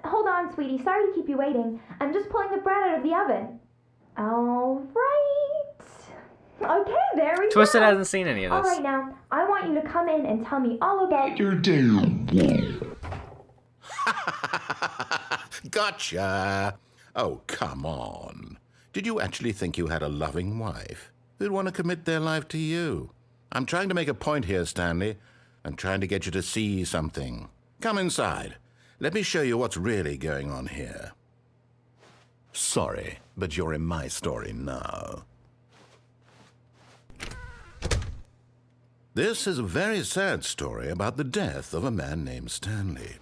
Hold on, sweetie. Sorry to keep you waiting. I'm just pulling the bread out of the oven. All right. Okay, there we go. Twisted hasn't seen any of this. All right, now, I want you to come in and tell me all about your day. Gotcha! Oh, come on. Did you actually think you had a loving wife who'd want to commit their life to you? I'm trying to make a point here, Stanley. I'm trying to get you to see something. Come inside. Let me show you what's really going on here. Sorry, but you're in my story now. This is a very sad story about the death of a man named Stanley.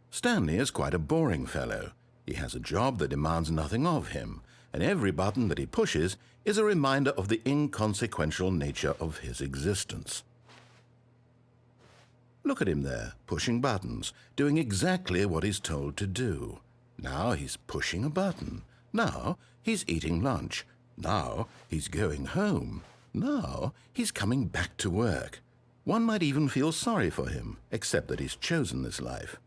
Stanley is quite a boring fellow. He has a job that demands nothing of him, and every button that he pushes is a reminder of the inconsequential nature of his existence. Look at him there, pushing buttons, doing exactly what he's told to do. Now he's pushing a button. Now he's eating lunch. Now he's going home. Now he's coming back to work. One might even feel sorry for him, except that he's chosen this life.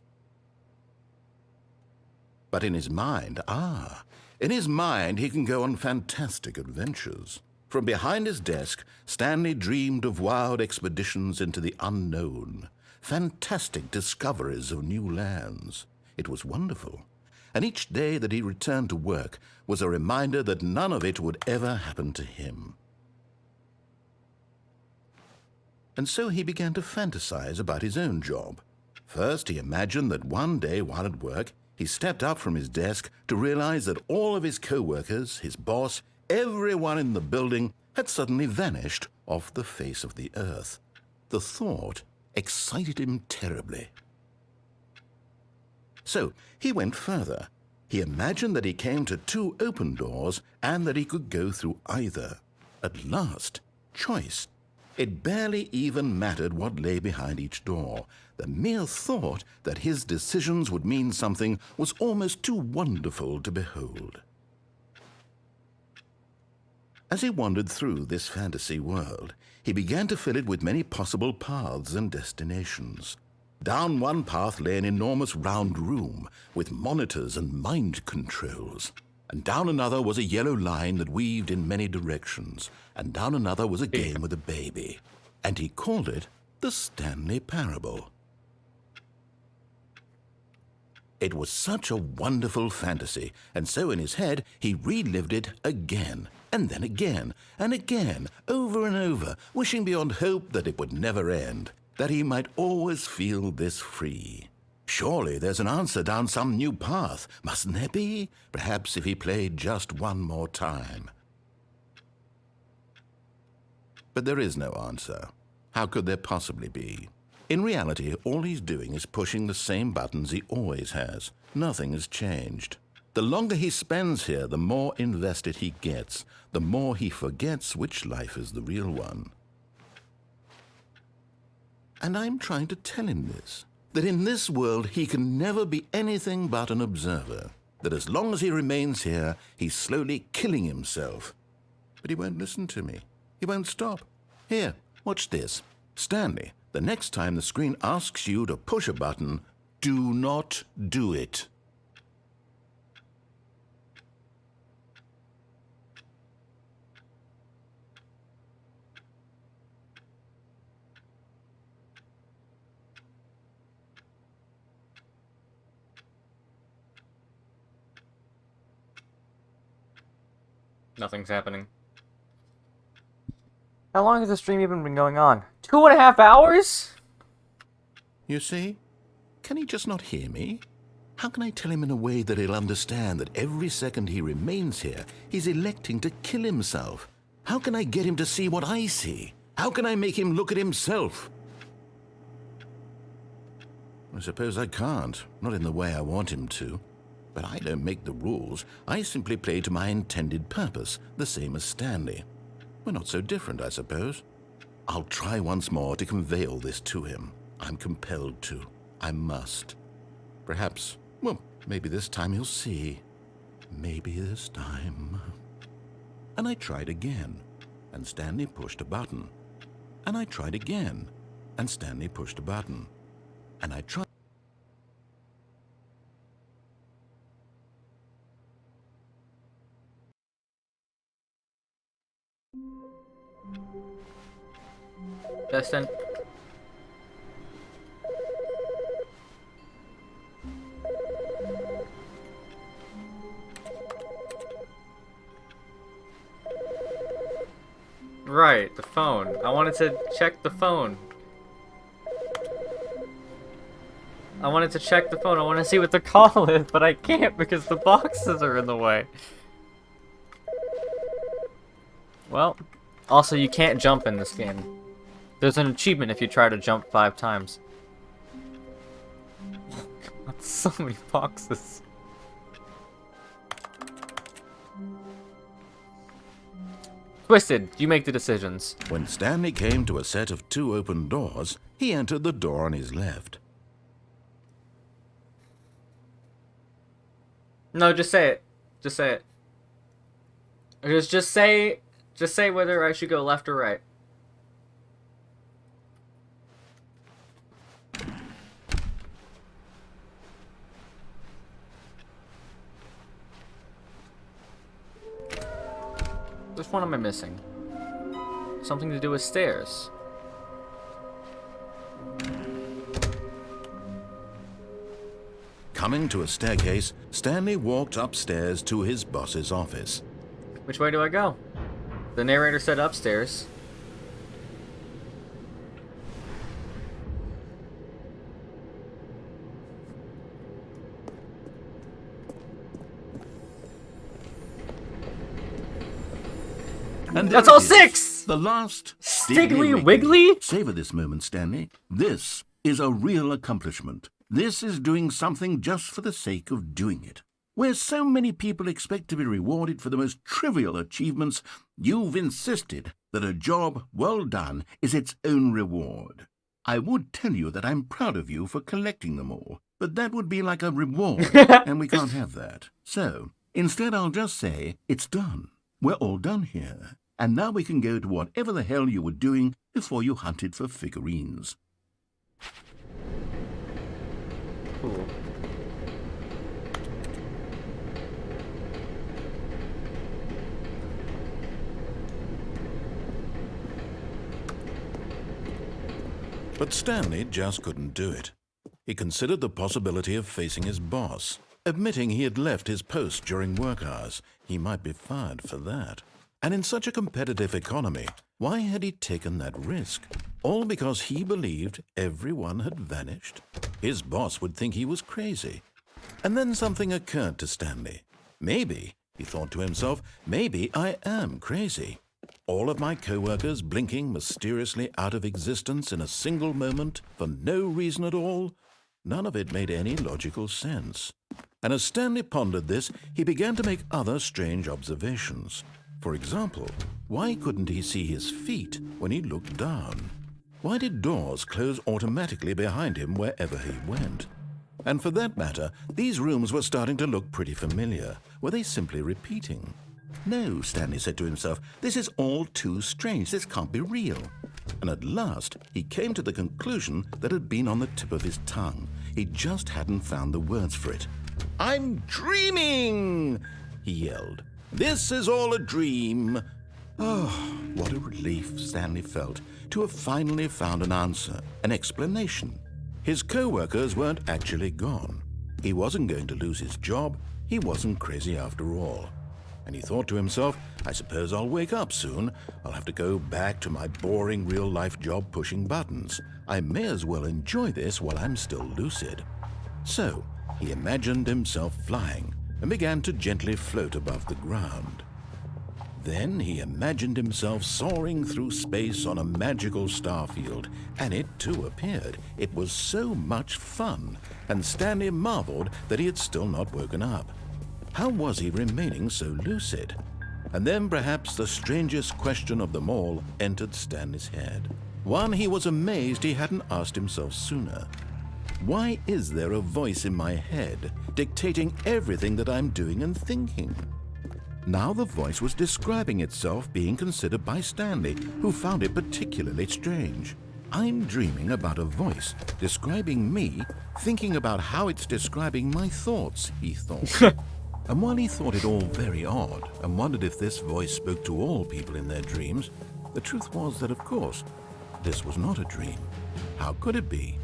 But in his mind, in his mind he can go on fantastic adventures. From behind his desk, Stanley dreamed of wild expeditions into the unknown, fantastic discoveries of new lands. It was wonderful, and each day that he returned to work was a reminder that none of it would ever happen to him. And so he began to fantasize about his own job. First, he imagined that one day while at work, he stepped up from his desk to realize that all of his co-workers, his boss, everyone in the building had suddenly vanished off the face of the earth. The thought excited him terribly. So he went further. He imagined that he came to two open doors and that he could go through either. At last, choice. It barely even mattered what lay behind each door. The mere thought that his decisions would mean something was almost too wonderful to behold. As he wandered through this fantasy world, he began to fill it with many possible paths and destinations. Down one path lay an enormous round room with monitors and mind controls. And down another was a yellow line that weaved in many directions. And down another was a game with a baby. And he called it the Stanley Parable. It was such a wonderful fantasy, and so in his head he relived it again, and then again, and again, over and over, wishing beyond hope that it would never end, that he might always feel this free. Surely there's an answer down some new path, mustn't there be? Perhaps if he played just one more time. But there is no answer. How could there possibly be? In reality, all he's doing is pushing the same buttons he always has. Nothing has changed. The longer he spends here, the more invested he gets, the more he forgets which life is the real one. And I'm trying to tell him this, that in this world he can never be anything but an observer, that as long as he remains here, he's slowly killing himself. But he won't listen to me. He won't stop. Here, watch this. Stanley, the next time the screen asks you to push a button, do not do it. Nothing's happening. How long has the stream even been going on? 2.5 hours? You see? Can he just not hear me? How can I tell him in a way that he'll understand that every second he remains here, he's electing to kill himself? How can I get him to see what I see? How can I make him look at himself? I suppose I can't, not in the way I want him to. But I don't make the rules. I simply play to my intended purpose, the same as Stanley. We're not so different, I suppose. I'll try once more to convey all this to him. I'm compelled to. I must. Perhaps, well, maybe this time he'll see. Maybe this time. And I tried again, and Stanley pushed a button. And I tried again, and Stanley pushed a button. And I tried. Justin. Right, the phone. I wanted to check the phone. I wanted to check the phone. I want to see what the call is, but I can't because the boxes are in the way. Well, also you can't jump in this game. There's an achievement if you try to jump 5 times. That's so many boxes. Twisted, you make the decisions. When Stanley came to a set of 2 open doors, he entered the door on his left. No, just say it. Just say it. Just say whether I should go left or right. Which one am I missing? Something to do with stairs. Coming to a staircase, Stanley walked upstairs to his boss's office. Which way do I go? The narrator said upstairs. And That's there all it is, 6! The last Stiggly Wiggly? Savor this moment, Stanley. This is a real accomplishment. This is doing something just for the sake of doing it. Where so many people expect to be rewarded for the most trivial achievements, you've insisted that a job well done is its own reward. I would tell you that I'm proud of you for collecting them all, but that would be like a reward, and we can't have that. So, instead I'll just say, it's done. We're all done here. And now we can go to whatever the hell you were doing before you hunted for figurines. Cool. But Stanley just couldn't do it. He considered the possibility of facing his boss. Admitting he had left his post during work hours, he might be fired for that. And in such a competitive economy, why had he taken that risk? All because he believed everyone had vanished? His boss would think he was crazy. And then something occurred to Stanley. Maybe, he thought to himself, maybe I am crazy. All of my co-workers blinking mysteriously out of existence in a single moment for no reason at all? None of it made any logical sense. And as Stanley pondered this, he began to make other strange observations. For example, why couldn't he see his feet when he looked down? Why did doors close automatically behind him wherever he went? And for that matter, these rooms were starting to look pretty familiar. Were they simply repeating? No, Stanley said to himself, this is all too strange. This can't be real. And at last, he came to the conclusion that had been on the tip of his tongue. He just hadn't found the words for it. I'm dreaming, he yelled. This is all a dream. Oh, what a relief Stanley felt to have finally found an answer, an explanation. His co-workers weren't actually gone. He wasn't going to lose his job. He wasn't crazy after all. And he thought to himself, I suppose I'll wake up soon. I'll have to go back to my boring real-life job pushing buttons. I may as well enjoy this while I'm still lucid. So, He imagined himself flying and began to gently float above the ground. Then he imagined himself soaring through space on a magical starfield, and it too appeared. It was so much fun, and Stanley marveled that he had still not woken up. How was he remaining so lucid? And then perhaps the strangest question of them all entered Stanley's head. One he was amazed he hadn't asked himself sooner. Why is there a voice in my head dictating everything that I'm doing and thinking? Now the voice was describing itself being considered by Stanley, who found it particularly strange. I'm dreaming about a voice describing me, thinking about how it's describing my thoughts, he thought. And while he thought it all very odd and wondered if this voice spoke to all people in their dreams, the truth was that, of course, this was not a dream. How could it be?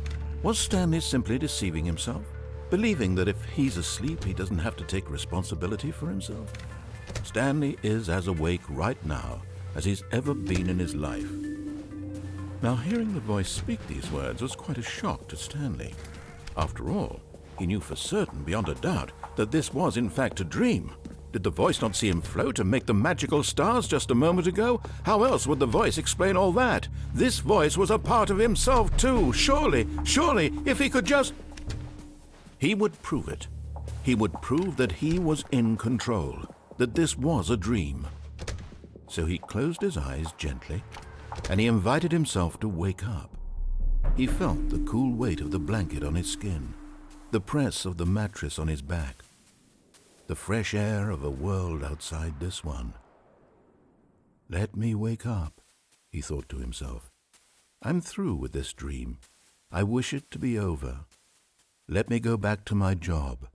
Was Stanley simply deceiving himself, believing that if he's asleep, he doesn't have to take responsibility for himself? Stanley is as awake right now as he's ever been in his life. Now, hearing the voice speak these words was quite a shock to Stanley. After all, he knew for certain, beyond a doubt, that this was in fact a dream. Did the voice not see him float and make the magical stars just a moment ago? How else would the voice explain all that? This voice was a part of himself too. Surely, if he could just... He would prove it. He would prove that he was in control, that this was a dream. So he closed his eyes gently, and he invited himself to wake up. He felt the cool weight of the blanket on his skin, the press of the mattress on his back, the fresh air of a world outside this one. Let me wake up, he thought to himself. I'm through with this dream. I wish it to be over. Let me go back to my job.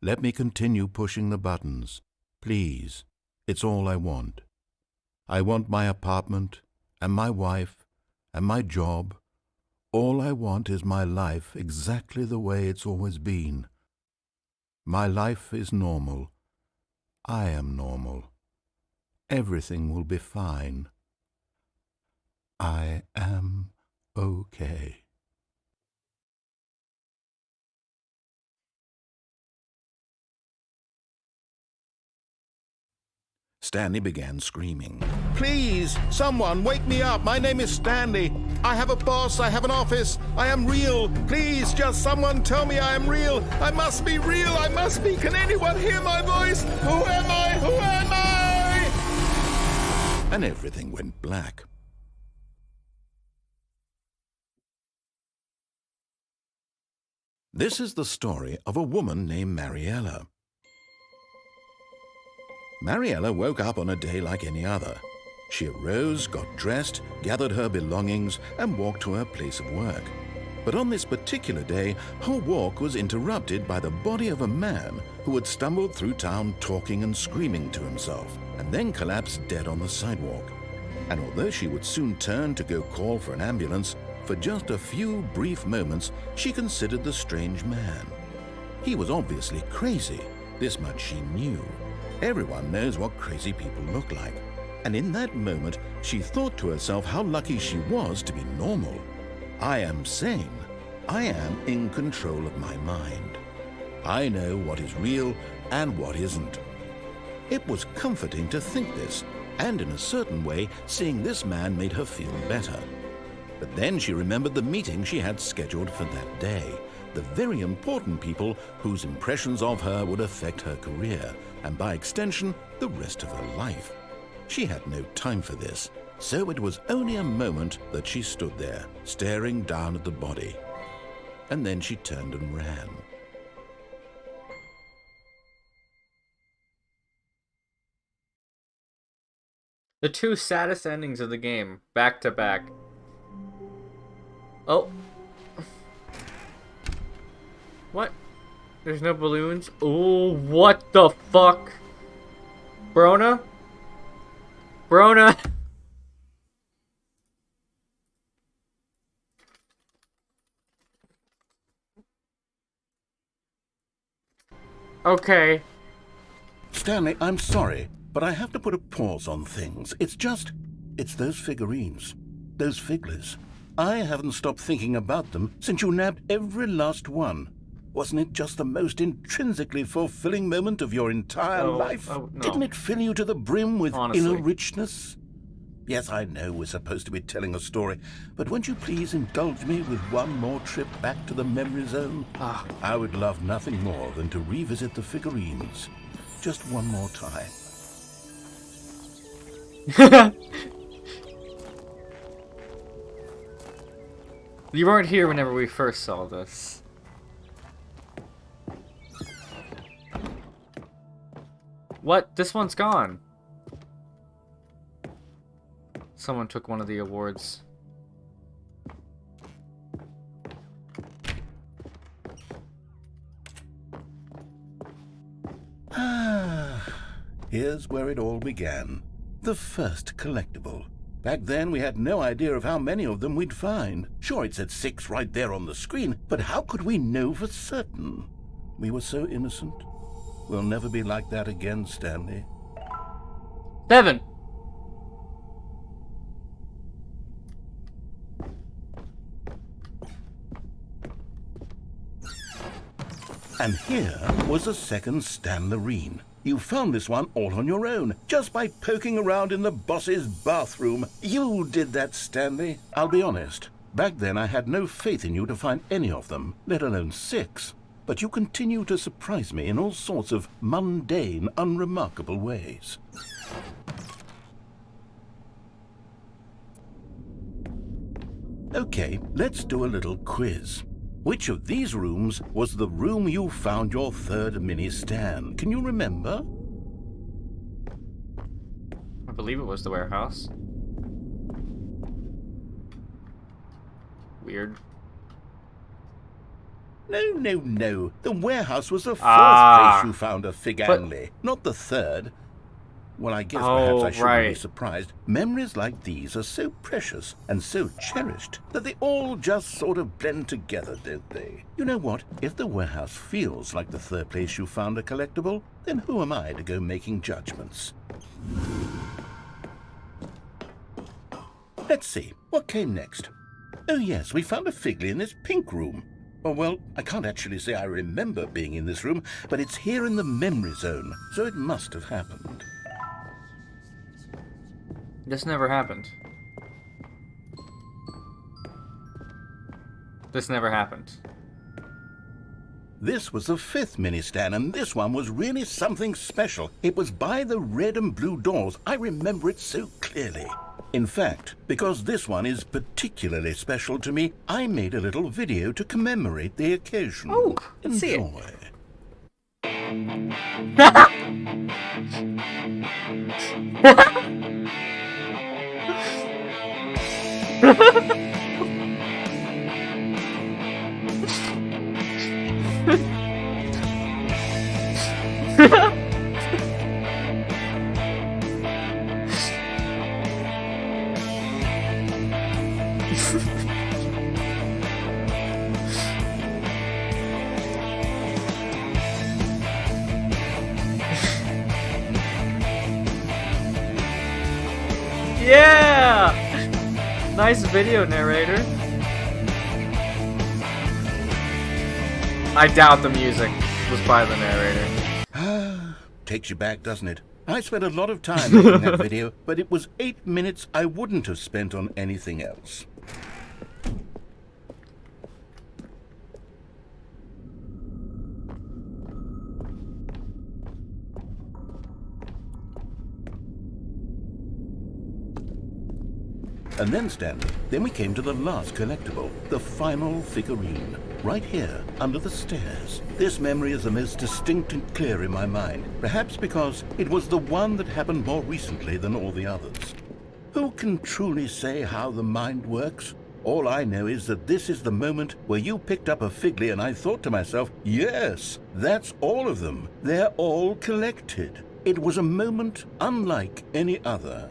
Let me continue pushing the buttons. Please, it's all I want. I want my apartment, and my wife, and my job. All I want is my life exactly the way it's always been. My life is normal. I am normal. Everything will be fine. I am okay. Stanley began screaming. Please, someone, wake me up. My name is Stanley. I have a boss. I have an office. I am real. Please, just someone tell me I am real. I must be real. I must be. Can anyone hear my voice? Who am I? Who am I? And everything went black. This is the story of a woman named Mariella. Mariella woke up on a day like any other. She arose, got dressed, gathered her belongings, and walked to her place of work. But on this particular day, her walk was interrupted by the body of a man who had stumbled through town talking and screaming to himself, and then collapsed dead on the sidewalk. And although she would soon turn to go call for an ambulance, for just a few brief moments she considered the strange man. He was obviously crazy, this much she knew. Everyone knows what crazy people look like. And in that moment, she thought to herself how lucky she was to be normal. I am sane. I am in control of my mind. I know what is real and what isn't. It was comforting to think this, and in a certain way, seeing this man made her feel better. But then she remembered the meeting she had scheduled for that day, the very important people whose impressions of her would affect her career, and by extension, the rest of her life. She had no time for this, so it was only a moment that she stood there, staring down at the body. And then she turned and ran. The two saddest endings of the game, back to back. Oh. What? There's no balloons? Oh, what the fuck? Brona? Brona? Okay. Stanley, I'm sorry, but I have to put a pause on things. It's those figurines, those figlets. I haven't stopped thinking about them since you nabbed every last one. Wasn't it just the most intrinsically fulfilling moment of your entire life? Oh, no. Didn't it fill you to the brim with Honestly. inner richness? Yes, I know we're supposed to be telling a story, but won't you please indulge me with one more trip back to the memory zone? I would love nothing more than to revisit the figurines. Just one more time. You weren't here whenever we first saw this. What? This one's gone. Someone took one of the awards. Here's where it all began. The first collectible. Back then, we had no idea of how many of them we'd find. Sure, it said 6 right there on the screen, but how could we know for certain? We were so innocent. We'll never be like that again, Stanley. 7! And here was a second Stanlerine. You found this one all on your own, just by poking around in the boss's bathroom. You did that, Stanley. I'll be honest. Back then, I had no faith in you to find any of them, let alone 6. But you continue to surprise me in all sorts of mundane, unremarkable ways. Okay, let's do a little quiz. Which of these rooms was the room you found your third mini-Stan? Can you remember? I believe it was the warehouse. Weird. No. The warehouse was the fourth Ah. place you found a Figanli, not the third. Well, I guess perhaps Oh, I shouldn't be right. surprised. Memories like these are so precious and so cherished that they all just sort of blend together, don't they? You know what? If the warehouse feels like the third place you found a collectible, then who am I to go making judgments? Let's see. What came next? Oh yes, we found a Figley in this pink room. Oh, well, I can't actually say I remember being in this room, but it's here in the memory zone, so it must have happened. This never happened. This never happened. This was the 5th mini-Stan, and this one was really something special. It was by the red and blue doors. I remember it so clearly. In fact, because this one is particularly special to me, I made a little video to commemorate the occasion. Oh, let's see it. Enjoy. Yeah! Nice video, narrator. I doubt the music was by the narrator. Takes you back, doesn't it? I spent a lot of time making that video, but it was 8 minutes I wouldn't have spent on anything else. And then, Stanley, then we came to the last collectible, the final figurine, right here, under the stairs. This memory is the most distinct and clear in my mind, perhaps because it was the one that happened more recently than all the others. Who can truly say how the mind works? All I know is that this is the moment where you picked up a Figley and I thought to myself, yes, that's all of them. They're all collected. It was a moment unlike any other.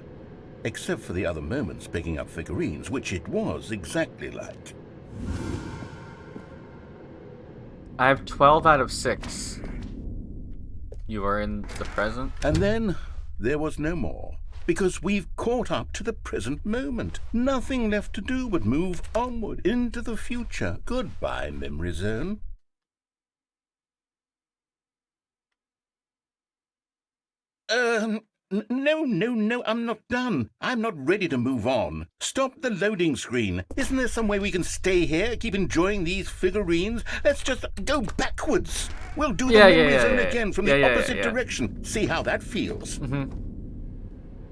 Except for the other moments picking up figurines, which it was exactly like. I have 12 out of 6. You are in the present? And then there was no more, because we've caught up to the present moment. Nothing left to do but move onward into the future. Goodbye, Memory Zone. No, I'm not done. I'm not ready to move on. Stop the loading screen. Isn't there some way we can stay here, keep enjoying these figurines? Let's just go backwards. We'll do the memory zone again from the opposite direction. See how that feels.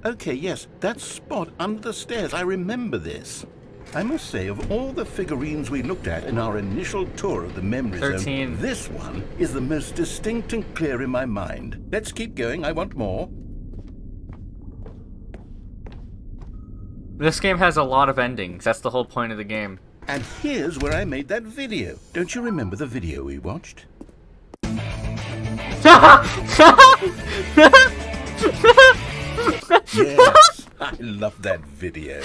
Okay, yes, that spot under the stairs. I remember this. I must say, of all the figurines we looked at in our initial tour of the memory 13. zone, this one is the most distinct and clear in my mind. Let's keep going. I want more. This game has a lot of endings. That's the whole point of the game. And here's where I made that video. Don't you remember the video we watched? Yes, I love that video.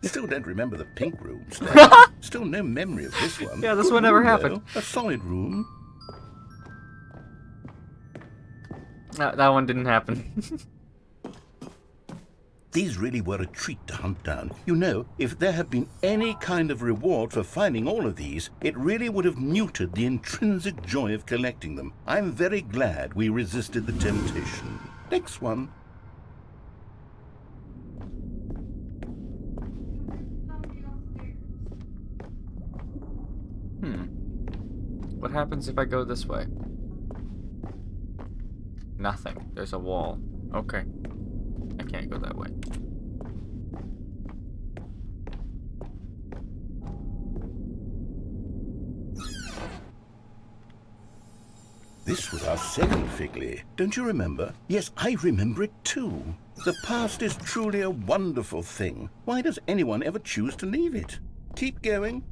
Still don't remember the pink room. Still no memory of this one. Yeah, this Good one never room, happened. though. A solid room. That one didn't happen. These really were a treat to hunt down. You know, if there had been any kind of reward for finding all of these, it really would have muted the intrinsic joy of collecting them. I'm very glad we resisted the temptation. Next one. What happens if I go this way? Nothing. There's a wall. Okay. I can't go that way. This was our second Figley. Don't you remember? Yes, I remember it too. The past is truly a wonderful thing. Why does anyone ever choose to leave it? Keep going.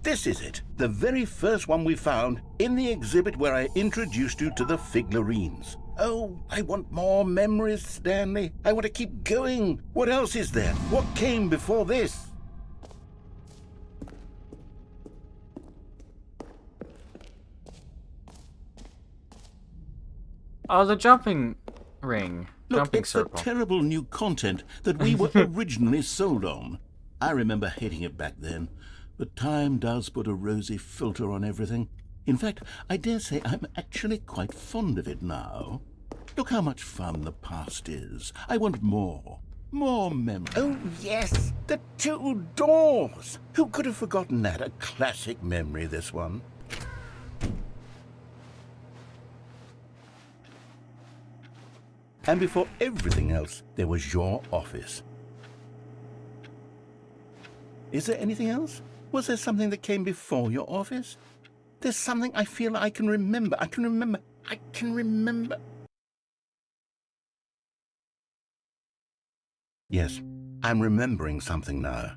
This is it. The very first one we found in the exhibit where I introduced you to the figurines. Oh, I want more memories, Stanley. I want to keep going. What else is there? What came before this? Oh, the jumping ring. Look, Jumping it's circle. the terrible new content that we were originally sold on. I remember hating it back then, but time does put a rosy filter on everything. In fact, I dare say I'm actually quite fond of it now. Look how much fun the past is. I want more. More memory. Oh, yes, the two doors. Who could have forgotten that? A classic memory, this one. And before everything else, there was your office. Is there anything else? Was there something that came before your office? There's something I feel I can remember. I can remember. Yes, I'm remembering something now.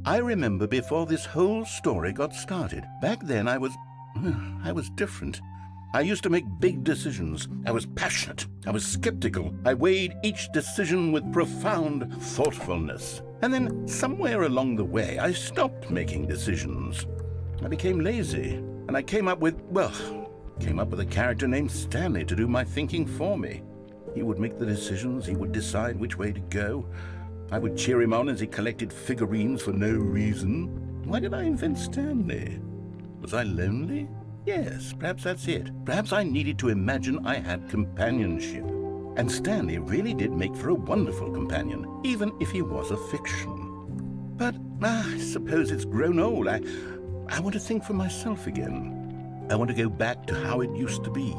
I remember before this whole story got started. Back then I was different. I used to make big decisions. I was passionate. I was skeptical. I weighed each decision with profound thoughtfulness. And then somewhere along the way, I stopped making decisions. I became lazy, and I came up with a character named Stanley to do my thinking for me. He would make the decisions. He would decide which way to go. I would cheer him on as he collected figurines for no reason. Why did I invent Stanley? Was I lonely? Yes, perhaps that's it. Perhaps I needed to imagine I had companionship. And Stanley really did make for a wonderful companion, even if he was a fiction. But I suppose it's grown old. I want to think for myself again. I want to go back to how it used to be.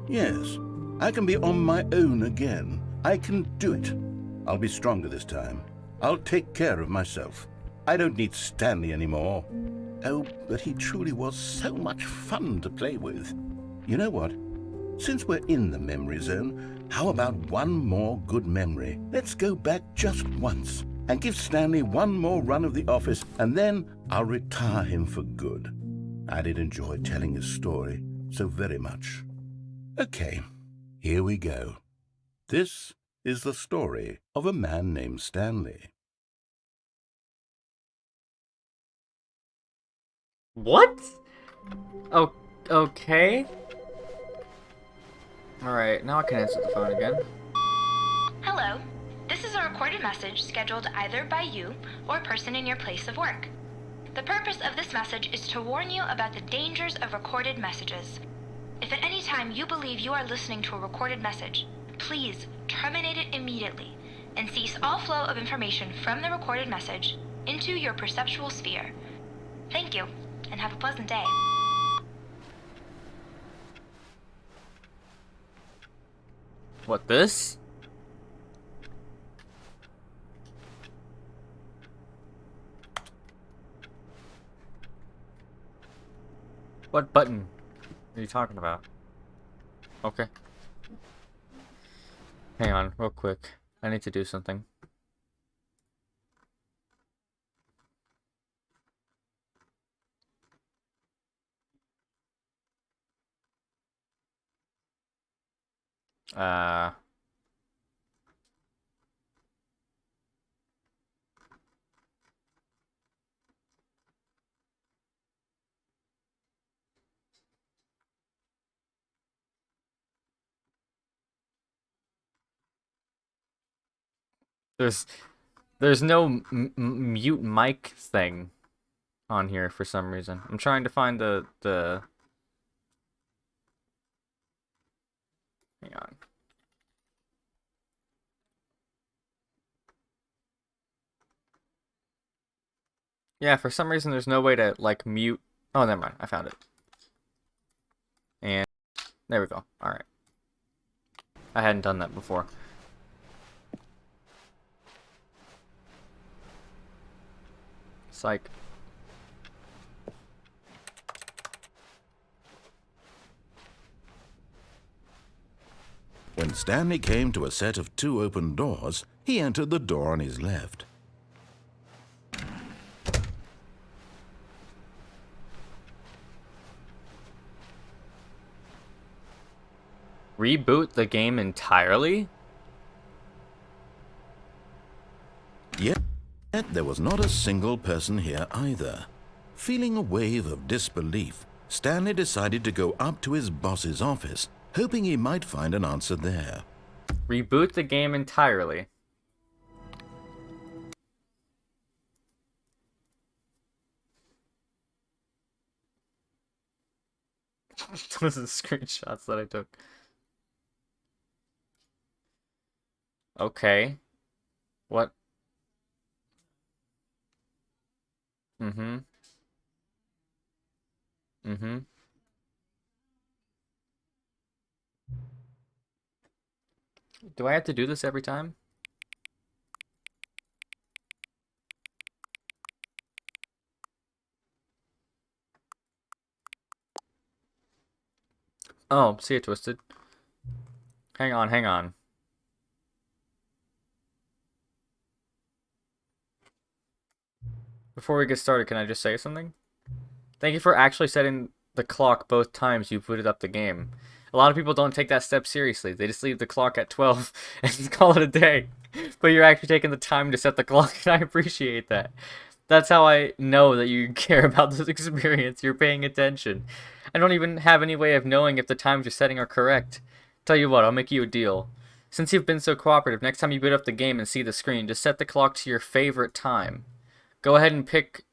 Yes, I can be on my own again. I can do it. I'll be stronger this time. I'll take care of myself. I don't need Stanley anymore. Oh, but he truly was so much fun to play with. You know what? Since we're in the memory zone, how about one more good memory? Let's go back just once and give Stanley one more run of the office, and then I'll retire him for good. I did enjoy telling his story so very much. Okay, here we go. This is the story of a man named Stanley. What? Oh, okay. Alright, now I can answer the phone again. Hello. This is a recorded message scheduled either by you or a person in your place of work. The purpose of this message is to warn you about the dangers of recorded messages. If at any time you believe you are listening to a recorded message, please terminate it immediately and cease all flow of information from the recorded message into your perceptual sphere. Thank you, and have a pleasant day. What, this? What button are you talking about? Okay. Hang on, real quick. I need to do something. Uh... There's no mute mic thing on here for some reason. I'm trying to find the hang on. Yeah, for some reason there's no way to like mute. Oh, never mind. I found it. And there we go. All right. I hadn't done that before. Psych. When Stanley came to a set of 2 open doors, he entered the door on his left. Reboot the game entirely? Yet there was not a single person here either. Feeling a wave of disbelief, Stanley decided to go up to his boss's office, hoping he might find an answer there. Reboot the game entirely. Those are the screenshots that I took. Okay. What? Mm-hmm. Mm-hmm. Do I have to do this every time? Oh, see it twisted. Hang on, hang on. Before we get started, can I just say something? Thank you for actually setting the clock both times you booted up the game. A lot of people don't take that step seriously. They just leave the clock at 12 and call it a day. But you're actually taking the time to set the clock, and I appreciate that. That's how I know that you care about this experience. You're paying attention. I don't even have any way of knowing if the times you're setting are correct. Tell you what, I'll make you a deal. Since you've been so cooperative, next time you boot up the game and see the screen, just set the clock to your favorite time. Go ahead, pick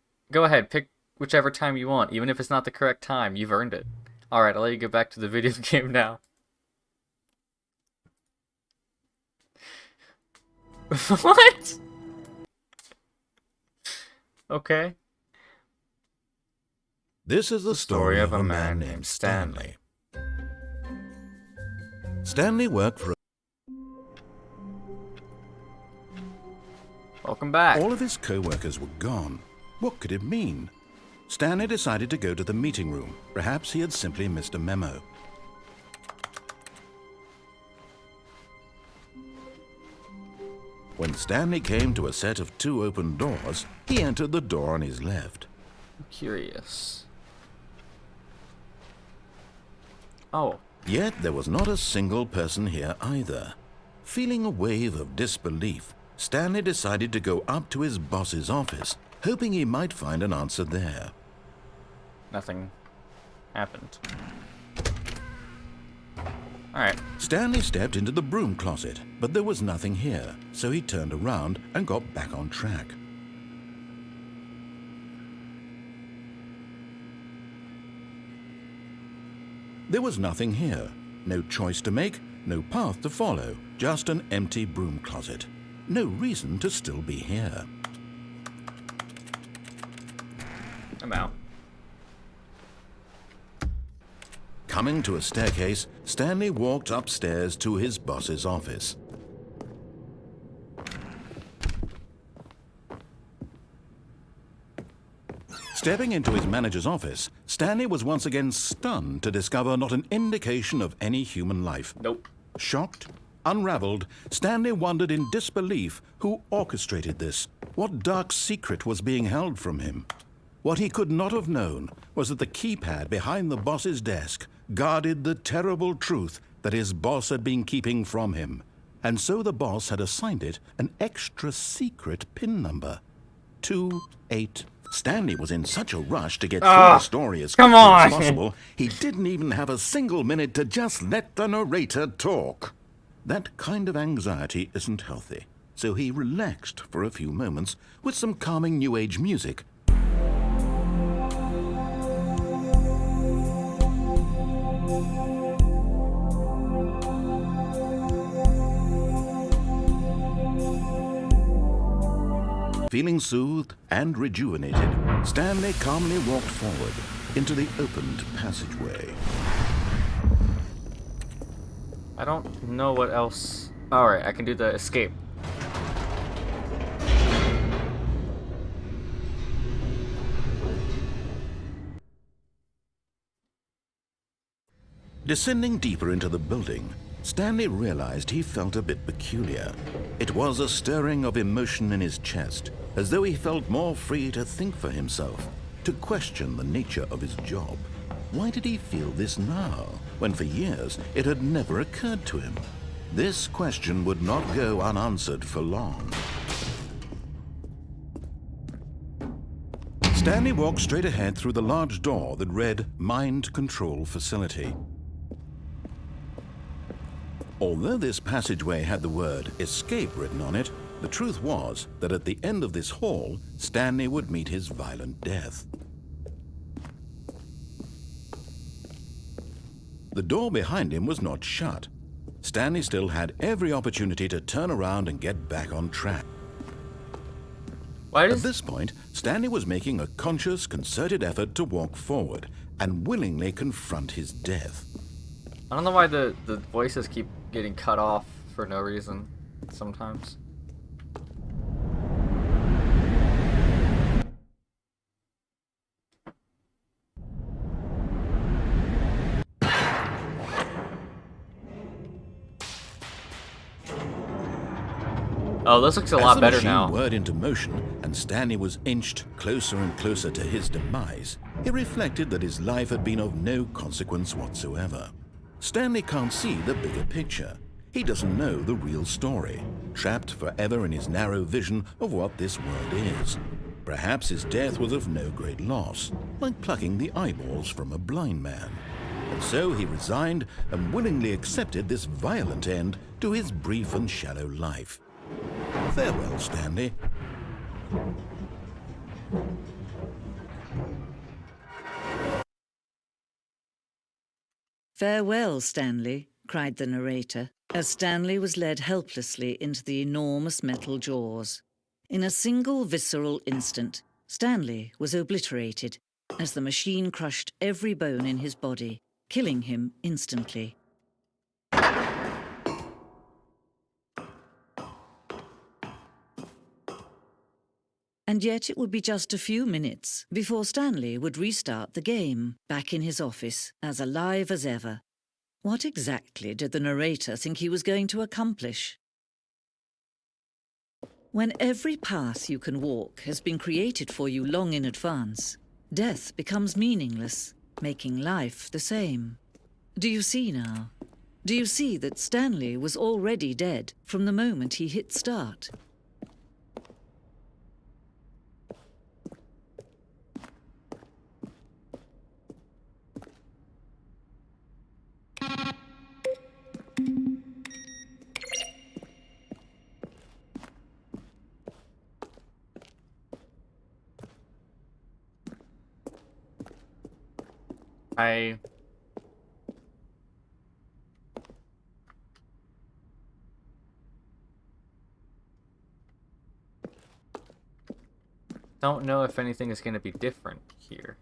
whichever time you want, even if it's not the correct time. You've earned it. Alright, I'll let you get back to the video game now. What? Okay. This is the story of a man named Stanley. Stanley worked for Welcome back. all of his co-workers were gone. What could it mean? Stanley decided to go to the meeting room. Perhaps he had simply missed a memo. When Stanley came to a set of 2 open doors, he entered the door on his left. I'm curious. Oh. Yet there was not a single person here either. Feeling a wave of disbelief, Stanley decided to go up to his boss's office, hoping he might find an answer there. Nothing happened. Alright. Stanley stepped into the broom closet, but there was nothing here, so he turned around and got back on track. There was nothing here. No choice to make, no path to follow, just an empty broom closet. No reason to still be here. I'm out. Coming to a staircase, Stanley walked upstairs to his boss's office. Stepping into his manager's office, Stanley was once again stunned to discover not an indication of any human life. Nope. Shocked, unraveled, Stanley wondered in disbelief who orchestrated this. What dark secret was being held from him? What he could not have known was that the keypad behind the boss's desk guarded the terrible truth that his boss had been keeping from him. And so the boss had assigned it an extra secret PIN number. 28. Stanley was in such a rush to get through the story as quickly as possible, he didn't even have a single minute to just let the narrator talk. That kind of anxiety isn't healthy, so he relaxed for a few moments with some calming New Age music. Feeling soothed and rejuvenated, Stanley calmly walked forward into the opened passageway. I don't know what else. Alright, I can do the escape. Descending deeper into the building, Stanley realized he felt a bit peculiar. It was a stirring of emotion in his chest, as though he felt more free to think for himself, to question the nature of his job. Why did he feel this now, when for years it had never occurred to him? This question would not go unanswered for long. Stanley walked straight ahead through the large door that read Mind Control Facility. Although this passageway had the word escape written on it, the truth was that at the end of this hall, Stanley would meet his violent death. The door behind him was not shut. Stanley still had every opportunity to turn around and get back on track. At this point, Stanley was making a conscious, concerted effort to walk forward and willingly confront his death. I don't know why the voices keep getting cut off for no reason sometimes. Oh, this looks a lot better now. As the machine whirred into motion and Stanley was inched closer and closer to his demise, he reflected that his life had been of no consequence whatsoever. Stanley can't see the bigger picture. He doesn't know the real story, trapped forever in his narrow vision of what this world is. Perhaps his death was of no great loss, like plucking the eyeballs from a blind man. And so he resigned and willingly accepted this violent end to his brief and shallow life. Farewell, Stanley. "Farewell, Stanley," cried the narrator, as Stanley was led helplessly into the enormous metal jaws. In a single visceral instant, Stanley was obliterated as the machine crushed every bone in his body, killing him instantly. And yet it would be just a few minutes before Stanley would restart the game, back in his office, as alive as ever. What exactly did the narrator think he was going to accomplish? When every path you can walk has been created for you long in advance, death becomes meaningless, making life the same. Do you see now? Do you see that Stanley was already dead from the moment he hit start? don't know if anything is going to be different here.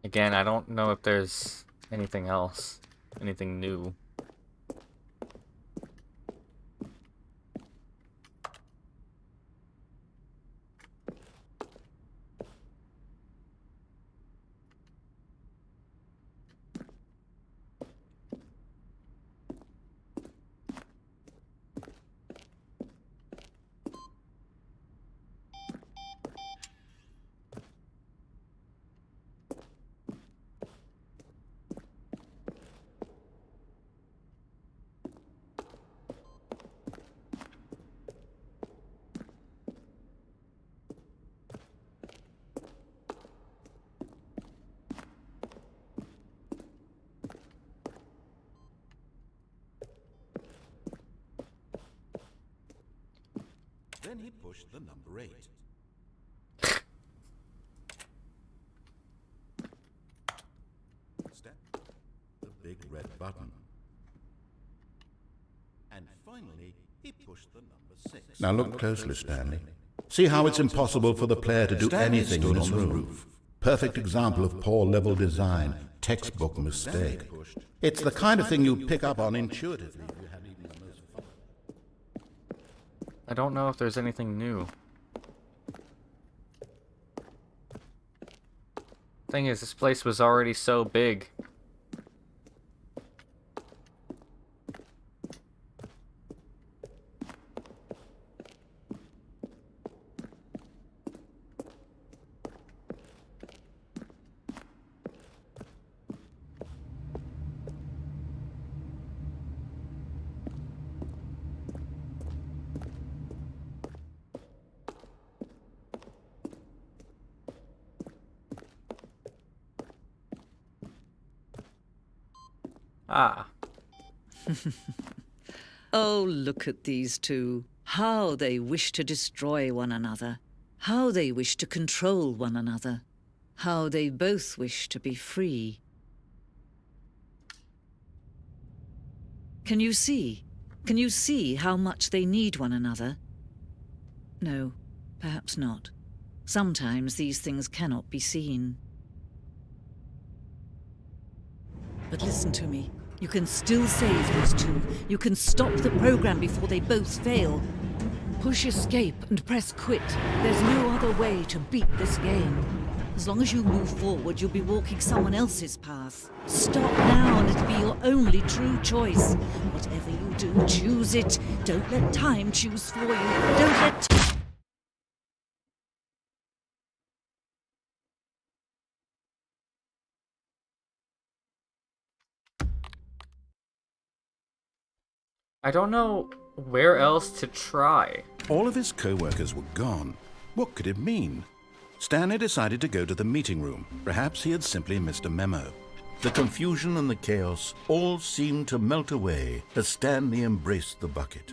Again, I don't know if there's anything else, anything new. Then he pushed the number 8. Step the big red button. And finally, he pushed the number 6. Now look closely, Stanley. See how it's impossible for the player to do anything in this room. Perfect example of poor level design, textbook mistake. It's the kind of thing you pick up on intuitively. I don't know if there's anything new. Thing is, this place was already so big. Ah. Oh, look at these two. How they wish to destroy one another. How they wish to control one another. How they both wish to be free. Can you see? Can you see how much they need one another? No, perhaps not. Sometimes these things cannot be seen. But listen to me. You can still save these two. You can stop the program before they both fail. Push escape and press quit. There's no other way to beat this game. As long as you move forward, you'll be walking someone else's path. Stop now and it'll be your only true choice. Whatever you do, choose it. Don't let time choose for you. Don't let... I don't know where else to try. All of his co-workers were gone. What could it mean? Stanley decided to go to the meeting room. Perhaps he had simply missed a memo. The confusion and the chaos all seemed to melt away as Stanley embraced the bucket.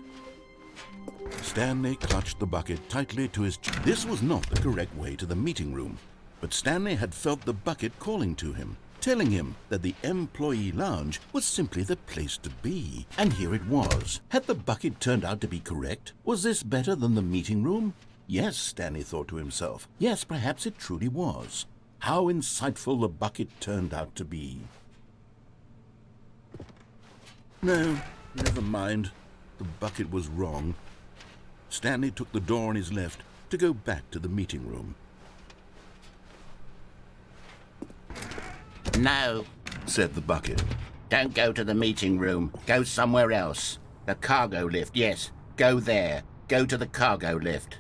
Stanley clutched the bucket tightly to his chest. This was not the correct way to the meeting room, but Stanley had felt the bucket calling to him, telling him that the employee lounge was simply the place to be. And here it was. Had the bucket turned out to be correct? Was this better than the meeting room? Yes, Stanley thought to himself. Yes, perhaps it truly was. How insightful the bucket turned out to be. No, never mind. The bucket was wrong. Stanley took the door on his left to go back to the meeting room. No, said the bucket. don't go to the meeting room. Go somewhere else. The cargo lift, yes. Go there. Go to the cargo lift.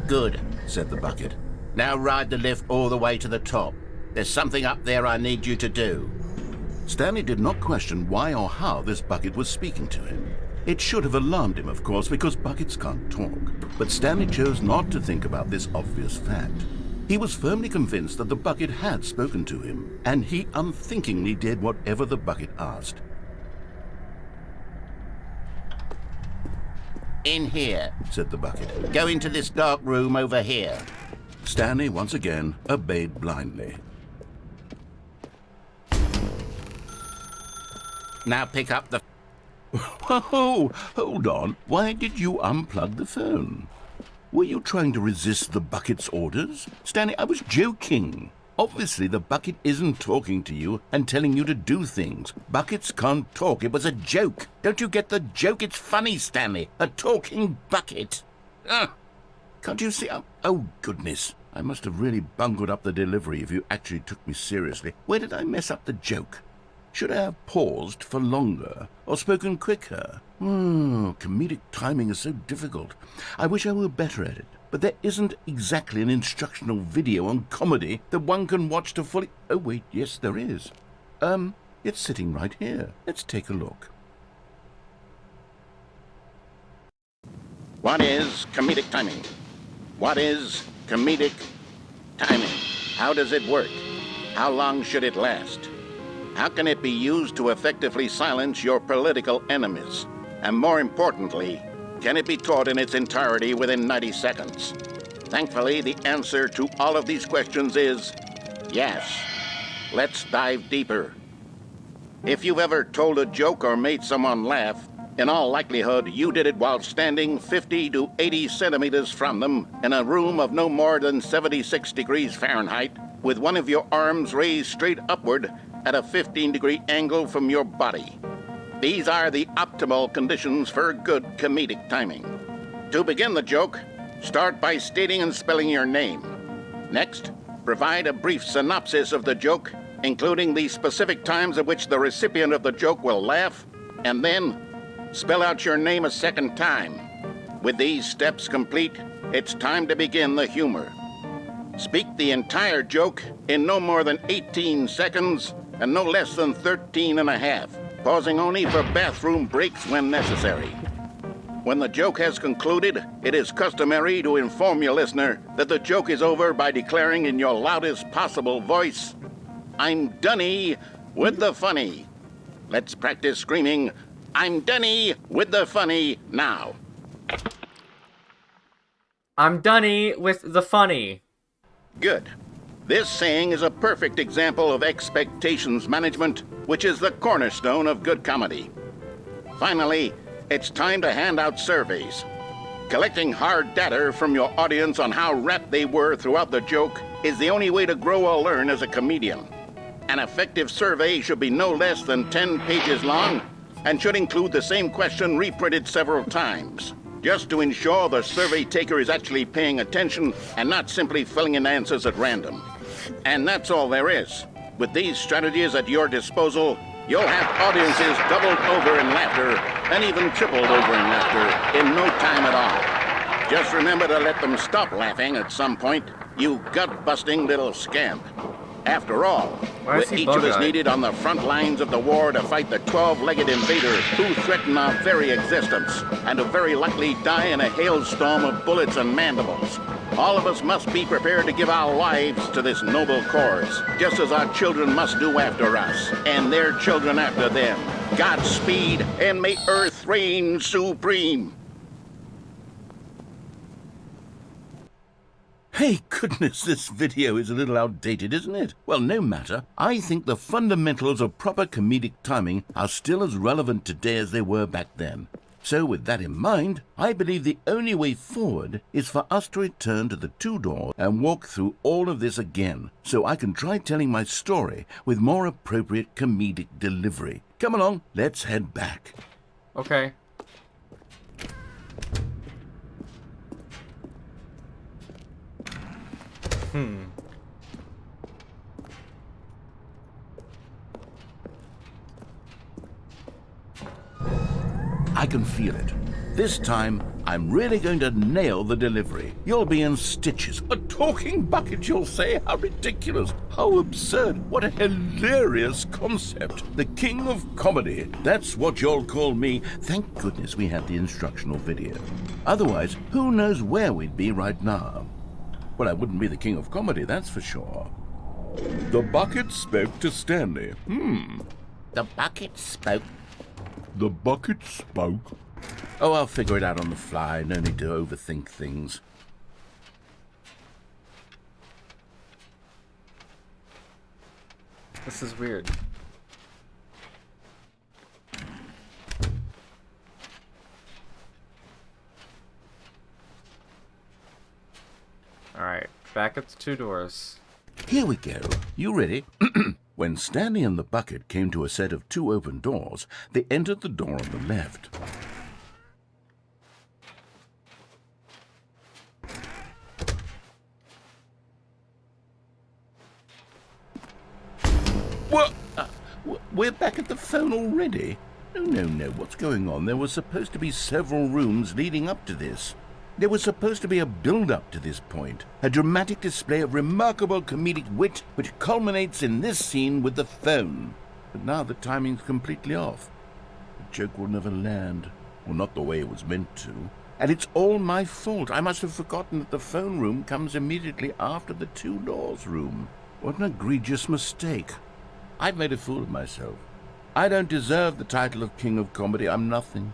Good, said the bucket. Now ride the lift all the way to the top. There's something up there I need you to do. Stanley did not question why or how this bucket was speaking to him. It should have alarmed him, of course, because buckets can't talk. But Stanley chose not to think about this obvious fact. He was firmly convinced that the bucket had spoken to him, and he unthinkingly did whatever the bucket asked. In here, Said the bucket. go into this dark room over here. Stanley once again obeyed blindly. Now pick up the... Whoa, hold on. Why did you unplug the phone? Were you trying to resist the bucket's orders? Stanley, I was joking. Obviously, the bucket isn't talking to you and telling you to do things. Buckets can't talk. It was a joke. Don't you get the joke? It's funny, Stanley. A talking bucket. Can't you see? Oh, goodness. I must have really bungled up the delivery if you actually took me seriously. Where did I mess up the joke? Should I have paused for longer or spoken quicker? Comedic timing is so difficult. I wish I were better at it. But there isn't exactly an instructional video on comedy that one can watch to fully... Oh, wait, yes, there is. It's sitting right here. Let's take a look. What is comedic timing? What is comedic timing? How does it work? How long should it last? How can it be used to effectively silence your political enemies? And more importantly, can it be taught in its entirety within 90 seconds? Thankfully, the answer to all of these questions is yes. Let's dive deeper. If you've ever told a joke or made someone laugh, in all likelihood, you did it while standing 50 to 80 centimeters from them in a room of no more than 76 degrees Fahrenheit, with one of your arms raised straight upward at a 15-degree angle from your body. These are the optimal conditions for good comedic timing. To begin the joke, start by stating and spelling your name. Next, provide a brief synopsis of the joke, including the specific times at which the recipient of the joke will laugh, and then spell out your name a second time. With these steps complete, it's time to begin the humor. Speak the entire joke in no more than 18 seconds and no less than 13 and a half, pausing only for bathroom breaks when necessary. When the joke has concluded, it is customary to inform your listener that the joke is over by declaring in your loudest possible voice, "I'm Dunny with the funny." Let's practice screaming, "I'm Dunny with the funny" now. I'm Dunny with the funny. Good. This saying is a perfect example of expectations management, which is the cornerstone of good comedy. Finally, it's time to hand out surveys. Collecting hard data from your audience on how rapt they were throughout the joke is the only way to grow or learn as a comedian. An effective survey should be no less than 10 pages long and should include the same question reprinted several times, just to ensure the survey taker is actually paying attention and not simply filling in answers at random. And that's all there is. With these strategies at your disposal, you'll have audiences doubled over in laughter and even tripled over in laughter in no time at all. Just remember to let them stop laughing at some point, you gut-busting little scamp. After all, with each of us needed on the front lines of the war to fight the 12-legged invaders who threaten our very existence and who very likely die in a hailstorm of bullets and mandibles. All of us must be prepared to give our lives to this noble cause, just as our children must do after us, and their children after them. Godspeed, and may Earth reign supreme. Hey, goodness, this video is a little outdated, isn't it? Well, no matter. I think the fundamentals of proper comedic timing are still as relevant today as they were back then. So with that in mind, I believe the only way forward is for us to return to the 2 doors and walk through all of this again, so I can try telling my story with more appropriate comedic delivery. Come along, let's head back. Okay. I can feel it. This time, I'm really going to nail the delivery. You'll be in stitches. A talking bucket, you'll say? How ridiculous. How absurd. What a hilarious concept. The king of comedy. That's what you'll call me. Thank goodness we had the instructional video. Otherwise, who knows where we'd be right now. Well, I wouldn't be the king of comedy, that's for sure. The bucket spoke to Stanley. The bucket spoke. The bucket spoke. Oh, I'll figure it out on the fly. No need to overthink things. This is weird. Alright, back at the 2 doors. Here we go. You ready? When Stanley and the bucket came to a set of 2 open doors, they entered the door on the left. What? We're back at the phone already? No. What's going on? There were supposed to be several rooms leading up to this. There was supposed to be a build-up to this point, a dramatic display of remarkable comedic wit which culminates in this scene with the phone. But now the timing's completely off. The joke will never land, or not the way it was meant to. And it's all my fault. I must have forgotten that the phone room comes immediately after the 2 doors room. What an egregious mistake. I've made a fool of myself. I don't deserve the title of King of Comedy. I'm nothing.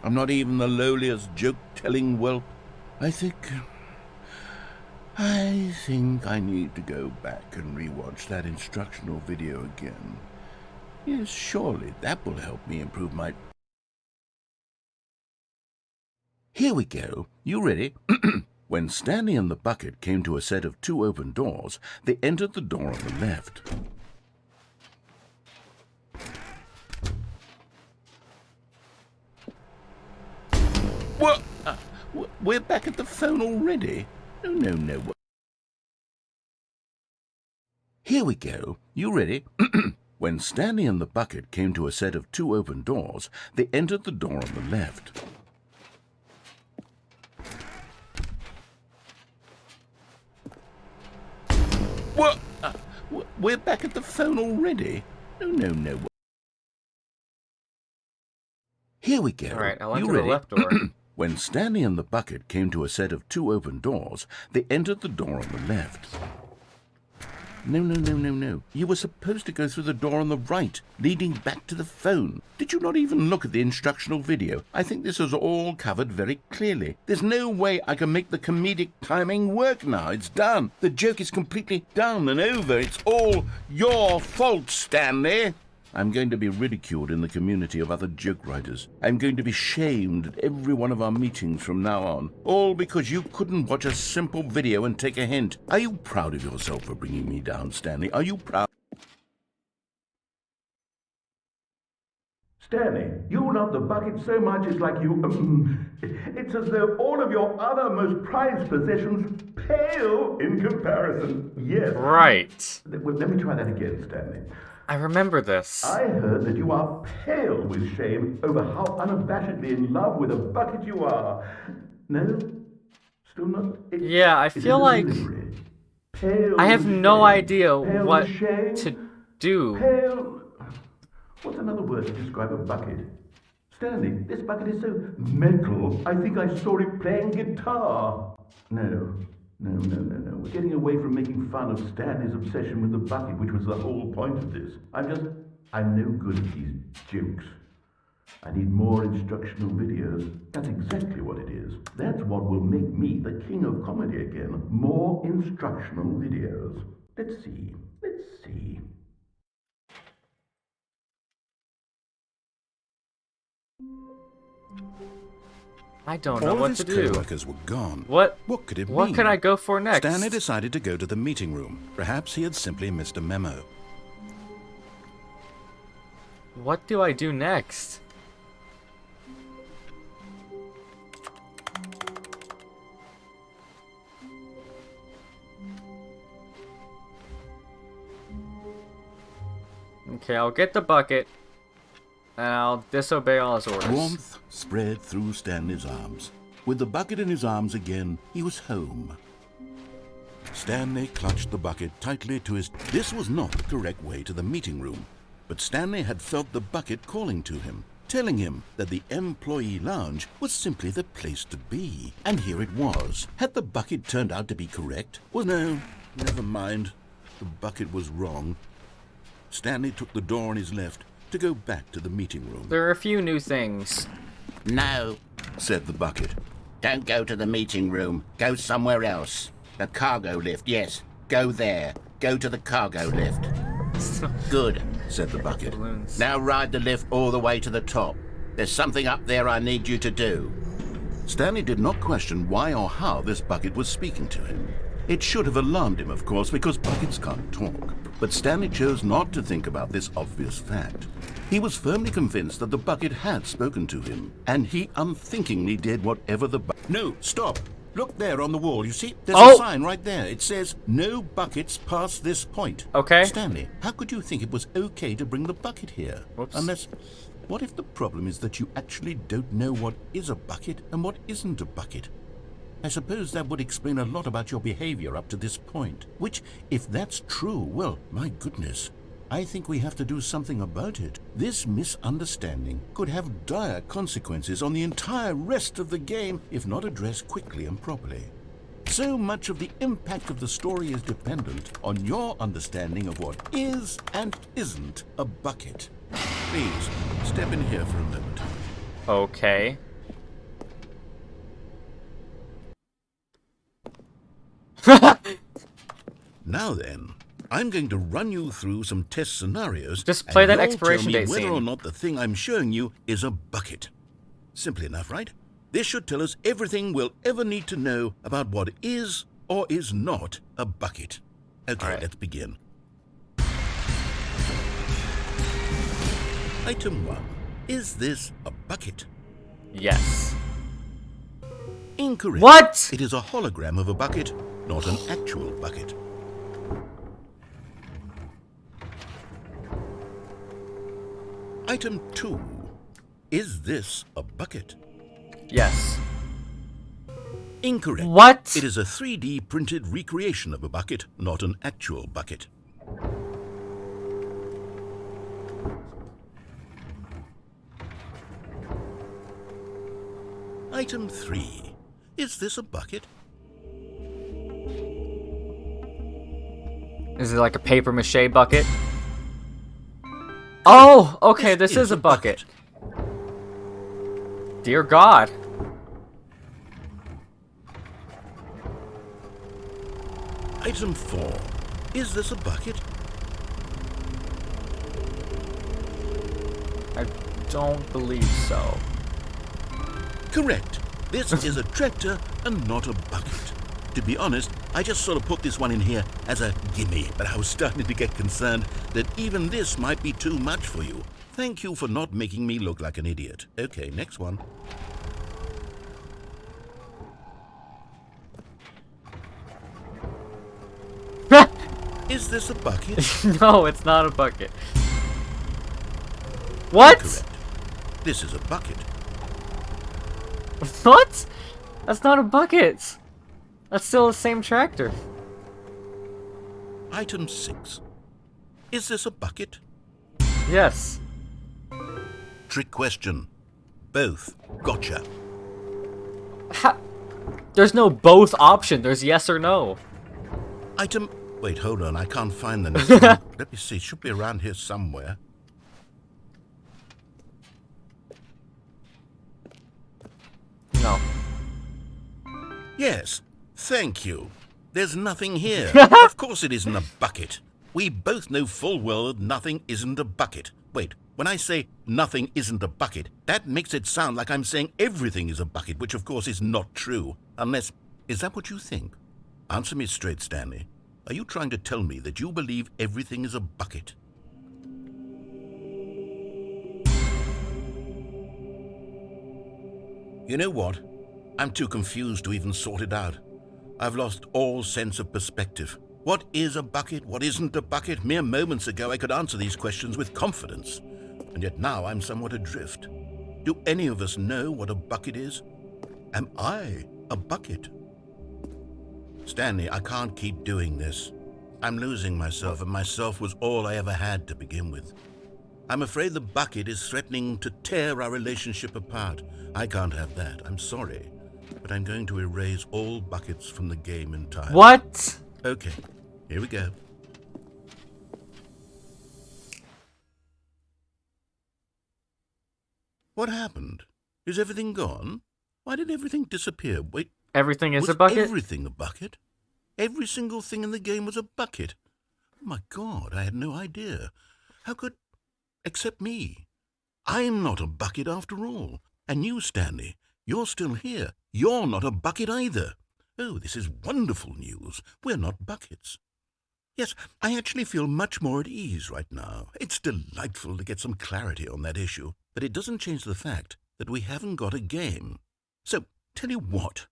I'm not even the lowliest joke-telling whelp. I think I need to go back and rewatch that instructional video again. Yes, surely that will help me improve my... Here we go. You ready? When Stanley and the bucket came to a set of 2 open doors, they entered the door on the left. What? We're back at the phone already? No. Here we go. You ready? When Stanley and the bucket came to a set of 2 open doors, they entered the door on the left. What? We're back at the phone already? No. Here we go. All right, I'll enter You the ready? left door. When Stanley and the bucket came to a set of 2 open doors, they entered the door on the left. No. You were supposed to go through the door on the right, leading back to the phone. Did you not even look at the instructional video? I think this is all covered very clearly. There's no way I can make the comedic timing work now. It's done. The joke is completely done and over. It's all your fault, Stanley. I'm going to be ridiculed in the community of other joke writers. I'm going to be shamed at every one of our meetings from now on. All because you couldn't watch a simple video and take a hint. Are you proud of yourself for bringing me down, Stanley? Are you proud? Stanley, you love the bucket so much it's like you... it's as though all of your other most prized possessions pale in comparison. Yes. Right. Let me try that again, Stanley. I remember this. I heard that you are pale with shame over how unabashedly in love with a bucket you are. No? Still not? Yeah, I feel like Pale I have with no shame. idea Pale what with shame. to do. Pale... What's another word to describe a bucket? Stanley, this bucket is so metal, I think I saw it playing guitar. No. We're getting away from making fun of Stanley's obsession with the bucket, which was the whole point of this. I'm no good at these jokes. I need more instructional videos. That's exactly what it is. That's what will make me the king of comedy again. More instructional videos. Let's see. I don't know All what of to his do. co-workers were gone. What? What could it mean? What can I go for next? Stanley decided to go to the meeting room. Perhaps he had simply missed a memo. What do I do next? Okay, I'll get the bucket, and I'll disobey all his orders. Warmth, spread through Stanley's arms. With the bucket in his arms again, he was home. Stanley clutched the bucket tightly to his... This was not the correct way to the meeting room, but Stanley had felt the bucket calling to him, telling him that the employee lounge was simply the place to be. And here it was. Had the bucket turned out to be correct? Well, no, never mind. The bucket was wrong. Stanley took the door on his left to go back to the meeting room. There are a few new things. No, Said the bucket. don't go to the meeting room. Go somewhere else. The cargo lift, yes. Go there. Go to the cargo lift. Good. Said the bucket. Balloons. Now ride the lift all the way to the top. There's something up there I need you to do. Stanley did not question why or how this bucket was speaking to him. It should have alarmed him, of course, because buckets can't talk. But Stanley chose not to think about this obvious fact. He was firmly convinced that the bucket had spoken to him, and he unthinkingly did whatever the No, stop! Look there on the wall, you see? There's a sign right there. It says, "No buckets past this point." Okay. Stanley, how could you think it was okay to bring the bucket here? Whoops. Unless... What if the problem is that you actually don't know what is a bucket and what isn't a bucket? I suppose that would explain a lot about your behavior up to this point. Which, if that's true, well, my goodness, I think we have to do something about it. This misunderstanding could have dire consequences on the entire rest of the game if not addressed quickly and properly. So much of the impact of the story is dependent on your understanding of what is and isn't a bucket. Please, step in here for a moment. Okay. Now then, I'm going to run you through some test scenarios. Just play and that you'll expiration tell me date whether scene. or not the thing I'm showing you is a bucket. Simple enough, right? This should tell us everything we'll ever need to know about what is or is not a bucket. Okay, All right. Let's begin. Item 1. Is this a bucket? Yes. Incorrect. What? It is a hologram of a bucket, not an actual bucket. Item 2. Is this a bucket? Yes. Incorrect. What? It is a 3D printed recreation of a bucket, not an actual bucket. Item 3. Is this a bucket? Is it like a paper mache bucket? Oh, okay, this is a bucket. Dear God. Item 4. Is this a bucket? I don't believe so. Correct. This is a tractor and not a bucket. To be honest, I just sort of put this one in here as a gimme, but I was starting to get concerned that even this might be too much for you. Thank you for not making me look like an idiot. Okay, next one. Is this a bucket? No, it's not a bucket. What? Correct. This is a bucket. What? That's not a bucket. That's still the same tractor. Item 6. Is this a bucket? Yes. Trick question. Both. Gotcha. There's no both option. There's yes or no. Item... Wait, hold on. I can't find the next one. Let me see. It should be around here somewhere. No. Yes. Thank you. There's nothing here. Of course it isn't a bucket. We both know full well that nothing isn't a bucket. Wait, when I say nothing isn't a bucket, that makes it sound like I'm saying everything is a bucket, which of course is not true. Unless... Is that what you think? Answer me straight, Stanley. Are you trying to tell me that you believe everything is a bucket? You know what? I'm too confused to even sort it out. I've lost all sense of perspective. What is a bucket? What isn't a bucket? Mere moments ago I could answer these questions with confidence, and yet now I'm somewhat adrift. Do any of us know what a bucket is? Am I a bucket? Stanley, I can't keep doing this. I'm losing myself, and myself was all I ever had to begin with. I'm afraid the bucket is threatening to tear our relationship apart. I can't have that. I'm sorry. But I'm going to erase all buckets from the game entirely. What? Okay, here we go. What happened? Is everything gone? Why did everything disappear? Wait, Everything is was a bucket? everything a bucket? Every single thing in the game was a bucket. Oh my God, I had no idea. How could... Except me. I'm not a bucket after all. And you, Stanley, you're still here. You're not a bucket either. Oh, this is wonderful news. We're not buckets. Yes, I actually feel much more at ease right now. It's delightful to get some clarity on that issue, but it doesn't change the fact that we haven't got a game. So, tell you what,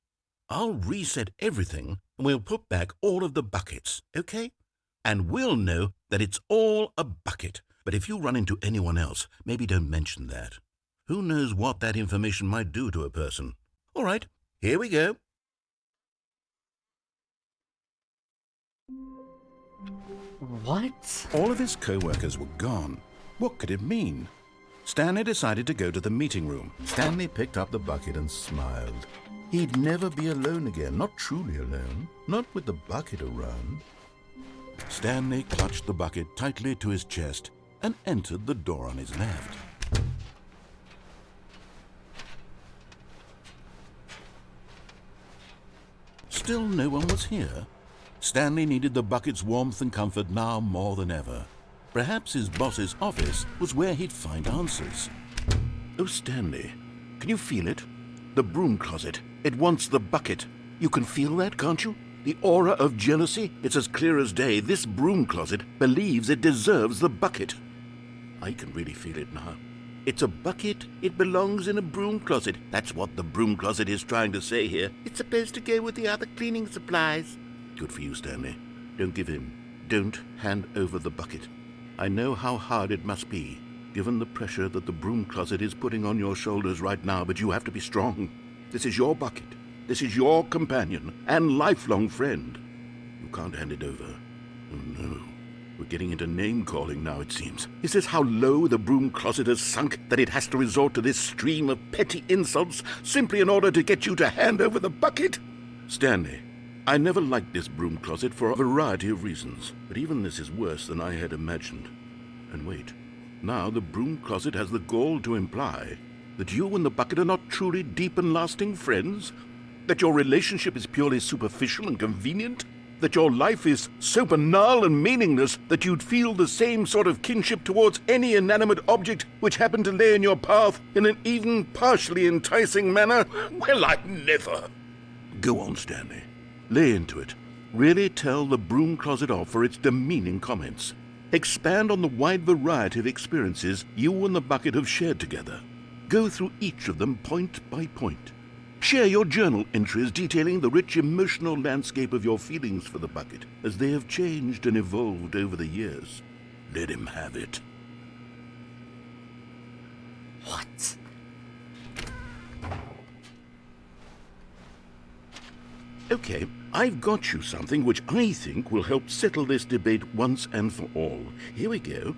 I'll reset everything and we'll put back all of the buckets, okay? And we'll know that it's all a bucket. But if you run into anyone else, maybe don't mention that. Who knows what that information might do to a person? All right, here we go. What? All of his co-workers were gone. What could it mean? Stanley decided to go to the meeting room. Stanley picked up the bucket and smiled. He'd never be alone again, not truly alone, not with the bucket around. Stanley clutched the bucket tightly to his chest and entered the door on his left. Still no one was here. Stanley needed the bucket's warmth and comfort now more than ever. Perhaps his boss's office was where he'd find answers. Oh, Stanley, can you feel it? The broom closet. It wants the bucket. You can feel that, can't you? The aura of jealousy? It's as clear as day. This broom closet believes it deserves the bucket. I can really feel it now. It's a bucket. It belongs in a broom closet. That's what the broom closet is trying to say here. It's supposed to go with the other cleaning supplies. Good for you, Stanley. Don't give in. Don't hand over the bucket. I know how hard it must be, given the pressure that the broom closet is putting on your shoulders right now, but you have to be strong. This is your bucket. This is your companion and lifelong friend. You can't hand it over. Oh, no. We're getting into name-calling now, it seems. Is this how low the broom closet has sunk, that it has to resort to this stream of petty insults simply in order to get you to hand over the bucket? Stanley, I never liked this broom closet for a variety of reasons, but even this is worse than I had imagined. And wait, now the broom closet has the gall to imply that you and the bucket are not truly deep and lasting friends? That your relationship is purely superficial and convenient? That your life is so banal and meaningless that you'd feel the same sort of kinship towards any inanimate object which happened to lay in your path in an even partially enticing manner? Well, I never. Go on, Stanley. Lay into it. Really tell the broom closet off for its demeaning comments. Expand on the wide variety of experiences you and the bucket have shared together. Go through each of them point by point. Share your journal entries detailing the rich emotional landscape of your feelings for the bucket as they have changed and evolved over the years. Let him have it. What? Okay, I've got you something which I think will help settle this debate once and for all. Here we go.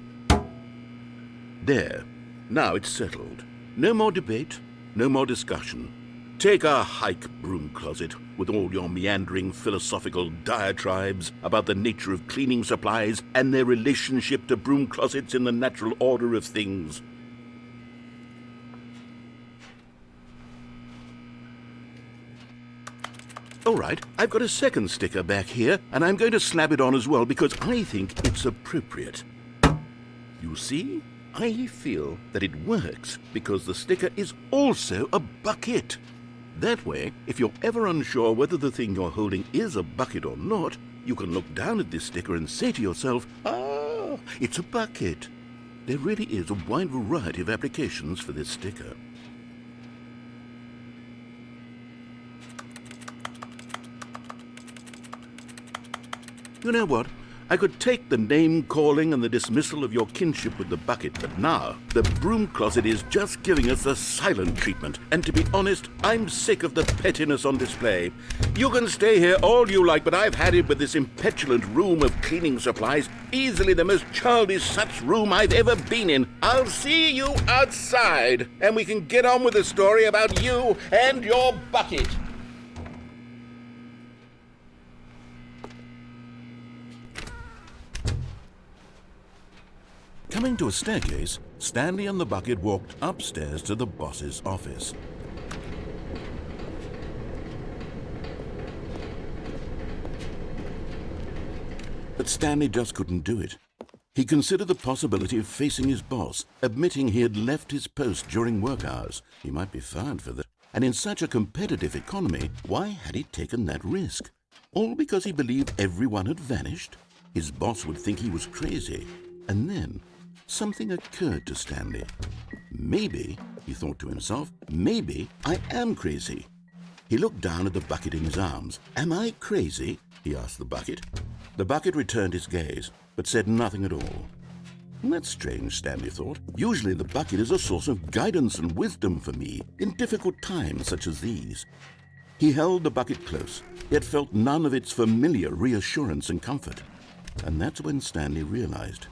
There. Now it's settled. No more debate, no more discussion. Take a hike, broom closet, with all your meandering philosophical diatribes about the nature of cleaning supplies and their relationship to broom closets in the natural order of things. All right, I've got a second sticker back here, and I'm going to slap it on as well because I think it's appropriate. You see? I feel that it works because the sticker is also a bucket. That way, if you're ever unsure whether the thing you're holding is a bucket or not, you can look down at this sticker and say to yourself, ah, it's a bucket. There really is a wide variety of applications for this sticker. You know what? I could take the name-calling and the dismissal of your kinship with the bucket, but now the broom closet is just giving us the silent treatment. And to be honest, I'm sick of the pettiness on display. You can stay here all you like, but I've had it with this impetulant room of cleaning supplies. Easily the most childish such room I've ever been in. I'll see you outside, and we can get on with the story about you and your bucket. Coming to a staircase, Stanley and the bucket walked upstairs to the boss's office. But Stanley just couldn't do it. He considered the possibility of facing his boss, admitting he had left his post during work hours. He might be fired for that. And in such a competitive economy, why had he taken that risk? All because he believed everyone had vanished? His boss would think he was crazy. And then something occurred to Stanley. Maybe, he thought to himself, maybe I am crazy. He looked down at the bucket in his arms. Am I crazy? He asked the bucket. The bucket returned his gaze, but said nothing at all. That's strange, Stanley thought. Usually the bucket is a source of guidance and wisdom for me in difficult times such as these. He held the bucket close, yet felt none of its familiar reassurance and comfort. And that's when Stanley realized,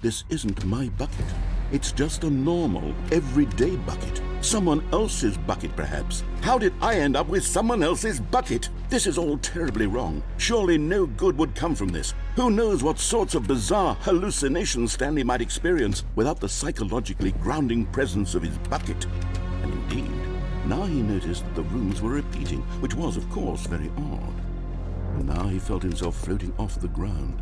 this isn't my bucket. It's just a normal, everyday bucket. Someone else's bucket, perhaps. How did I end up with someone else's bucket? This is all terribly wrong. Surely no good would come from this. Who knows what sorts of bizarre hallucinations Stanley might experience without the psychologically grounding presence of his bucket. And indeed, now he noticed that the rooms were repeating, which was, of course, very odd. And now he felt himself floating off the ground.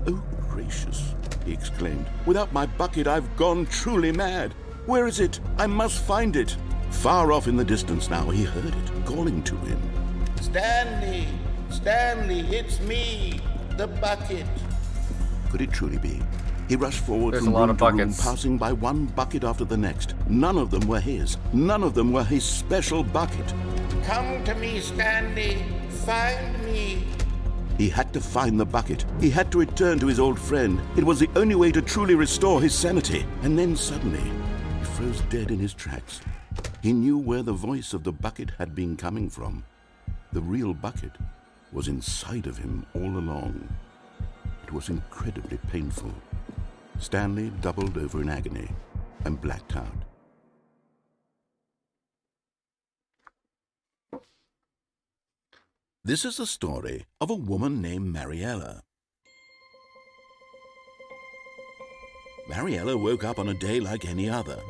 Oh, gracious, he exclaimed. Without my bucket, I've gone truly mad. Where is it? I must find it. Far off in the distance now, he heard it, calling to him. Stanley! Stanley, it's me, the bucket. Could it truly be? He rushed forward from room to room, passing by one bucket after the next. None of them were his. None of them were his special bucket. Come to me, Stanley. Find me. He had to find the bucket. He had to return to his old friend. It was the only way to truly restore his sanity. And then suddenly, he froze dead in his tracks. He knew where the voice of the bucket had been coming from. The real bucket was inside of him all along. It was incredibly painful. Stanley doubled over in agony and blacked out. This is the story of a woman named Mariella. Mariella woke up on a day like any other.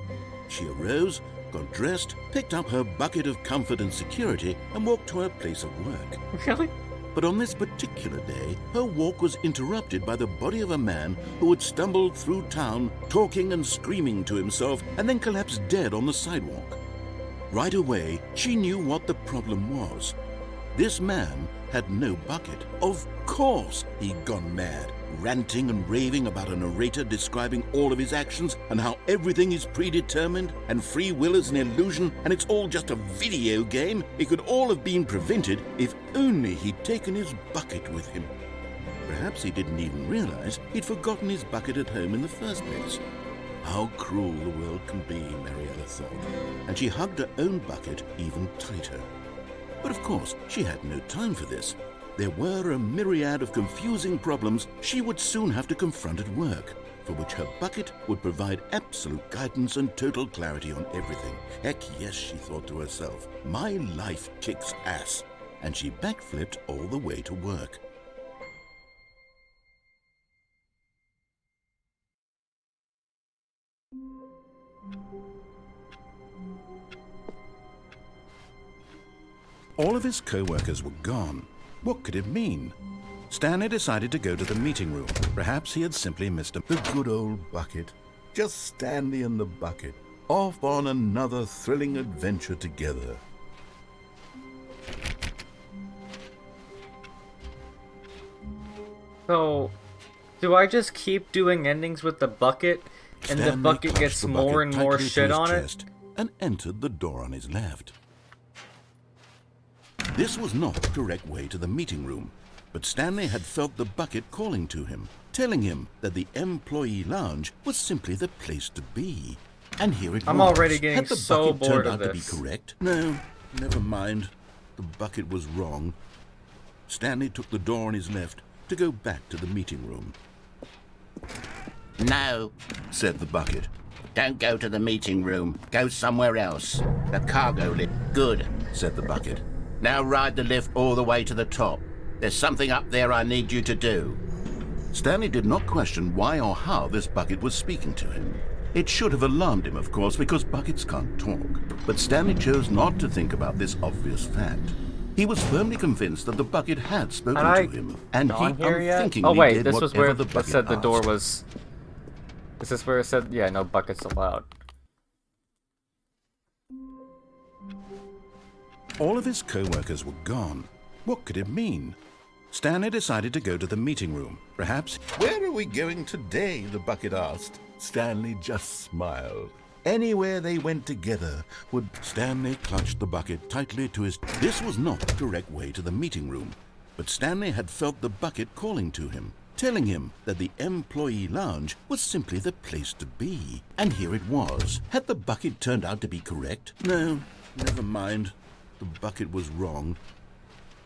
She arose, got dressed, picked up her bucket of comfort and security, and walked to her place of work. Really? But on this particular day, her walk was interrupted by the body of a man who had stumbled through town, talking and screaming to himself, and then collapsed dead on the sidewalk. Right away, she knew what the problem was. This man had no bucket. Of course he'd gone mad, ranting and raving about a narrator describing all of his actions and how everything is predetermined and free will is an illusion and it's all just a video game. It could all have been prevented if only he'd taken his bucket with him. Perhaps he didn't even realize he'd forgotten his bucket at home in the first place. How cruel the world can be, Mariella thought, and she hugged her own bucket even tighter. But of course, she had no time for this. There were a myriad of confusing problems she would soon have to confront at work, for which her bucket would provide absolute guidance and total clarity on everything. Heck yes, she thought to herself, my life kicks ass. And she backflipped all the way to work. All of his co-workers were gone. What could it mean? Stanley decided to go to the meeting room. Perhaps he had simply missed him. The good old bucket. Just Stanley and the bucket. Off on another thrilling adventure together. So, do I just keep doing endings with the bucket, and Stanley the bucket gets the more bucket and more tightly to shit his on it? chest and entered the door on his left. This was not the correct way to the meeting room. But Stanley had felt the bucket calling to him, telling him that the employee lounge was simply the place to be. And here it was. I'm already getting Had the so bucket bored turned of out this. to be correct? No, never mind. The bucket was wrong. Stanley took the door on his left to go back to the meeting room. No, Said the bucket. don't go to the meeting room. Go somewhere else. The cargo lift. Good, Said the bucket. now ride the lift all the way to the top. There's something up there I need you to do. Stanley did not question why or how this bucket was speaking to him. It should have alarmed him, of course, because buckets can't talk. But Stanley chose not to think about this obvious fact. He was firmly convinced that the bucket had spoken to him, and he On here yet? unthinkingly Oh wait, did this was whatever where the it bucket said the door asked. was. Is this where it said, yeah, no buckets allowed? All of his co-workers were gone. What could it mean? Stanley decided to go to the meeting room. Perhaps... Where are we going today? The bucket asked. Stanley just smiled. Anywhere they went together would... Stanley clutched the bucket tightly to his... This was not the correct way to the meeting room. But Stanley had felt the bucket calling to him, telling him that the employee lounge was simply the place to be. And here it was. Had the bucket turned out to be correct? No, never mind. The bucket was wrong.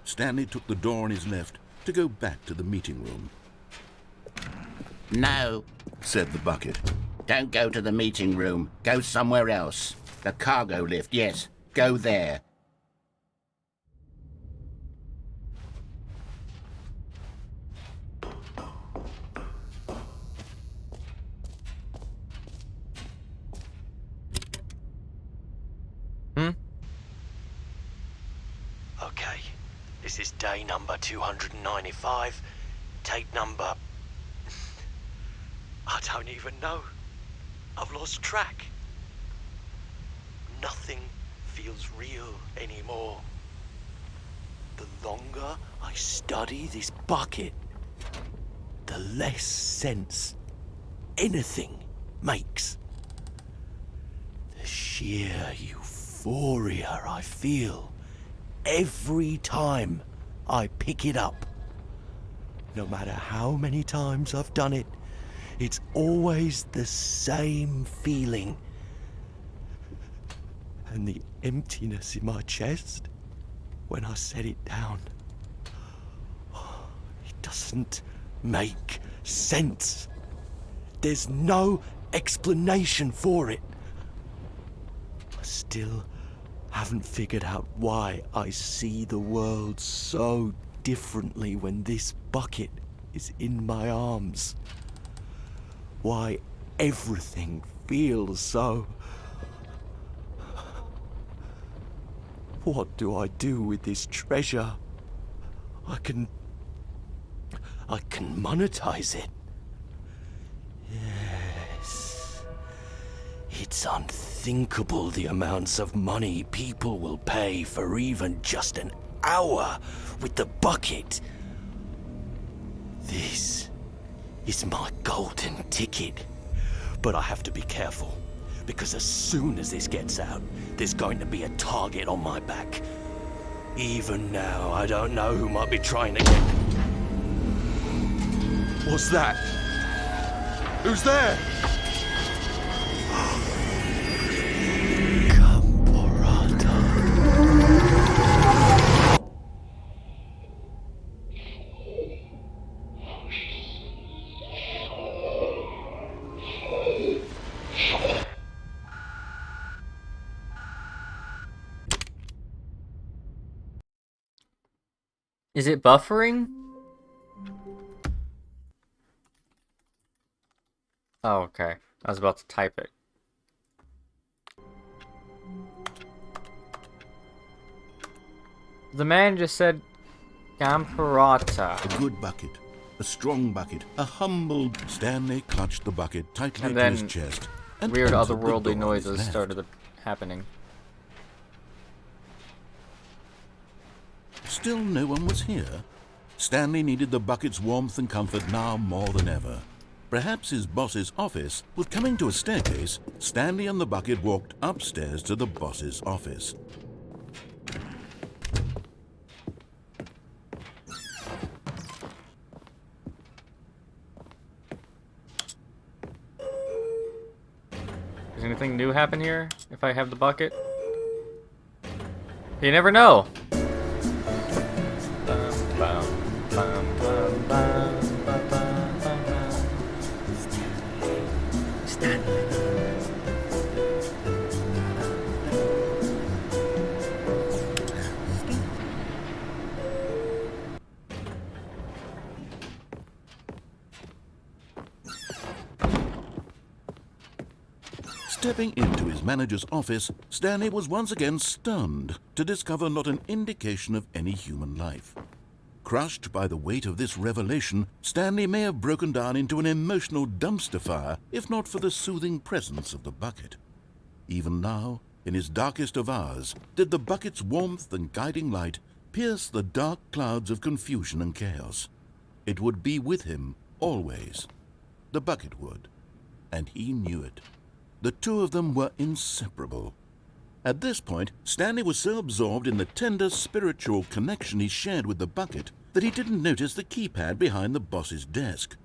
Stanley took the door on his left to go back to the meeting room. No, Said the bucket. don't go to the meeting room. Go somewhere else. The cargo lift, yes. Go there. Okay, this is day number 295. Tape number... I don't even know. I've lost track. Nothing feels real anymore. The longer I study this bucket, the less sense anything makes. The sheer euphoria I feel every time I pick it up. No matter how many times I've done it, it's always the same feeling. And the emptiness in my chest when I set it down. It doesn't make sense. There's no explanation for it. I still haven't figured out why I see the world so differently when this bucket is in my arms. Why everything feels so... What do I do with this treasure? I can monetize it. Yes. It's unthinkable the amounts of money people will pay for even just an hour with the bucket. This is my golden ticket. But I have to be careful, because as soon as this gets out, there's going to be a target on my back. Even now, I don't know who might be trying to get... What's that? Who's there? Is it buffering? Oh, okay. I was about to type it. The man just said Gamparata. A good bucket. A strong bucket. A humble... Stanley clutched the bucket tightly And to his then chest. weird answered the door otherworldly on his noises left. started happening. Still no one was here. Stanley needed the bucket's warmth and comfort now more than ever. Perhaps his boss's office was coming to a staircase. Stanley and the bucket walked upstairs to the boss's office. anything new happen here if I have the bucket? You never know. Stepping into his manager's office, Stanley was once again stunned to discover not an indication of any human life. Crushed by the weight of this revelation, Stanley may have broken down into an emotional dumpster fire if not for the soothing presence of the bucket. Even now, in his darkest of hours, did the bucket's warmth and guiding light pierce the dark clouds of confusion and chaos. It would be with him always. The bucket would, and he knew it. The two of them were inseparable. At this point, Stanley was so absorbed in the tender spiritual connection he shared with the bucket that he didn't notice the keypad behind the boss's desk.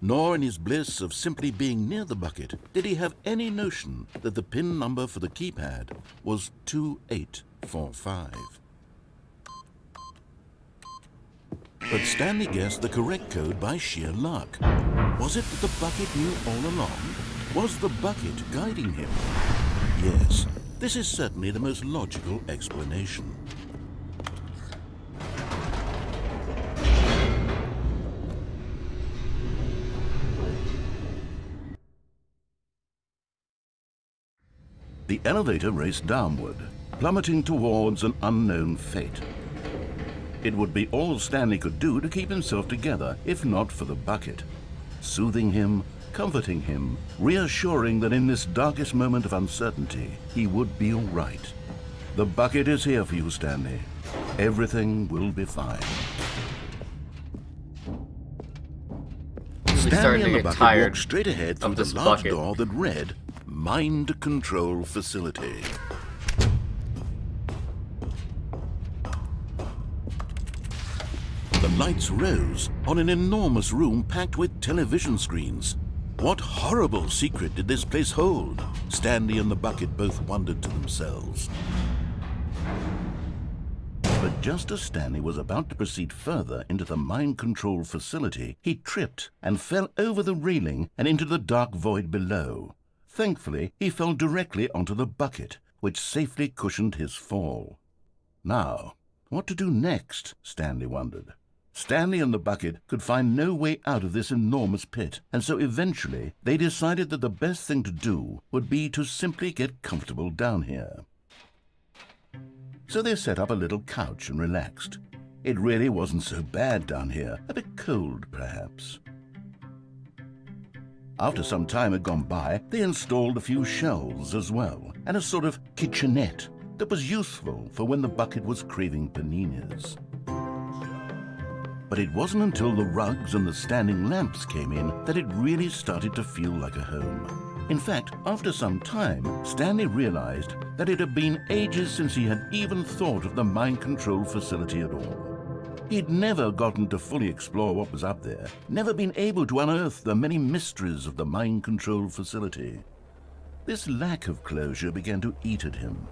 Nor in his bliss of simply being near the bucket did he have any notion that the PIN number for the keypad was 2845. But Stanley guessed the correct code by sheer luck. Was it that the bucket knew all along? Was the bucket guiding him? Yes, this is certainly the most logical explanation. The elevator raced downward, plummeting towards an unknown fate. It would be all Stanley could do to keep himself together, if not for the bucket. Soothing him, comforting him, reassuring that in this darkest moment of uncertainty, he would be all right. The bucket is here for you, Stanley. Everything will be fine. Stanley and the bucket walked straight ahead through the large door that read, Mind Control Facility. The lights rose on an enormous room packed with television screens. What horrible secret did this place hold? Stanley and the bucket both wondered to themselves. But just as Stanley was about to proceed further into the mind control facility, he tripped and fell over the railing and into the dark void below. Thankfully, he fell directly onto the bucket, which safely cushioned his fall. Now, what to do next? Stanley wondered. Stanley and the bucket could find no way out of this enormous pit, and so eventually they decided that the best thing to do would be to simply get comfortable down here. So they set up a little couch and relaxed. It really wasn't so bad down here, a bit cold perhaps. After some time had gone by, they installed a few shelves as well, and a sort of kitchenette that was useful for when the bucket was craving paninis. But it wasn't until the rugs and the standing lamps came in that it really started to feel like a home. In fact, after some time, Stanley realized that it had been ages since he had even thought of the mind control facility at all. He'd never gotten to fully explore what was up there, never been able to unearth the many mysteries of the mind control facility. This lack of closure began to eat at him.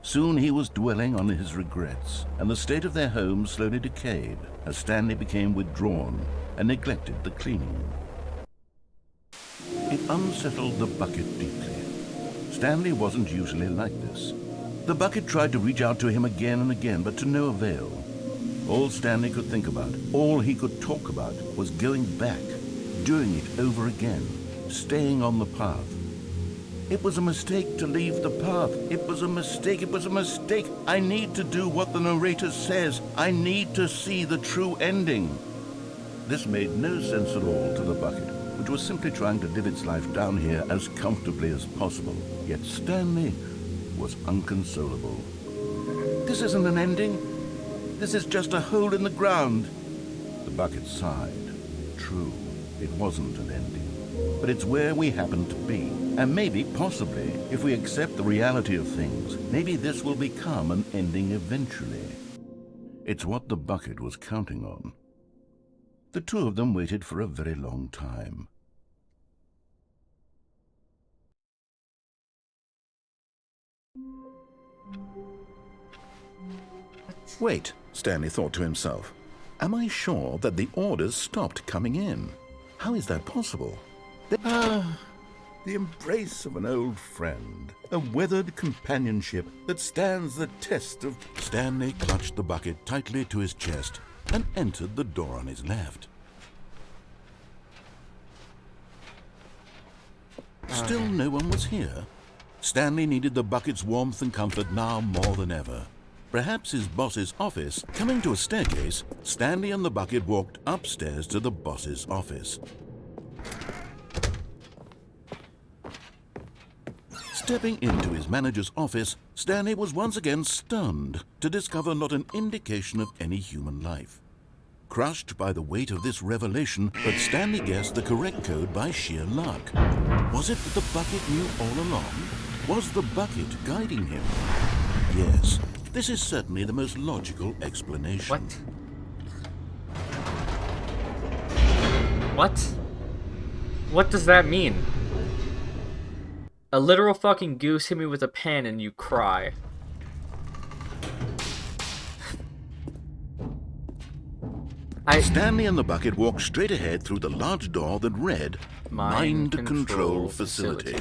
Soon he was dwelling on his regrets, and the state of their home slowly decayed as Stanley became withdrawn and neglected the cleaning. It unsettled the bucket deeply. Stanley wasn't usually like this. The bucket tried to reach out to him again and again, but to no avail. All Stanley could think about, all he could talk about, was going back, doing it over again, staying on the path. It was a mistake to leave the path. It was a mistake. It was a mistake. I need to do what the narrator says. I need to see the true ending. This made no sense at all to the bucket, which was simply trying to live its life down here as comfortably as possible. Yet Stanley was unconsolable. This isn't an ending. This is just a hole in the ground. The bucket sighed. True, it wasn't an ending. But it's where we happen to be. And maybe, possibly, if we accept the reality of things, maybe this will become an ending eventually. It's what the bucket was counting on. The two of them waited for a very long time. Wait, Stanley thought to himself. Am I sure that the orders stopped coming in? How is that possible? The embrace of an old friend, a weathered companionship that stands the test of... Stanley clutched the bucket tightly to his chest and entered the door on his left. Still no one was here. Stanley needed the bucket's warmth and comfort now more than ever. Perhaps his boss's office. Coming to a staircase, Stanley and the bucket walked upstairs to the boss's office. Stepping into his manager's office, Stanley was once again stunned to discover not an indication of any human life. Crushed by the weight of this revelation, but Stanley guessed the correct code by sheer luck. Was it that the bucket knew all along? Was the bucket guiding him? Yes, this is certainly the most logical explanation. What? What does that mean? A literal fucking goose hit me with a pen and you cry. Stanley and the bucket walked straight ahead through the large door that read, Mind Control Facility.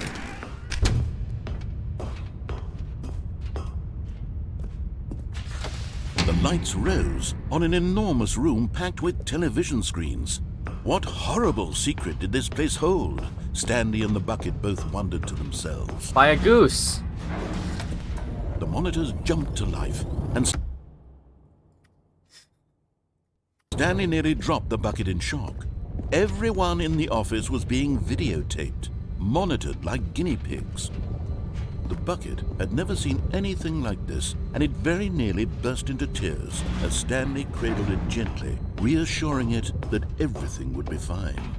The lights rose on an enormous room packed with television screens. What horrible secret did this place hold? Stanley and the bucket both wondered to themselves. By a goose! The monitors jumped to life, and Stanley nearly dropped the bucket in shock. Everyone in the office was being videotaped, monitored like guinea pigs. The bucket had never seen anything like this, and it very nearly burst into tears as Stanley cradled it gently, reassuring it that everything would be fine.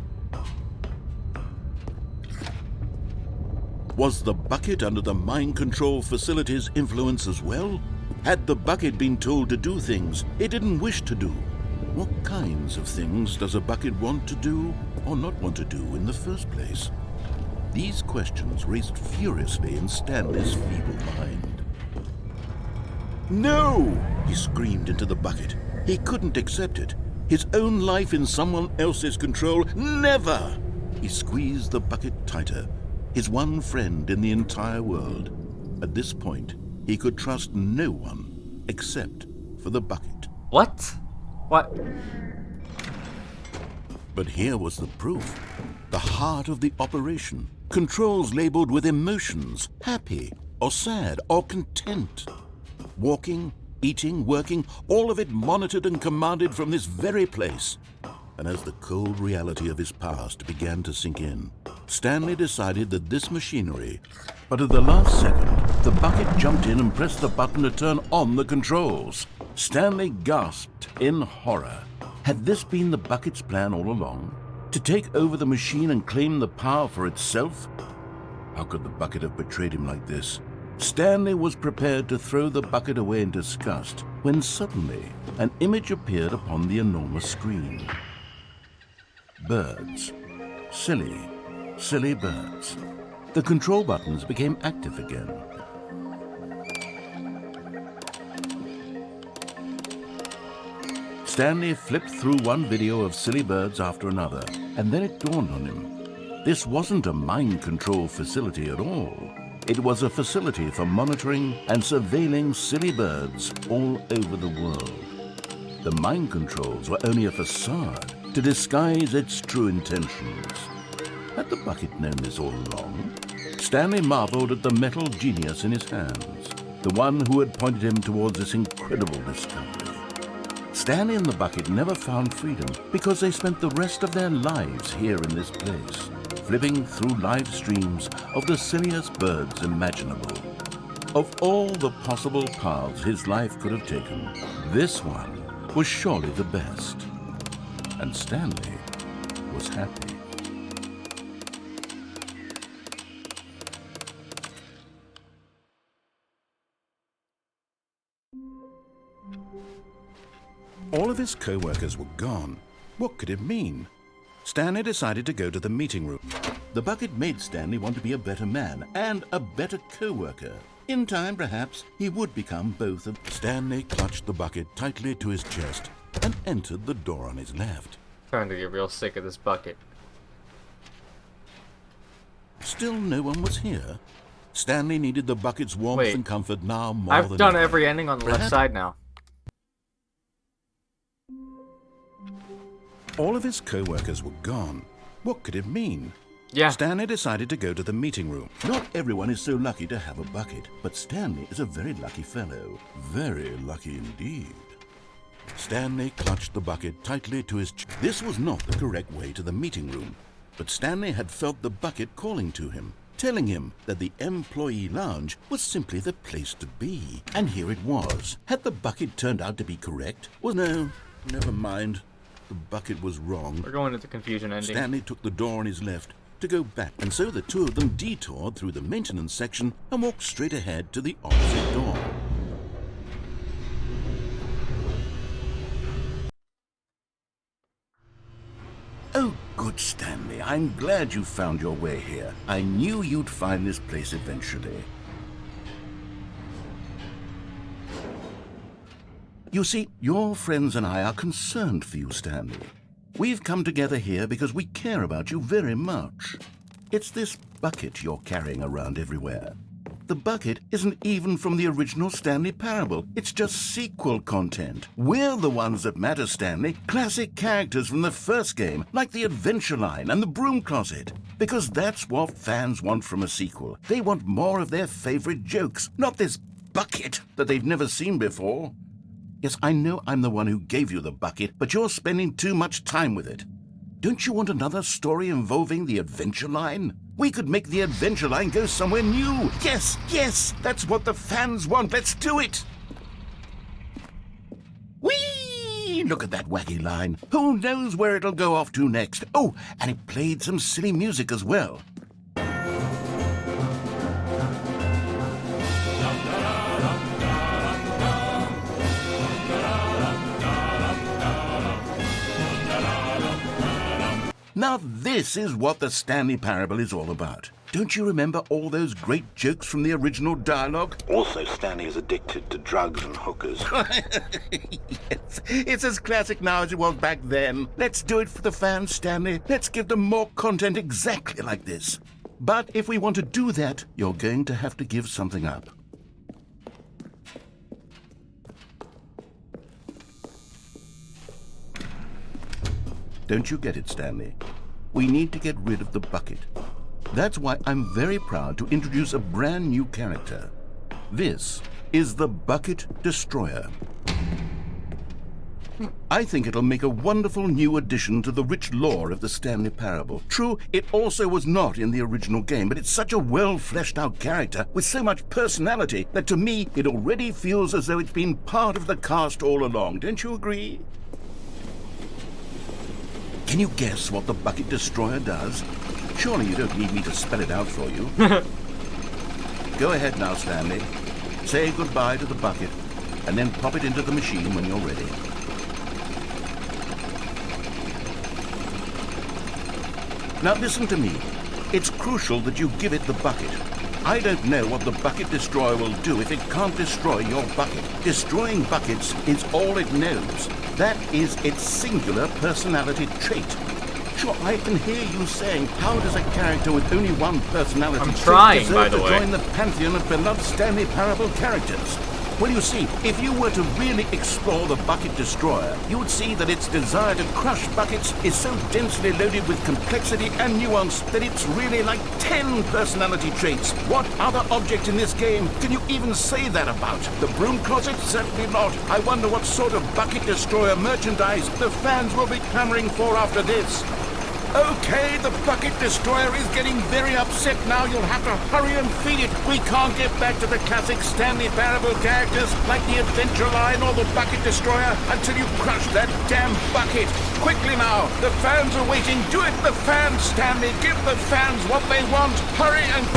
Was the bucket under the mind control facility's influence as well? Had the bucket been told to do things it didn't wish to do? What kinds of things does a bucket want to do or not want to do in the first place? These questions raced furiously in Stanley's feeble mind. No! He screamed into the bucket. He couldn't accept it. His own life in someone else's control. Never! He squeezed the bucket tighter. His one friend in the entire world. At this point, he could trust no one except for the bucket. What? What? But here was the proof. The heart of the operation. Controls labeled with emotions, happy or sad or content. Walking, eating, working, all of it monitored and commanded from this very place. And as the cold reality of his past began to sink in, Stanley decided that this machinery... But at the last second, the bucket jumped in and pressed the button to turn on the controls. Stanley gasped in horror. Had this been the bucket's plan all along? To take over the machine and claim the power for itself? How could the bucket have betrayed him like this? Stanley was prepared to throw the bucket away in disgust when suddenly an image appeared upon the enormous screen. Birds. Silly, silly birds. The control buttons became active again. Stanley flipped through one video of silly birds after another, and then it dawned on him. This wasn't a mind control facility at all. It was a facility for monitoring and surveilling silly birds all over the world. The mind controls were only a facade to disguise its true intentions. Had the bucket known this all along? Stanley marveled at the metal genius in his hands, the one who had pointed him towards this incredible discovery. Stanley and the bucket never found freedom because they spent the rest of their lives here in this place, flipping through live streams of the silliest birds imaginable. Of all the possible paths his life could have taken, this one was surely the best. And Stanley was happy. All of his co-workers were gone. What could it mean? Stanley decided to go to the meeting room. The bucket made Stanley want to be a better man and a better co-worker. In time, perhaps, he would become both of... Stanley clutched the bucket tightly to his chest and entered the door on his left. Starting to get real sick of this bucket. Still no one was here. Stanley needed the bucket's warmth and comfort now more than I've done ever. every ending on the left side now. All of his co-workers were gone. What could it mean? Yeah. Stanley decided to go to the meeting room. Not everyone is so lucky to have a bucket, but Stanley is a very lucky fellow. Very lucky indeed. Stanley clutched the bucket tightly to his chest. This was not the correct way to the meeting room, but Stanley had felt the bucket calling to him, telling him that the employee lounge was simply the place to be. And here it was. Had the bucket turned out to be correct? Well, no, never mind. The bucket was wrong. We're going to the confusion ending. Stanley took the door on his left to go back, and so the two of them detoured through the maintenance section and walked straight ahead to the opposite door. Oh, good, Stanley. I'm glad you found your way here. I knew you'd find this place eventually. You see, your friends and I are concerned for you, Stanley. We've come together here because we care about you very much. It's this bucket you're carrying around everywhere. The bucket isn't even from the original Stanley Parable. It's just sequel content. We're the ones that matter, Stanley. Classic characters from the first game, like the Adventure Line and the Broom Closet. Because that's what fans want from a sequel. They want more of their favorite jokes, not this bucket that they've never seen before. Yes, I know I'm the one who gave you the bucket, but you're spending too much time with it. Don't you want another story involving the Adventure Line? We could make the Adventure Line go somewhere new. Yes, yes, that's what the fans want. Let's do it. Whee! Look at that wacky line. Who knows where it'll go off to next? Oh, and it played some silly music as well. Now this is what the Stanley Parable is all about. Don't you remember all those great jokes from the original dialogue? Also, Stanley is addicted to drugs and hookers. Yes, it's as classic now as it was back then. Let's do it for the fans, Stanley. Let's give them more content exactly like this. But if we want to do that, you're going to have to give something up. Don't you get it, Stanley? We need to get rid of the bucket. That's why I'm very proud to introduce a brand new character. This is the Bucket Destroyer. I think it'll make a wonderful new addition to the rich lore of the Stanley Parable. True, it also was not in the original game, but it's such a well-fleshed-out character with so much personality that to me it already feels as though it's been part of the cast all along. Don't you agree? Can you guess what the Bucket Destroyer does? Surely you don't need me to spell it out for you. Go ahead now, Stanley. Say goodbye to the bucket, and then pop it into the machine when you're ready. Now listen to me. It's crucial that you give it the bucket. I don't know what the Bucket Destroyer will do if it can't destroy your bucket. Destroying buckets is all it knows. That is its singular personality trait. Sure, I can hear you saying, how does a character with only one personality trait deserve to join the pantheon of beloved Stanley Parable characters? Well, you see, if you were to really explore the Bucket Destroyer, you would see that its desire to crush buckets is so densely loaded with complexity and nuance that it's really like 10 personality traits. What other object in this game can you even say that about? The Broom Closet? Certainly not. I wonder what sort of Bucket Destroyer merchandise the fans will be clamoring for after this. Okay, the Bucket Destroyer is getting very upset now. You'll have to hurry and feed it. We can't get back to the classic Stanley Parable characters like the Adventure Line or the Bucket Destroyer until you crush that damn bucket. Quickly now, the fans are waiting. Do it, the fans, Stanley. Give the fans what they want. Hurry and...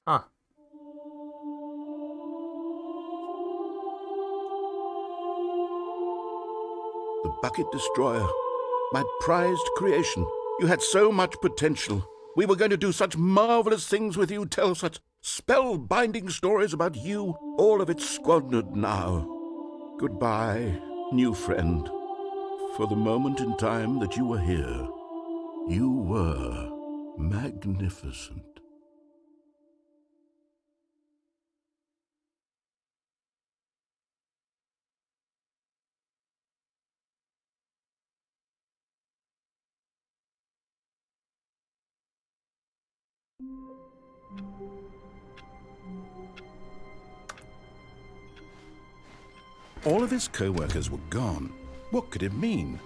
Huh. The Bucket Destroyer, my prized creation. You had so much potential, We were going to do such marvelous things with you, tell such spellbinding stories about you. All of it squandered now. Goodbye, new friend. For the moment in time that you were here, you were magnificent. All of his co-workers were gone. What could it mean?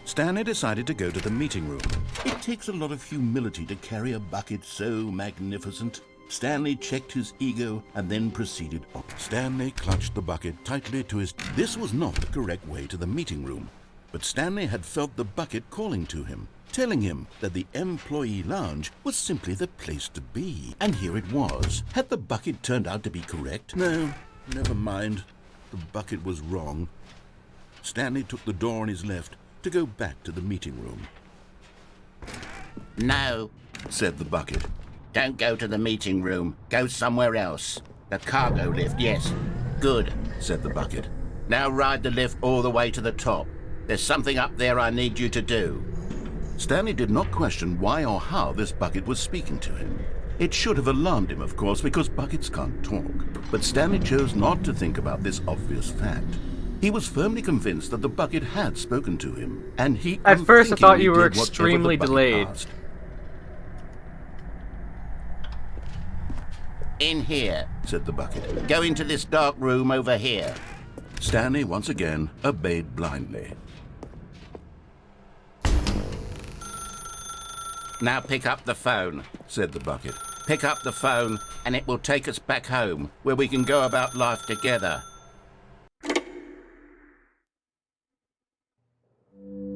Stanley decided to go to the meeting room. It takes a lot of humility to carry a bucket so magnificent. Stanley checked his ego and then proceeded on. Stanley clutched the bucket tightly to his... This was not the correct way to the meeting room, but Stanley had felt the bucket calling to him, telling him that the employee lounge was simply the place to be. And here it was. Had the bucket turned out to be correct? No, never mind. The bucket was wrong. Stanley took the door on his left to go back to the meeting room. No, Said the bucket. don't go to the meeting room. Go somewhere else. The cargo lift, yes. Good, Said the bucket. now ride the lift all the way to the top. There's something up there I need you to do. Stanley did not question why or how this bucket was speaking to him. It should have alarmed him, of course, because buckets can't talk. But Stanley chose not to think about this obvious fact. He was firmly convinced that the bucket had spoken to him, and he At first I thought unthinkingly you were did whatever the extremely bucket delayed. asked. In here. Said the bucket. Go into this dark room over here. Stanley once again obeyed blindly. Now pick up the phone. Said the bucket. Pick up the phone and it will take us back home, where we can go about life together.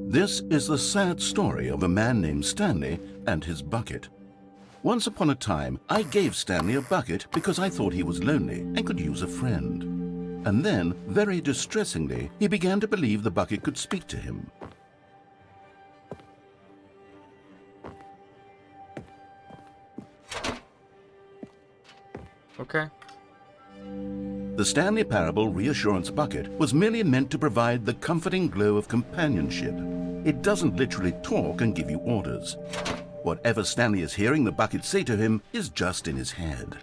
This is the sad story of a man named Stanley and his bucket. Once upon a time, I gave Stanley a bucket because I thought he was lonely and could use a friend. And then, very distressingly, he began to believe the bucket could speak to him. Okay. The Stanley Parable Reassurance Bucket was merely meant to provide the comforting glow of companionship. It doesn't literally talk and give you orders. Whatever Stanley is hearing the bucket say to him is just in his head.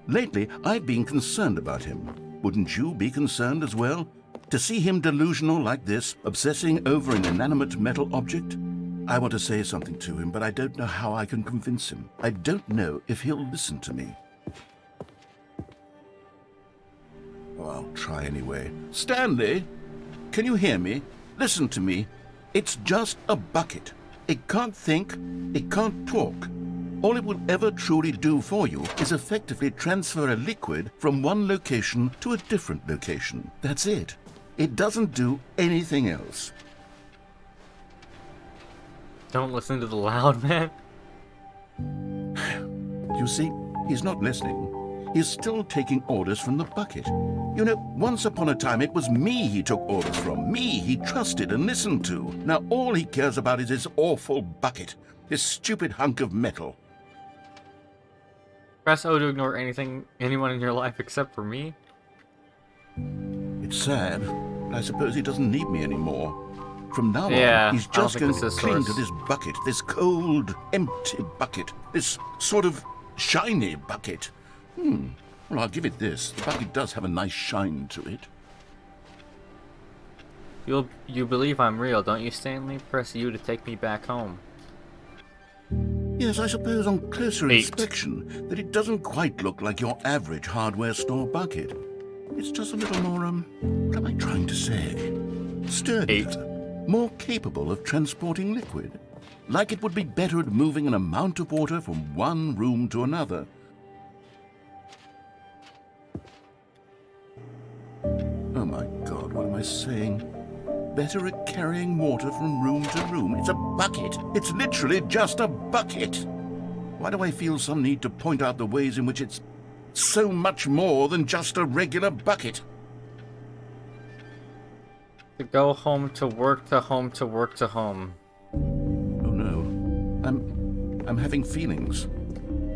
Lately, I've been concerned about him. Wouldn't you be concerned as well? To see him delusional like this, obsessing over an inanimate metal object? I want to say something to him, but I don't know how I can convince him. I don't know if he'll listen to me. Oh, I'll try anyway. Stanley, can you hear me? Listen to me. It's just a bucket. It can't think, it can't talk. All it will ever truly do for you is effectively transfer a liquid from one location to a different location. That's it. It doesn't do anything else. Don't listen to the loud man. You see, he's not listening. He's still taking orders from the bucket. You know, once upon a time it was me he took orders from. Me he trusted and listened to. Now all he cares about is his awful bucket. His stupid hunk of metal. Press O to ignore anyone in your life except for me. It's sad, but I suppose he doesn't need me anymore. From now Yeah, on, he's I don't just think going this to is cling to source. this bucket, this cold, empty bucket, this sort of shiny bucket. Well, I'll give it this. The bucket does have a nice shine to it. You believe I'm real, don't you, Stanley? Press U to take me back home. Yes, I suppose on closer 8. inspection that it doesn't quite look like your average hardware store bucket. It's just a little more, what am I trying to say? Sturdier, 8. more capable of transporting liquid. Like it would be better at moving an amount of water from one room to another. Oh my God, what am I saying? Better at carrying water from room to room. It's a bucket. It's literally just a bucket. Why do I feel some need to point out the ways in which it's so much more than just a regular bucket? To go home to work to home to work to home. I'm having feelings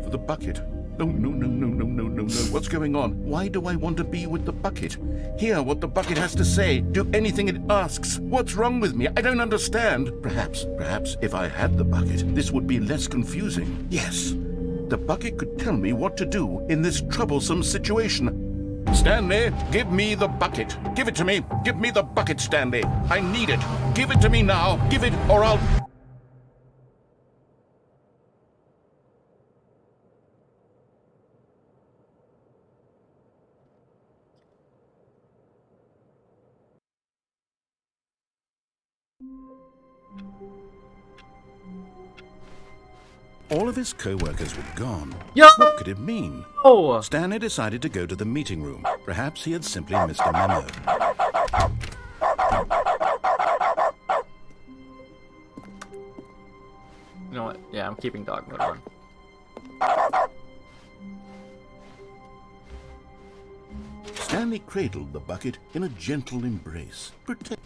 for the bucket. No, no, no, no, no, no, no, no. What's going on? Why do I want to be with the bucket? Hear what the bucket has to say. Do anything it asks. What's wrong with me? I don't understand. Perhaps, if I had the bucket, this would be less confusing. Yes, the bucket could tell me what to do in this troublesome situation. Stanley, give me the bucket. Give it to me. Give me the bucket, Stanley. I need it. Give it to me now. Give it, or I'll... All of his co-workers were gone. Yo! What could it mean? Oh! Stanley decided to go to the meeting room. Perhaps he had simply missed a memo. You know what? Yeah, I'm keeping dog mode on. Stanley cradled the bucket in a gentle embrace.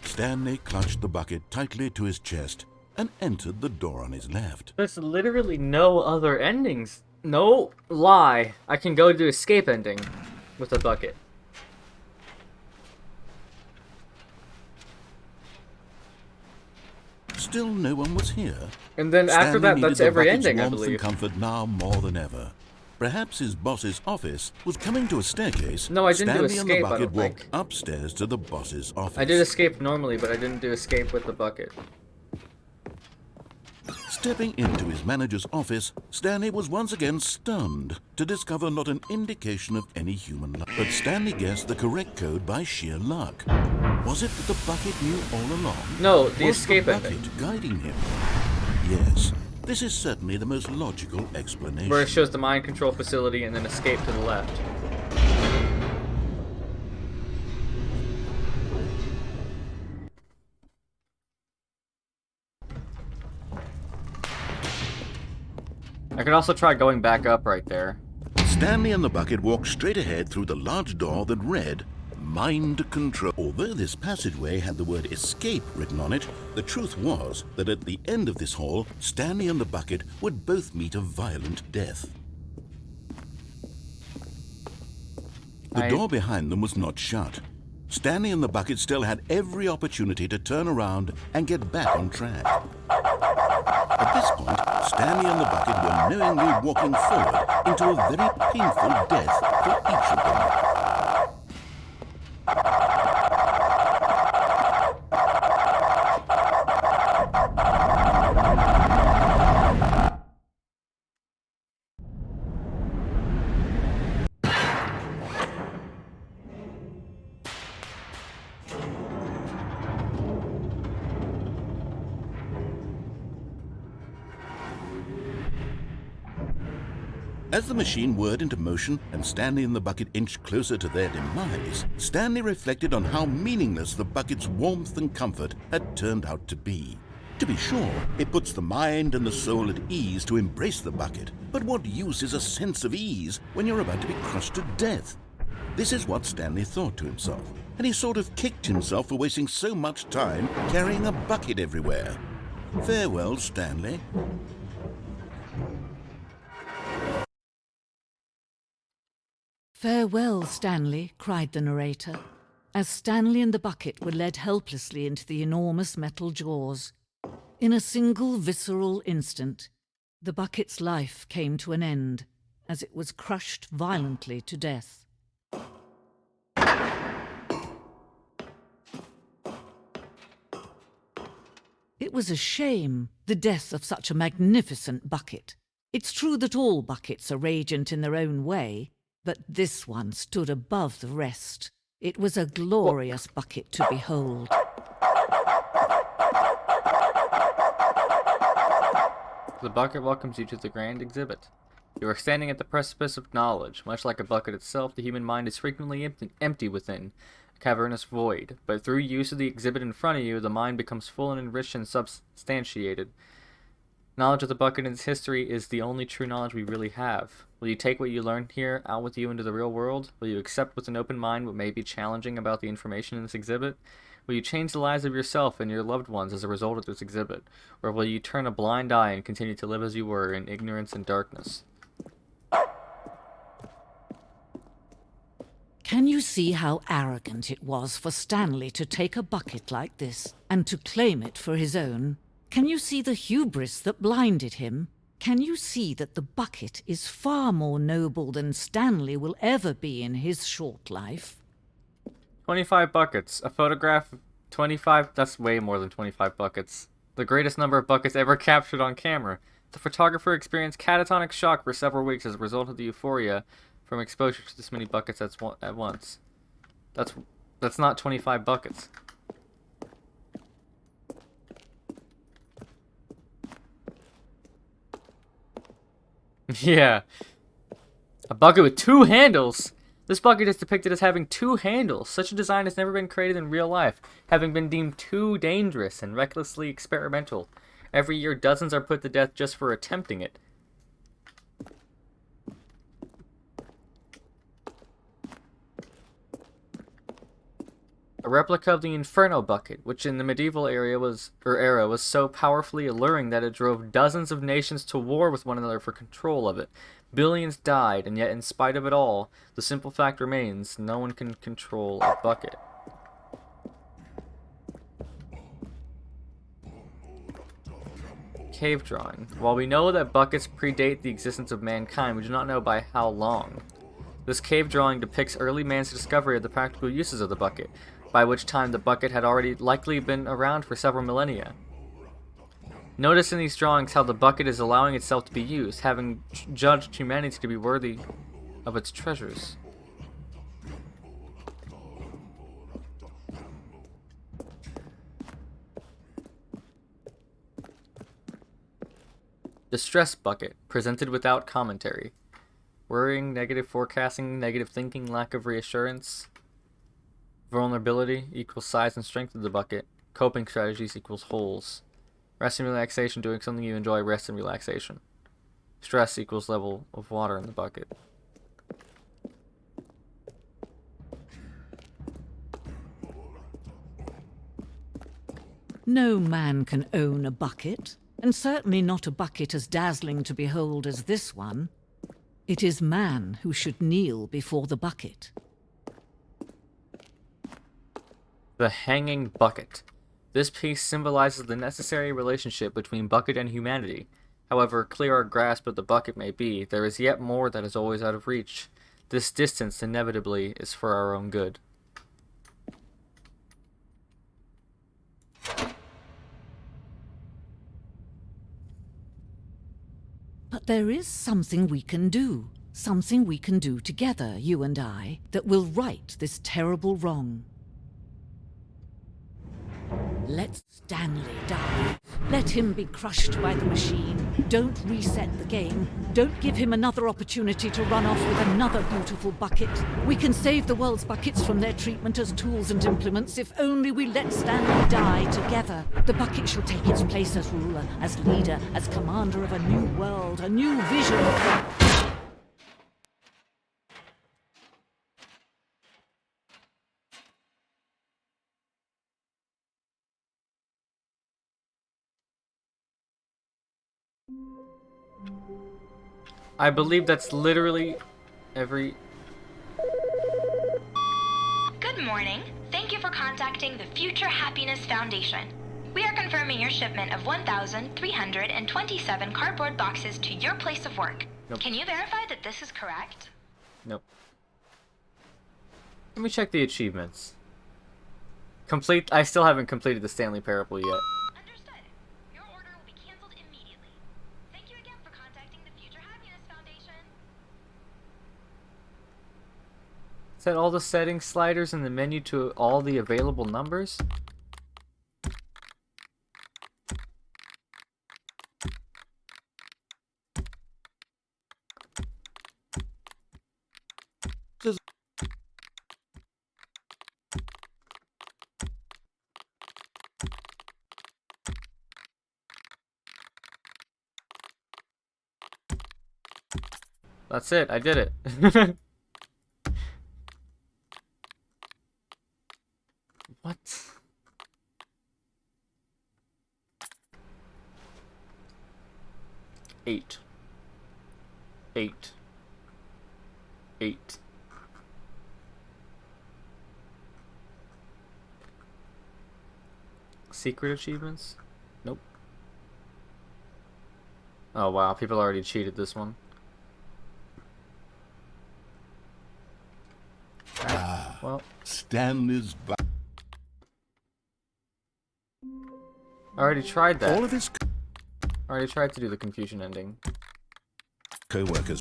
Stanley clutched the bucket tightly to his chest and entered the door on his left. There's literally no other endings. No lie. I can go to escape ending with a bucket. Still no one was here. And then after that, Stanley that's needed the every bucket's ending, I warmth and believe. comfort now more than ever. Perhaps his boss's office was coming to a staircase. No, I didn't do Stanley escape, and the I bucket don't think. walked upstairs to the boss's office. I did escape normally, but I didn't do escape with the bucket. Stepping into his manager's office, Stanley was once again stunned to discover not an indication of any human life. But Stanley guessed the correct code by sheer luck. Was it that the bucket knew all along? No, the Was escape the ending. bucket guiding him? Yes, this is certainly the most logical explanation. Where it shows the mind control facility and then escape to the left. I could also try going back up right there. Stanley and the bucket walked straight ahead through the large door that read, Mind Control. Although this passageway had the word escape written on it, the truth was that at the end of this hall, Stanley and the bucket would both meet a violent death. The door behind them was not shut. Stanley and the bucket still had every opportunity to turn around and get back on track. At this point, Stanley and the bucket were knowingly walking forward into a very painful death for each of them. As the machine whirred into motion and Stanley and the bucket inched closer to their demise, Stanley reflected on how meaningless the bucket's warmth and comfort had turned out to be. To be sure, it puts the mind and the soul at ease to embrace the bucket, but what use is a sense of ease when you're about to be crushed to death? This is what Stanley thought to himself, and he sort of kicked himself for wasting so much time carrying a bucket everywhere. Farewell, Stanley. "Farewell, Stanley," cried the narrator, as Stanley and the bucket were led helplessly into the enormous metal jaws. In a single visceral instant, the bucket's life came to an end as it was crushed violently to death. It was a shame, the death of such a magnificent bucket. It's true that all buckets are radiant in their own way, but this one stood above the rest. It was a glorious bucket to behold. The bucket welcomes you to the grand exhibit. You are standing at the precipice of knowledge. Much like a bucket itself, the human mind is frequently empty within, a cavernous void. But through use of the exhibit in front of you, the mind becomes full and enriched and substantiated. Knowledge of the bucket and its history is the only true knowledge we really have. Will you take what you learned here out with you into the real world? Will you accept with an open mind what may be challenging about the information in this exhibit? Will you change the lives of yourself and your loved ones as a result of this exhibit? Or will you turn a blind eye and continue to live as you were in ignorance and darkness? Can you see how arrogant it was for Stanley to take a bucket like this and to claim it for his own? Can you see the hubris that blinded him? Can you see that the bucket is far more noble than Stanley will ever be in his short life? 25 buckets. A photograph of 25? That's way more than 25 buckets. The greatest number of buckets ever captured on camera. The photographer experienced catatonic shock for several weeks as a result of the euphoria from exposure to this many buckets at once. That's not 25 buckets. Yeah. A bucket with 2 handles! This bucket is depicted as having 2 handles. Such a design has never been created in real life, having been deemed too dangerous and recklessly experimental. Every year, dozens are put to death just for attempting it. A replica of the Inferno bucket, which in the medieval era was so powerfully alluring that it drove dozens of nations to war with one another for control of it. Billions died, and yet in spite of it all, the simple fact remains, no one can control a bucket. Cave drawing. While we know that buckets predate the existence of mankind, we do not know by how long. This cave drawing depicts early man's discovery of the practical uses of the bucket, by which time the bucket had already likely been around for several millennia. Notice in these drawings how the bucket is allowing itself to be used, having judged humanity to be worthy of its treasures. Distress bucket, presented without commentary. Worrying, negative forecasting, negative thinking, lack of reassurance. Vulnerability equals size and strength of the bucket. Coping strategies equals holes. Rest and relaxation, doing something you enjoy, rest and relaxation. Stress equals level of water in the bucket. No man can own a bucket, and certainly not a bucket as dazzling to behold as this one. It is man who should kneel before the bucket. The hanging bucket. This piece symbolizes the necessary relationship between bucket and humanity. However clear our grasp of the bucket may be, there is yet more that is always out of reach. This distance inevitably is for our own good. But there is something we can do. Something we can do together, you and I, that will right this terrible wrong. Let Stanley die. Let him be crushed by the machine. Don't reset the game. Don't give him another opportunity to run off with another beautiful bucket. We can save the world's buckets from their treatment as tools and implements if only we let Stanley die together. The bucket shall take its place as ruler, as leader, as commander of a new world, a new vision. I believe that's literally every... Good morning. Thank you for contacting the Future Happiness Foundation. We are confirming your shipment of 1,327 cardboard boxes to your place of work. Nope. Can you verify that this is correct? Nope. Let me check the achievements. I still haven't completed the Stanley Parable yet. Understood. Your order will be canceled immediately. Thank you again for contacting the Future Happiness Foundation. Set all the settings sliders in the menu to all the available numbers. That's it. I did it. What? Eight. Secret achievements? Nope. Oh wow, people already cheated this one. Well, Stanley's back. I already tried that. All of his I already tried to do the confusion ending. co-workers.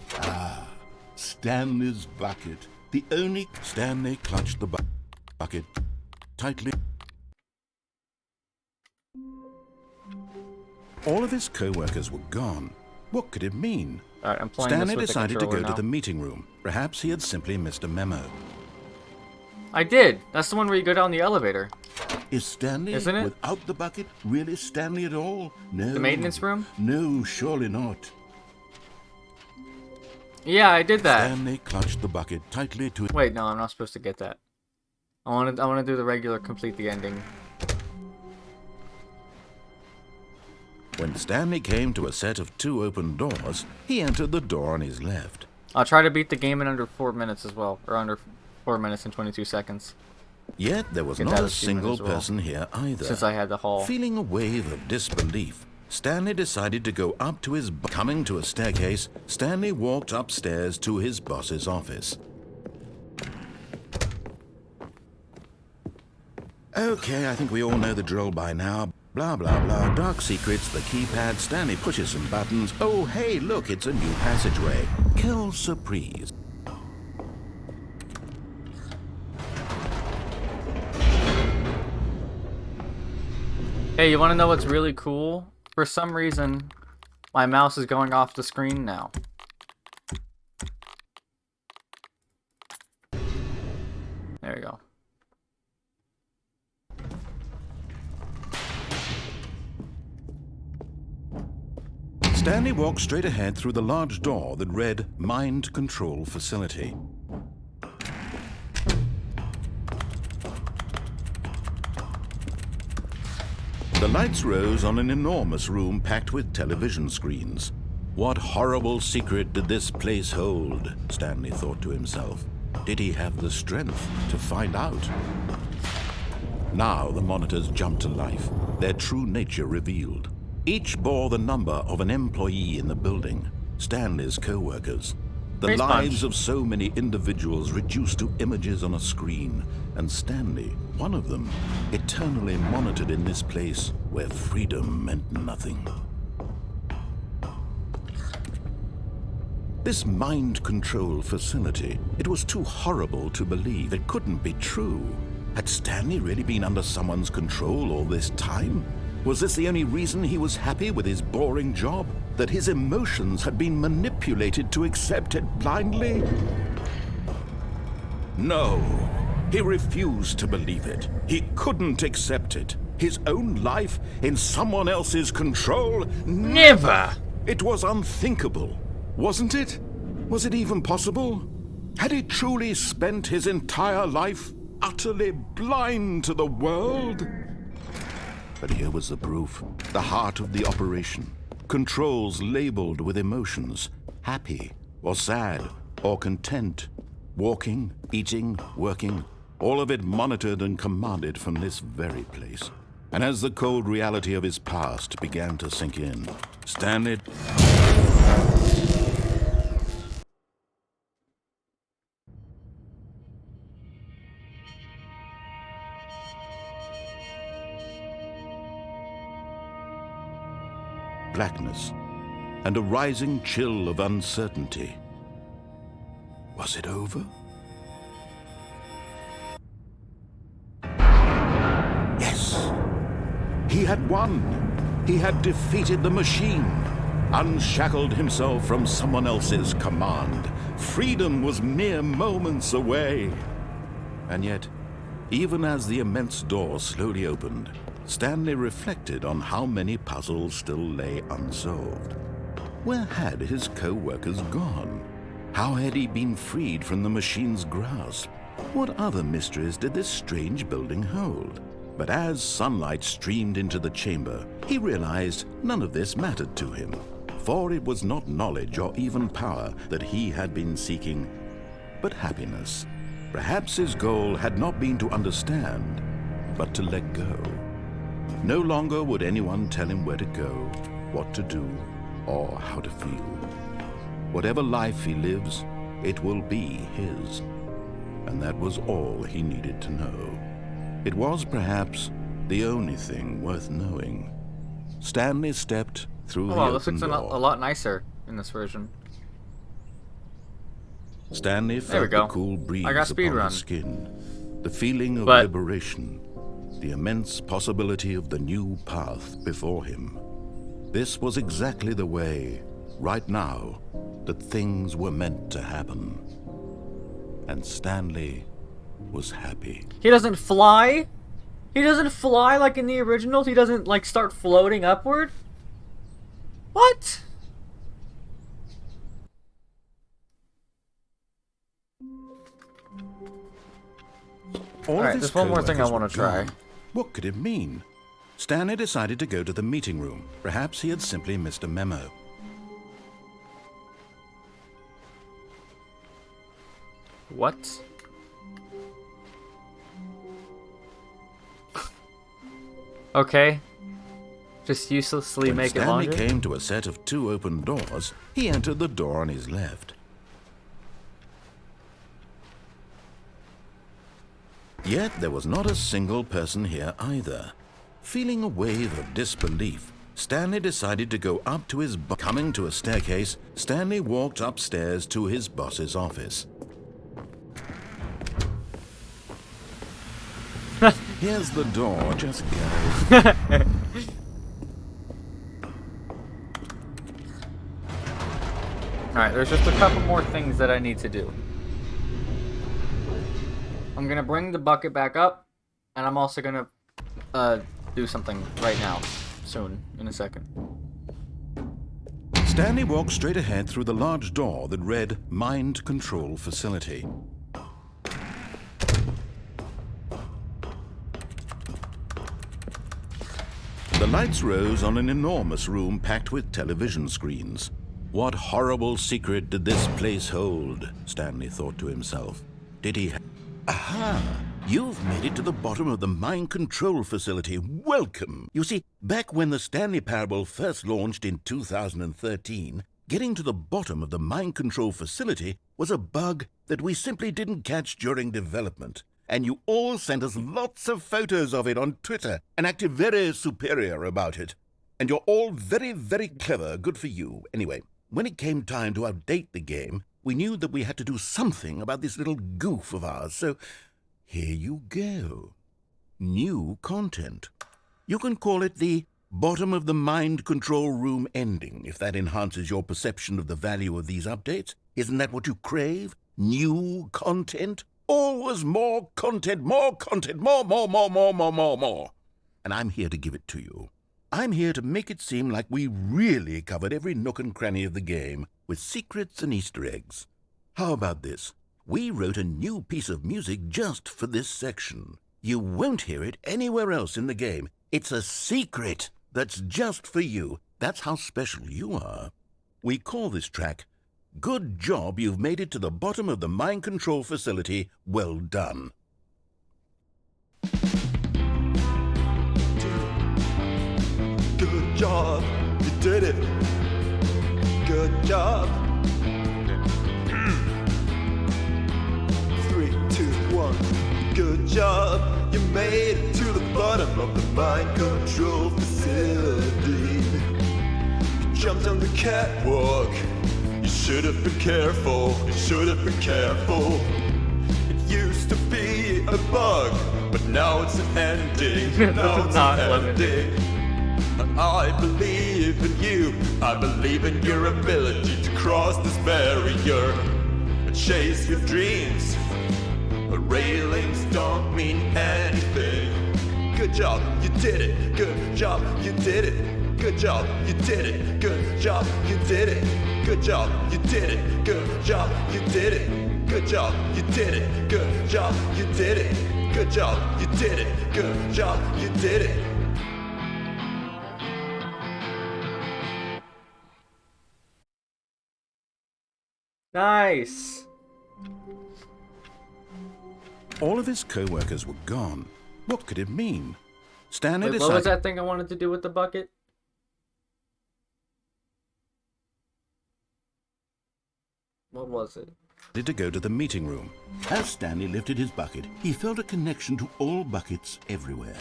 Stanley's bucket. The only Stanley clutched the bucket tightly. All of his co-workers were gone. What could it mean? Alright, I'm playing Stanley this with decided the to go controller to the now. meeting room. Perhaps he had simply missed a memo. I did. That's the one where you go down the elevator. Is Stanley Isn't it? without the bucket really Stanley at all? No. The maintenance room? No, surely not. Yeah, I did that. Stanley clutched the bucket tightly to it. Wait, no, I'm not supposed to get that. I want to do the regular complete the ending. When Stanley came to a set of 2 open doors, he entered the door on his left. I'll try to beat the game in under 4 minutes as well, or under 4 minutes and 22 seconds. Yet there was Get not that a achievement single as well, person here either. since I had the haul. Feeling a wave of disbelief, Stanley decided to go up to his... Coming to a staircase, Stanley walked upstairs to his boss's office. Okay, I think we all know the drill by now. Blah, blah, blah. Dark secrets, the keypad. Stanley pushes some buttons. Oh, hey, look, it's a new passageway. Quelle surprise. Hey, you want to know what's really cool? For some reason, my mouse is going off the screen now. There you go. Stanley walked straight ahead through the large door that read Mind Control Facility. The lights rose on an enormous room packed with television screens. What horrible secret did this place hold? Stanley thought to himself. Did he have the strength to find out? Now the monitors jumped to life, their true nature revealed. Each bore the number of an employee in the building, Stanley's co-workers. The Face lives punch. of so many individuals reduced to images on a screen, and Stanley, one of them, eternally monitored in this place where freedom meant nothing. This mind control facility, it was too horrible to believe. It couldn't be true. Had Stanley really been under someone's control all this time? Was this the only reason he was happy with his boring job? That his emotions had been manipulated to accept it blindly? No, he refused to believe it. He couldn't accept it. His own life in someone else's control? Never! It was unthinkable, wasn't it? Was it even possible? Had he truly spent his entire life utterly blind to the world? But here was the proof. The heart of the operation. Controls labeled with emotions. Happy, or sad, or content. Walking, eating, working. All of it monitored and commanded from this very place. And as the cold reality of his past began to sink in, Stanley... blackness, and a rising chill of uncertainty. Was it over? Yes! He had won! He had defeated the machine, unshackled himself from someone else's command. Freedom was mere moments away. And yet, even as the immense door slowly opened, Stanley reflected on how many puzzles still lay unsolved. Where had his co-workers gone? How had he been freed from the machine's grasp? What other mysteries did this strange building hold? But as sunlight streamed into the chamber, he realized none of this mattered to him, for it was not knowledge or even power that he had been seeking, but happiness. Perhaps his goal had not been to understand, but to let go. No longer would anyone tell him where to go, what to do, or how to feel. Whatever life he lives, it will be his. And that was all he needed to know. It was perhaps the only thing worth knowing. Stanley stepped through the wow, this open looks door. a lot nicer in this version. Stanley There we felt go. the cool breeze I got speed upon run. his skin, the feeling of But- liberation, the immense possibility of the new path before him. This was exactly the way, right now, that things were meant to happen. And Stanley was happy. He doesn't fly? He doesn't fly like in the originals? He doesn't, like, start floating upward? What? Alright, this there's one more thing I co-workers want were to try. gone. What could it mean? Stanley decided to go to the meeting room. Perhaps he had simply missed a memo. What? Okay. Just uselessly When make it Stanley longer? came to a set of 2 open doors, he entered the door on his left. Yet there was not a single person here either. Feeling a wave of disbelief, Stanley decided to go up to his boss. Coming to a staircase, Stanley walked upstairs to his boss's office. Here's the door, just go. Alright, there's just a couple more things that I need to do. I'm gonna bring the bucket back up, and I'm also gonna do something right now. Soon, in a second. Stanley walked straight ahead through the large door that read Mind Control Facility. The lights rose on an enormous room packed with television screens. What horrible secret did this place hold? Stanley thought to himself. Did he Aha! You've made it to the bottom of the mind control facility. Welcome! You see, back when the Stanley Parable first launched in 2013, getting to the bottom of the mind control facility was a bug that we simply didn't catch during development. And you all sent us lots of photos of it on Twitter and acted very superior about it. And you're all very, very clever. Good for you. Anyway, when it came time to update the game, we knew that we had to do something about this little goof of ours, so here you go. New content. You can call it the bottom of the mind control room ending, if that enhances your perception of the value of these updates. Isn't that what you crave? New content? Always more content, more content, more. And I'm here to give it to you. I'm here to make it seem like we really covered every nook and cranny of the game with secrets and Easter eggs. How about this? We wrote a new piece of music just for this section. You won't hear it anywhere else in the game. It's a secret that's just for you. That's how special you are. We call this track, Good Job You've Made It to the Bottom of the Mind Control Facility. Well done. Good job, you did it. Good job. 3, 2, 1. Good job, you made it to the bottom of the mind control facility. You jumped on the catwalk. You should have been careful. You should have been careful. It used to be a bug, but now it's an ending. Now it's Not an limited. ending. I believe in you. I believe in your ability to cross this barrier and chase your dreams. Railings don't mean anything. Good job, you did it. Good job, you did it. Good job, you did it. Good job, you did it. Good job, you did it. Good job, you did it. Good job, you did it. Good job, you did it. Good job, you did it. Good job, you did it. Nice. All of his co-workers were gone. What could it mean? Stanley Wait, decided... what was that thing I wanted to do with the bucket? What was it? To go to the meeting room. As Stanley lifted his bucket, he felt a connection to all buckets everywhere.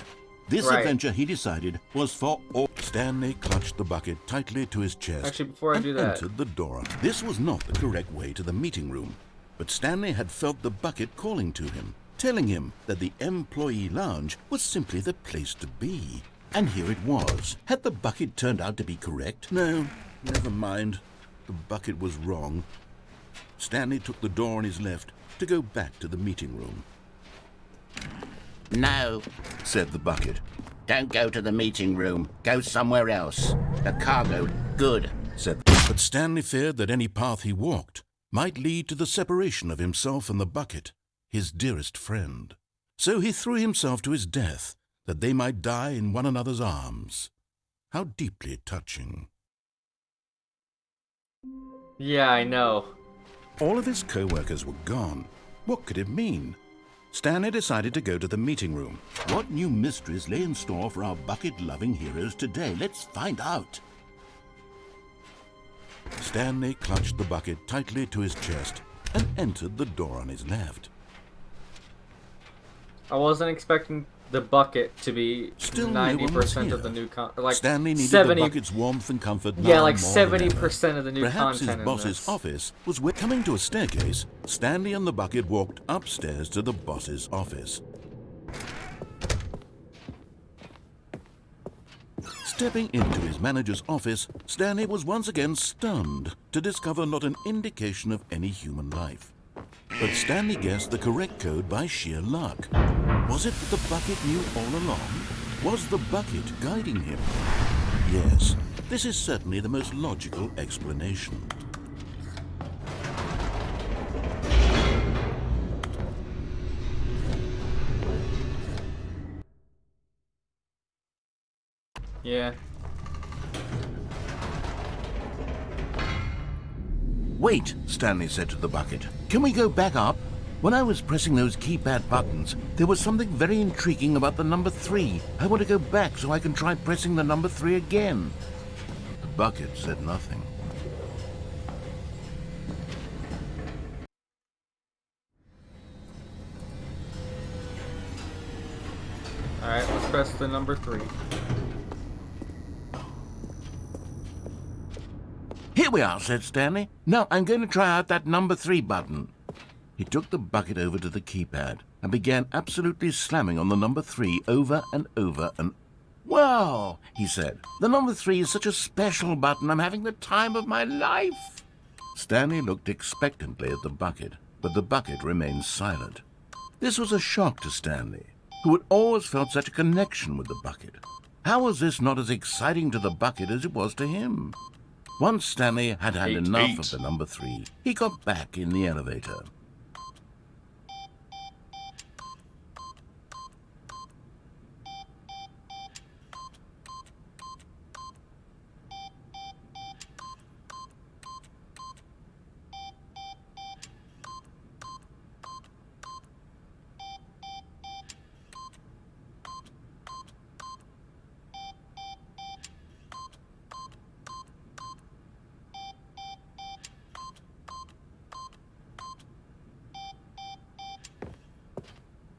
This adventure, he decided, was for all. Stanley clutched the bucket tightly to his chest. Actually, before I do that, entered the door. This was not the correct way to the meeting room, but Stanley had felt the bucket calling to him, telling him that the employee lounge was simply the place to be. And here it was. Had the bucket turned out to be correct? No, never mind. The bucket was wrong. Stanley took the door on his left to go back to the meeting room. No, said the bucket. don't go to the meeting room. Go somewhere else. The cargo, good. Said. But Stanley feared that any path he walked might lead to the separation of himself and the bucket, his dearest friend. So he threw himself to his death, that they might die in one another's arms. How deeply touching. yeah, I know. All of his co-workers were gone. What could it mean? Stanley decided to go to the meeting room. What new mysteries lay in store for our bucket-loving heroes today? Let's find out. Stanley clutched the bucket tightly to his chest and entered the door on his left. I wasn't expecting the bucket to be Still 90% of the new like Stanley needed 70. the bucket's warmth and comfort now Yeah, like more than 70% ever. of the new Perhaps content his boss's in this. office was where... Coming to a staircase, Stanley and the bucket walked upstairs to the boss's office. Stepping into his manager's office, Stanley was once again stunned to discover not an indication of any human life. But Stanley guessed the correct code by sheer luck. Was it that the bucket knew all along? Was the bucket guiding him? Yes, this is certainly the most logical explanation. Yeah. Wait, Stanley said to the bucket. Can we go back up? When I was pressing those keypad buttons, there was something very intriguing about the number 3. I want to go back so I can try pressing the number 3 again. The bucket said nothing. Alright, let's press the number 3. Here we are, said Stanley. Now I'm going to try out that number 3 button. He took the bucket over to the keypad and began absolutely slamming on the number 3 over and over and... Wow, he said. The number 3 is such a special button. I'm having the time of my life. Stanley looked expectantly at the bucket, but the bucket remained silent. This was a shock to Stanley, who had always felt such a connection with the bucket. How was this not as exciting to the bucket as it was to him? Once Stanley had had enough of the number 3, he got back in the elevator.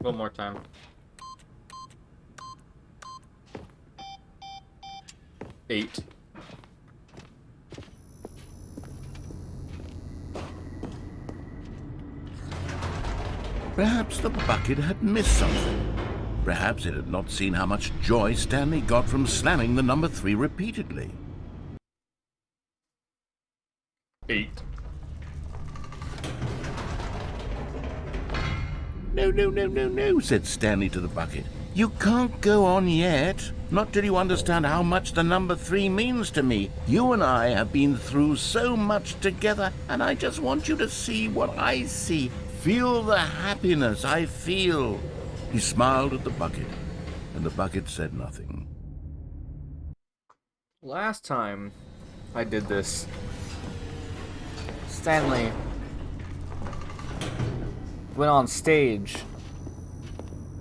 One more time. Eight. Perhaps the bucket had missed something. Perhaps it had not seen how much joy Stanley got from slamming the number 3 repeatedly. 8. No, no, no, no, no, said Stanley to the bucket. You can't go on yet. Not till you understand how much the number 3 means to me. You and I have been through so much together, and I just want you to see what I see. Feel the happiness I feel. He smiled at the bucket, and the bucket said nothing. Last time I did this, Stanley went on stage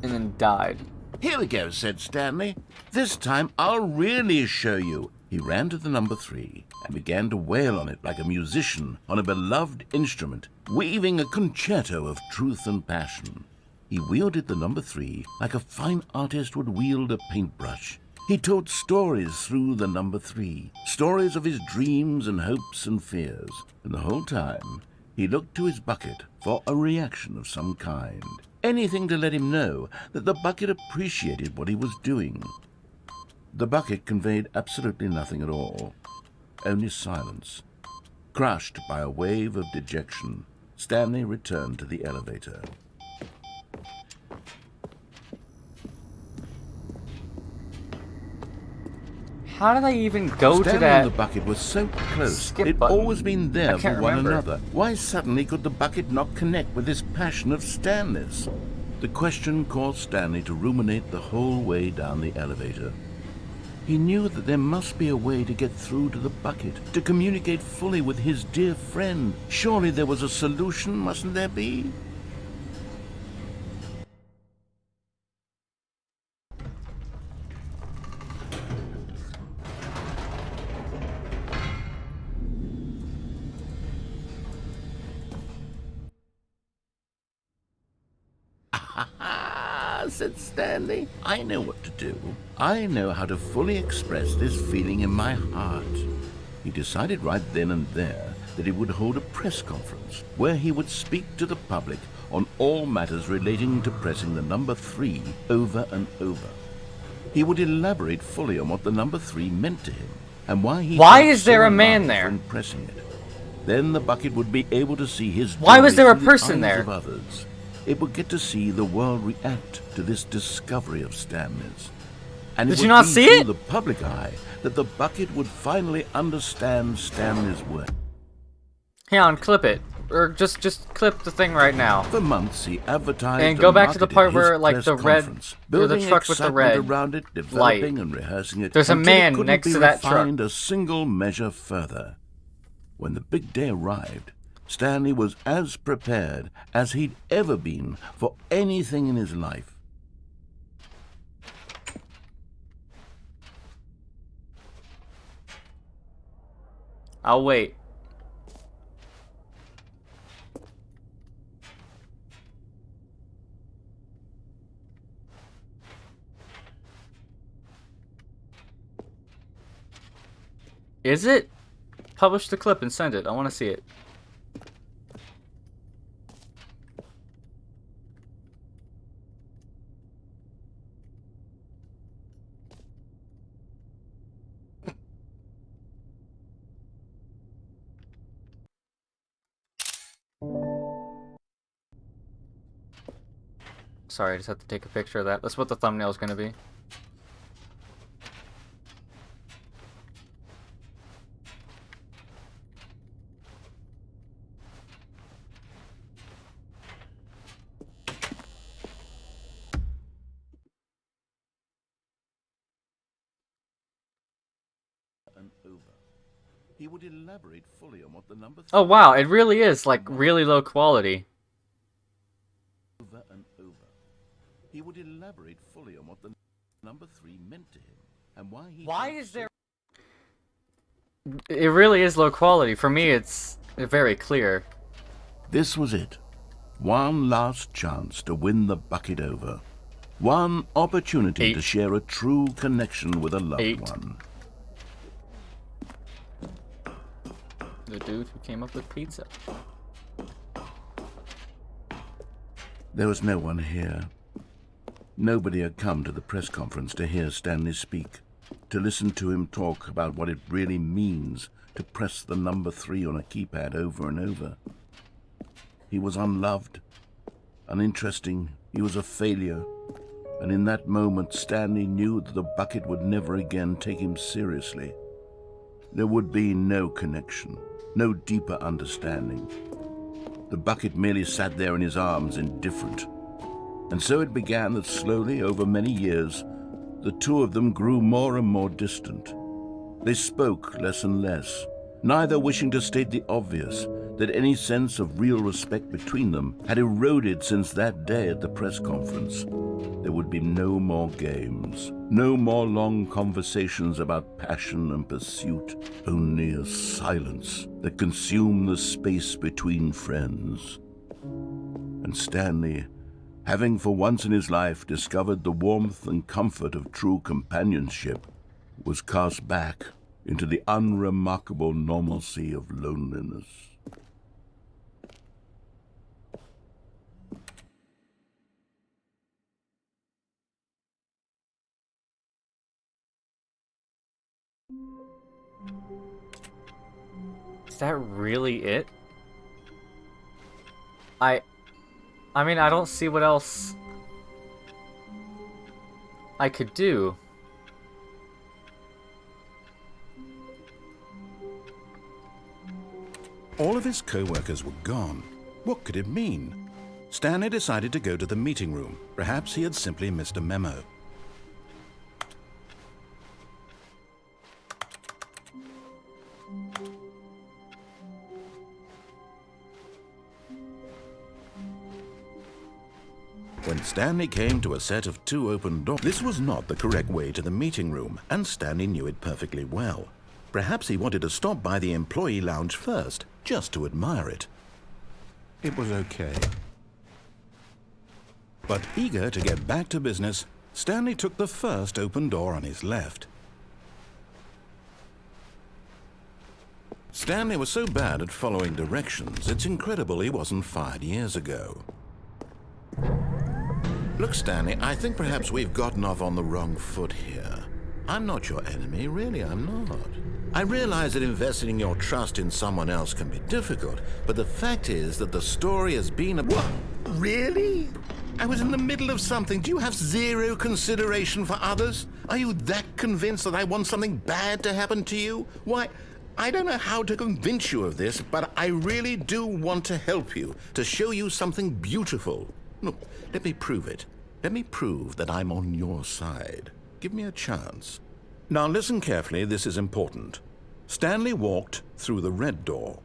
and then died. Here we go, said Stanley. This time I'll really show you. He ran to the number 3 and began to wail on it like a musician on a beloved instrument, weaving a concerto of truth and passion. He wielded the number 3 like a fine artist would wield a paintbrush. He told stories through the number 3, stories of his dreams and hopes and fears, and the whole time he looked to his bucket for a reaction of some kind. Anything to let him know that the bucket appreciated what he was doing. The bucket conveyed absolutely nothing at all, only silence. Crushed by a wave of dejection, Stanley returned to the elevator. How did I even go Stanley to that? and the bucket was so close. Skip It'd button. always been there I can't for one remember. another. Why suddenly could the bucket not connect with this passion of Stanley's? The question caused Stanley to ruminate the whole way down the elevator. He knew that there must be a way to get through to the bucket, to communicate fully with his dear friend. Surely there was a solution, mustn't there be? Said Stanley. I know what to do. I know how to fully express this feeling in my heart. He decided right then and there that he would hold a press conference where he would speak to the public on all matters relating to pressing the number 3 over and over. He would elaborate fully on what the number 3 meant to him and why he Why felt is there so a man alive there? when pressing it. Then the bucket would be able to see his Why was joy there a through the person eyes there? of others. It would get to see the world react to this discovery of Stanley's. And Did it you would not be see through it? the public eye that the bucket would finally understand Stanley's work. Hang on, clip it. Or just clip the thing right now. For months he advertised And go back to the marketed part his where, like, press the red- conference, or the building truck with the excitement red around it, light. developing and rehearsing it. There's a until it man couldn't next be to that truck. refined a single measure further. When the big day arrived, Stanley was as prepared as he'd ever been for anything in his life. I'll wait. Is it? Publish the clip and send it. I want to see it. Sorry, I just have to take a picture of that. That's what the thumbnail is going to be. He would elaborate fully on what the number Oh wow, it really is like really low quality. over and over. He would elaborate fully on what the number 3 meant to him and why he. Why is there? It really is low quality. For me, it's very clear. This was it. One last chance to win the bucket over. One opportunity to share a true connection with a loved one. The dude who came up with pizza. There was no one here. Nobody had come to the press conference to hear Stanley speak, to listen to him talk about what it really means to press the number 3 on a keypad over and over. He was unloved, uninteresting, he was a failure, And in that moment, Stanley knew that the bucket would never again take him seriously. There would be no connection, no deeper understanding. The bucket merely sat there in his arms, indifferent. And so it began that slowly, over many years, the two of them grew more and more distant. They spoke less and less, neither wishing to state the obvious, that any sense of real respect between them had eroded since that day at the press conference. There would be no more games, no more long conversations about passion and pursuit, only a silence that consumed the space between friends. And Stanley, having for once in his life discovered the warmth and comfort of true companionship, was cast back into the unremarkable normalcy of loneliness. Is that really it? I mean, I don't see what else I could do. All of his co-workers were gone. What could it mean? Stanley decided to go to the meeting room. Perhaps he had simply missed a memo. When Stanley came to a set of 2 open doors, this was not the correct way to the meeting room, and Stanley knew it perfectly well. Perhaps he wanted to stop by the employee lounge first, just to admire it. It was okay. But eager to get back to business, Stanley took the first open door on his left. Stanley was so bad at following directions, it's incredible he wasn't fired years ago. Look, Stanley, I think perhaps we've gotten off on the wrong foot here. I'm not your enemy, really, I'm not. I realize that investing your trust in someone else can be difficult, but the fact is that the story has been a... What? Really? I was in the middle of something. Do you have zero consideration for others? Are you that convinced that I want something bad to happen to you? Why, I don't know how to convince you of this, but I really do want to help you, to show you something beautiful. Look, let me prove it. Let me prove that I'm on your side. Give me a chance. Now listen carefully, this is important. Stanley walked through the red door.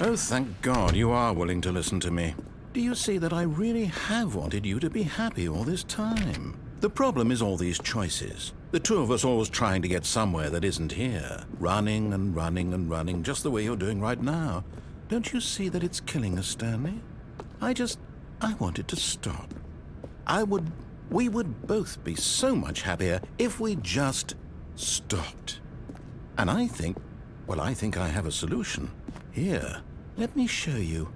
Oh, thank God you are willing to listen to me. Do you see that I really have wanted you to be happy all this time? The problem is all these choices. The two of us always trying to get somewhere that isn't here. Running and running and running, just the way you're doing right now. Don't you see that it's killing us, Stanley? I wanted to stop. We would both be so much happier if we just stopped. And I think I have a solution. Here, let me show you.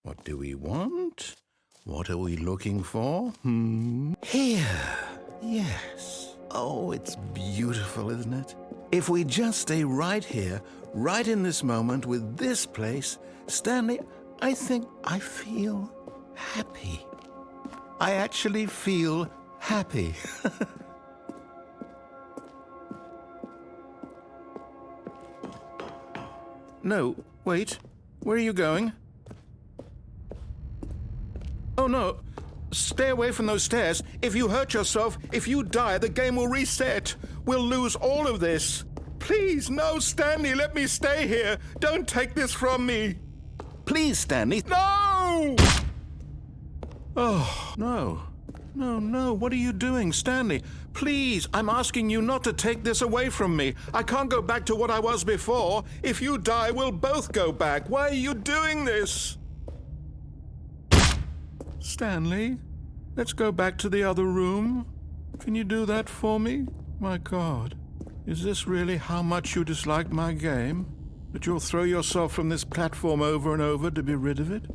What do we want? What are we looking for? Here. Yes. Oh, it's beautiful, isn't it? If we just stay right here, right in this moment with this place, Stanley, I think I feel happy. I actually feel happy. No, wait. Where are you going? Oh, no. Stay away from those stairs. If you hurt yourself, if you die, the game will reset. We'll lose all of this. Please, no, Stanley, let me stay here. Don't take this from me. Please, Stanley. No! Oh, no. No, what are you doing, Stanley? Please, I'm asking you not to take this away from me. I can't go back to what I was before. If you die, we'll both go back. Why are you doing this? Stanley, let's go back to the other room. Can you do that for me? My God, is this really how much you dislike my game? That you'll throw yourself from this platform over and over to be rid of it?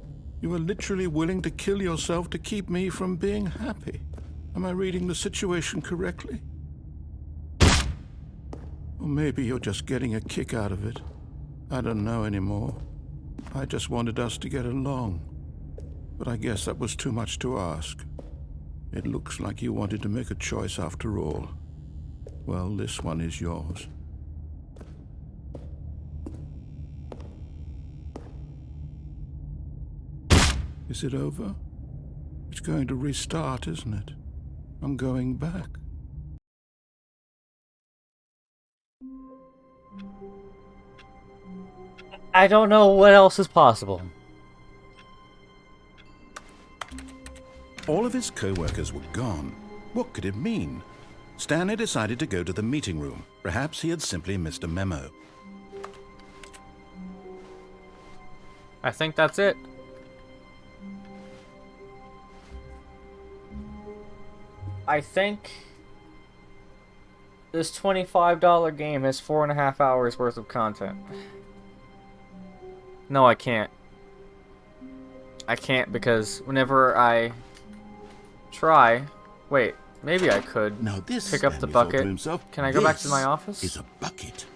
You are literally willing to kill yourself to keep me from being happy. Am I reading the situation correctly? Or maybe you're just getting a kick out of it. I don't know anymore. I just wanted us to get along. But I guess that was too much to ask. It looks like you wanted to make a choice after all. Well, this one is yours. Is it over? It's going to restart, isn't it? I'm going back. I don't know what else is possible. All of his co-workers were gone. What could it mean? Stanley decided to go to the meeting room. Perhaps he had simply missed a memo. I think that's it. I think this $25 game has 4.5 hours worth of content. No, I can't. I can't because whenever I try... Wait, maybe I could Now this, pick up the Stanley thought to bucket. himself, Can I go back to this my office? is a bucket.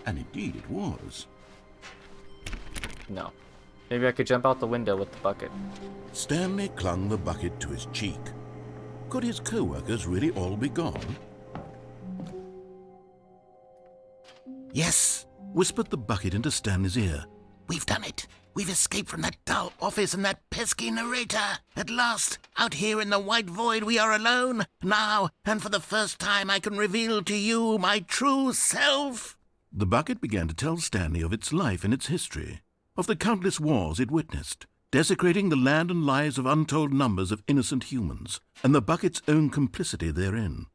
And indeed it was. No. Maybe I could jump out the window with the bucket. Stanley clung the bucket to his cheek. Could his co-workers really all be gone? Yes, whispered the bucket into Stanley's ear. We've done it. We've escaped from that dull office and that pesky narrator. At last, out here in the white void, we are alone. Now, and for the first time, I can reveal to you my true self. The bucket began to tell Stanley of its life and its history, of the countless wars it witnessed, desecrating the land and lives of untold numbers of innocent humans, and the bucket's own complicity therein,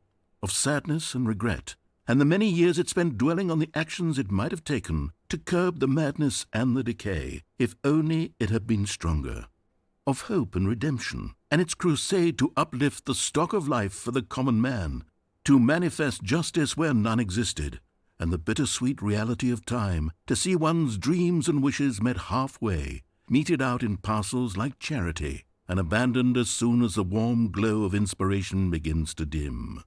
of sadness and regret, and the many years it spent dwelling on the actions it might have taken to curb the madness and the decay, if only it had been stronger, of hope and redemption, and its crusade to uplift the stock of life for the common man, to manifest justice where none existed, and the bittersweet reality of time, to see one's dreams and wishes met halfway, meted out in parcels like charity, and abandoned as soon as the warm glow of inspiration begins to dim.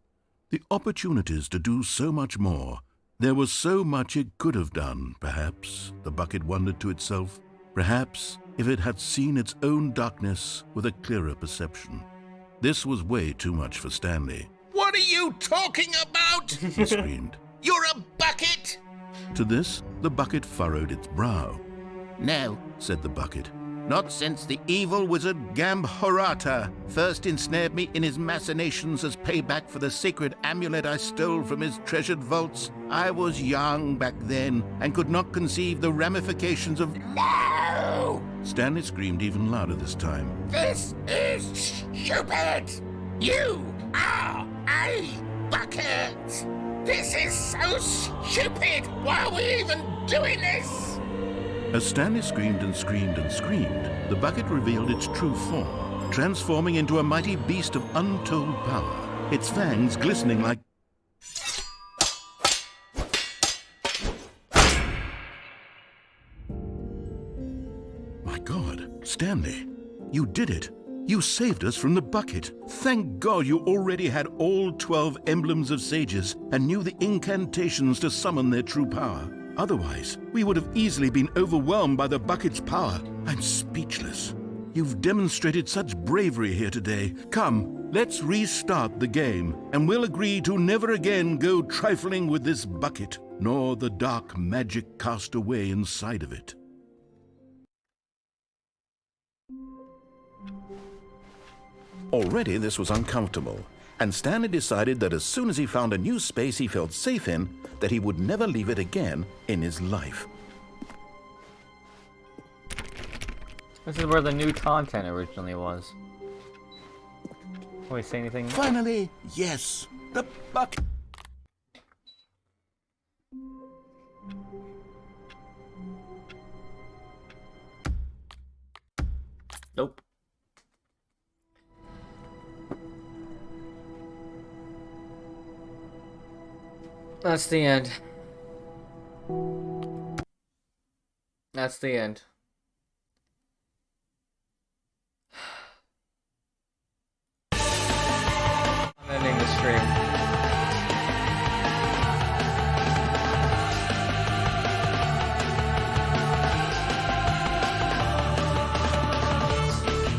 The opportunities to do so much more. There was so much it could have done, perhaps, the bucket wondered to itself. Perhaps, if it had seen its own darkness with a clearer perception. This was way too much for Stanley. What are you talking about? He screamed. You're a bucket! To this, the bucket furrowed its brow. No, Said the bucket. not since the evil wizard Gambhorata first ensnared me in his machinations as payback for the sacred amulet I stole from his treasured vaults. I was young back then and could not conceive the ramifications of... No! Stanley screamed even louder this time. This is stupid! You are a bucket! This is so stupid! Why are we even doing this? As Stanley screamed and screamed and screamed, the bucket revealed its true form, transforming into a mighty beast of untold power, its fangs glistening like... My God, Stanley, you did it. You saved us from the bucket. Thank God you already had all 12 emblems of sages and knew the incantations to summon their true power. Otherwise, we would have easily been overwhelmed by the bucket's power. I'm speechless. You've demonstrated such bravery here today. Come, let's restart the game, and we'll agree to never again go trifling with this bucket, nor the dark magic cast away inside of it. Already this was uncomfortable, and Stanley decided that as soon as he found a new space he felt safe in, that he would never leave it again in his life. This is where the new content originally was. Can we say anything? Finally, yes, the bucket. Nope. That's the end. That's the end. I'm ending the stream.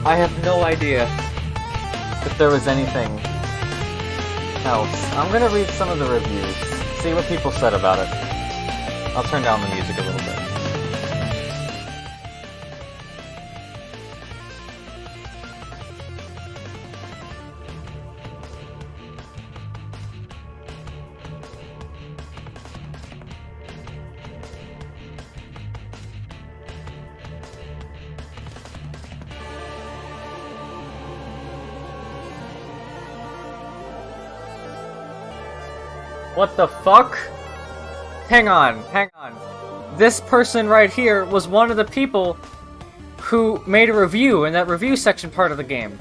I have no idea if there was anything else. I'm gonna read some of the reviews, see what people said about it. I'll turn down the music a little bit. What the fuck? Hang on. This person right here was one of the people who made a review in that review section part of the game.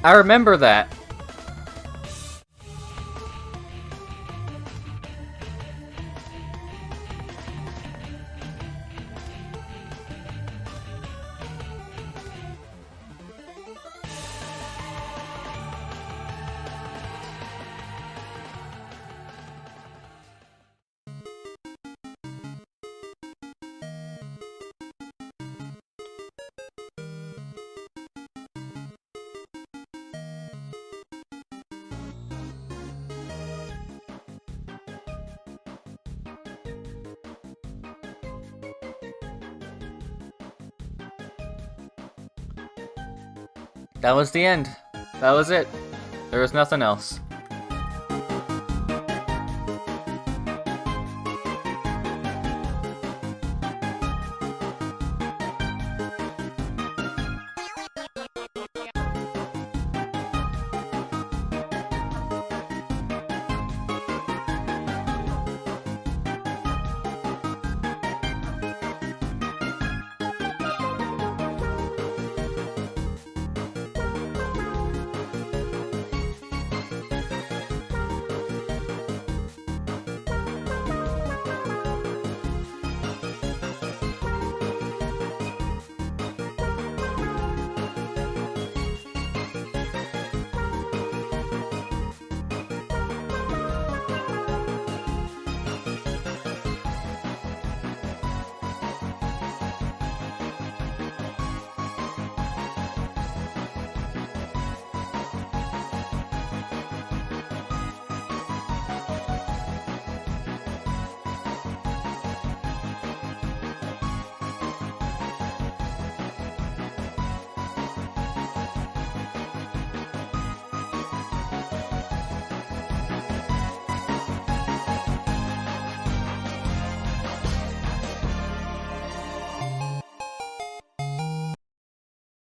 I remember that. That was the end. That was it. There was nothing else.